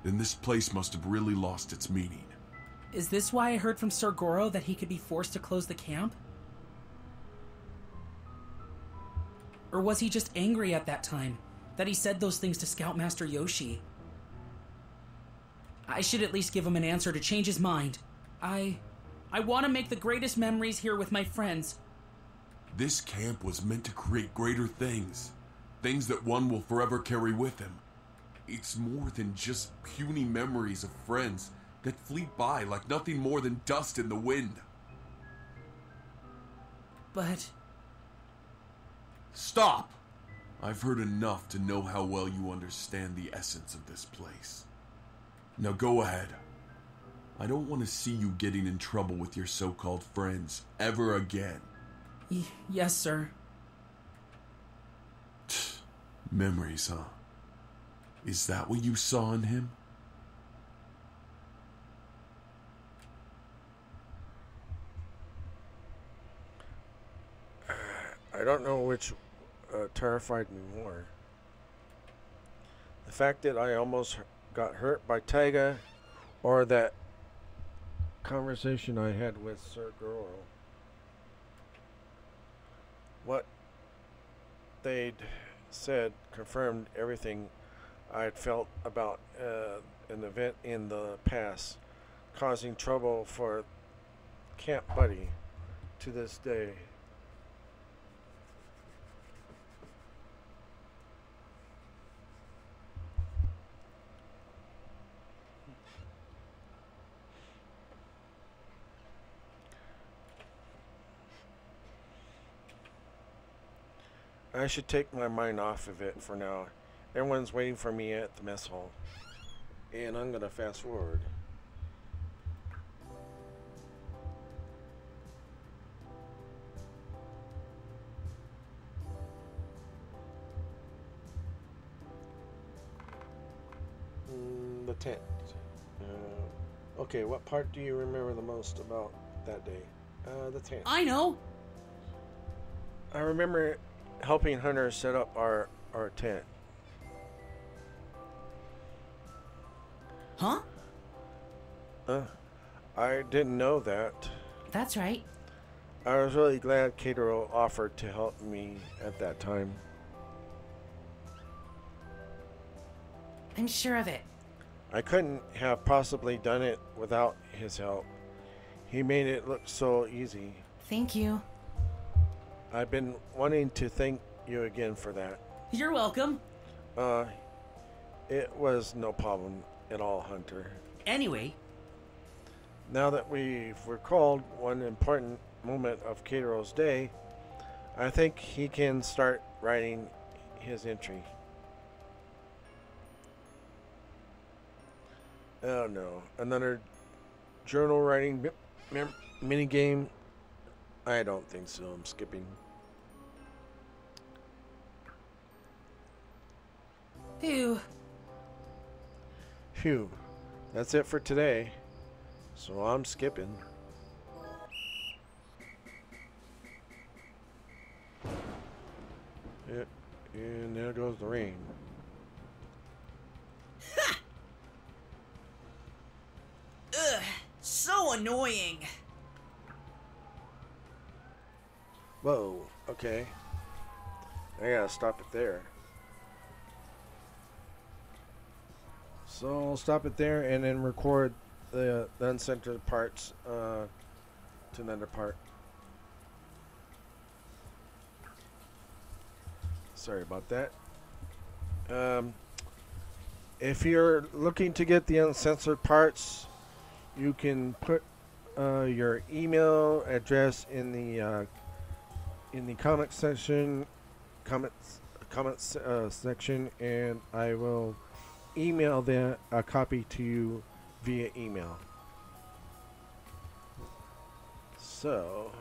then this place must have really lost its meaning. Is this why I heard from Sir Goro that he could be forced to close the camp? Or was he just angry at that time, that he said those things to Scoutmaster Yoshi? I should at least give him an answer to change his mind. I want to make the greatest memories here with my friends. This camp was meant to create greater things. Things that one will forever carry with him. It's more than just puny memories of friends that fleet by like nothing more than dust in the wind. But Stop! I've heard enough to know how well you understand the essence of this place. Now go ahead. I don't want to see you getting in trouble with your so-called friends ever again. Yes, sir. Memories, huh? Is that what you saw in him? I don't know which terrified me more. The fact that I almost got hurt by Taiga, or that conversation I had with Sir Goro. What they'd said confirmed everything I'd felt about an event in the past, causing trouble for Camp Buddy to this day. I should take my mind off of it for now. Everyone's waiting for me at the mess hall. And I'm gonna fast forward. The tent. Okay, what part do you remember the most about that day? The tent. I know. I remember helping Hunter set up our tent. Huh? I didn't know that. That's right. I was really glad Keitaro offered to help me at that time. I'm sure of it. I couldn't have possibly done it without his help. He made it look so easy. Thank you. I've been wanting to thank you again for that. You're welcome. It was no problem at all, Hunter. Anyway, Now that we've recalled one important moment of Keitaro's day, I think he can start writing his entry. Oh no, another journal writing mini game? I don't think so. I'm skipping. Phew. Phew. That's it for today. So I'm skipping. Yeah, and there goes the rain. Ugh, so annoying. Whoa, okay. I gotta stop it there. So I'll stop it there and then record the uncensored parts to another part. Sorry about that. If you're looking to get the uncensored parts, you can put your email address in the comment section, comments section, and I will email a copy to you via email. So,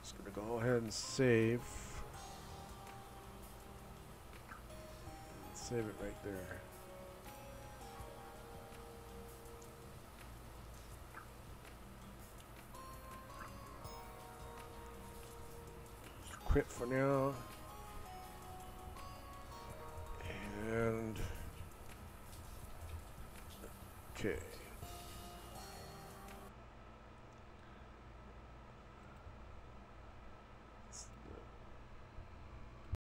just gonna go ahead and save. Save it right there. Just quit for now. And okay.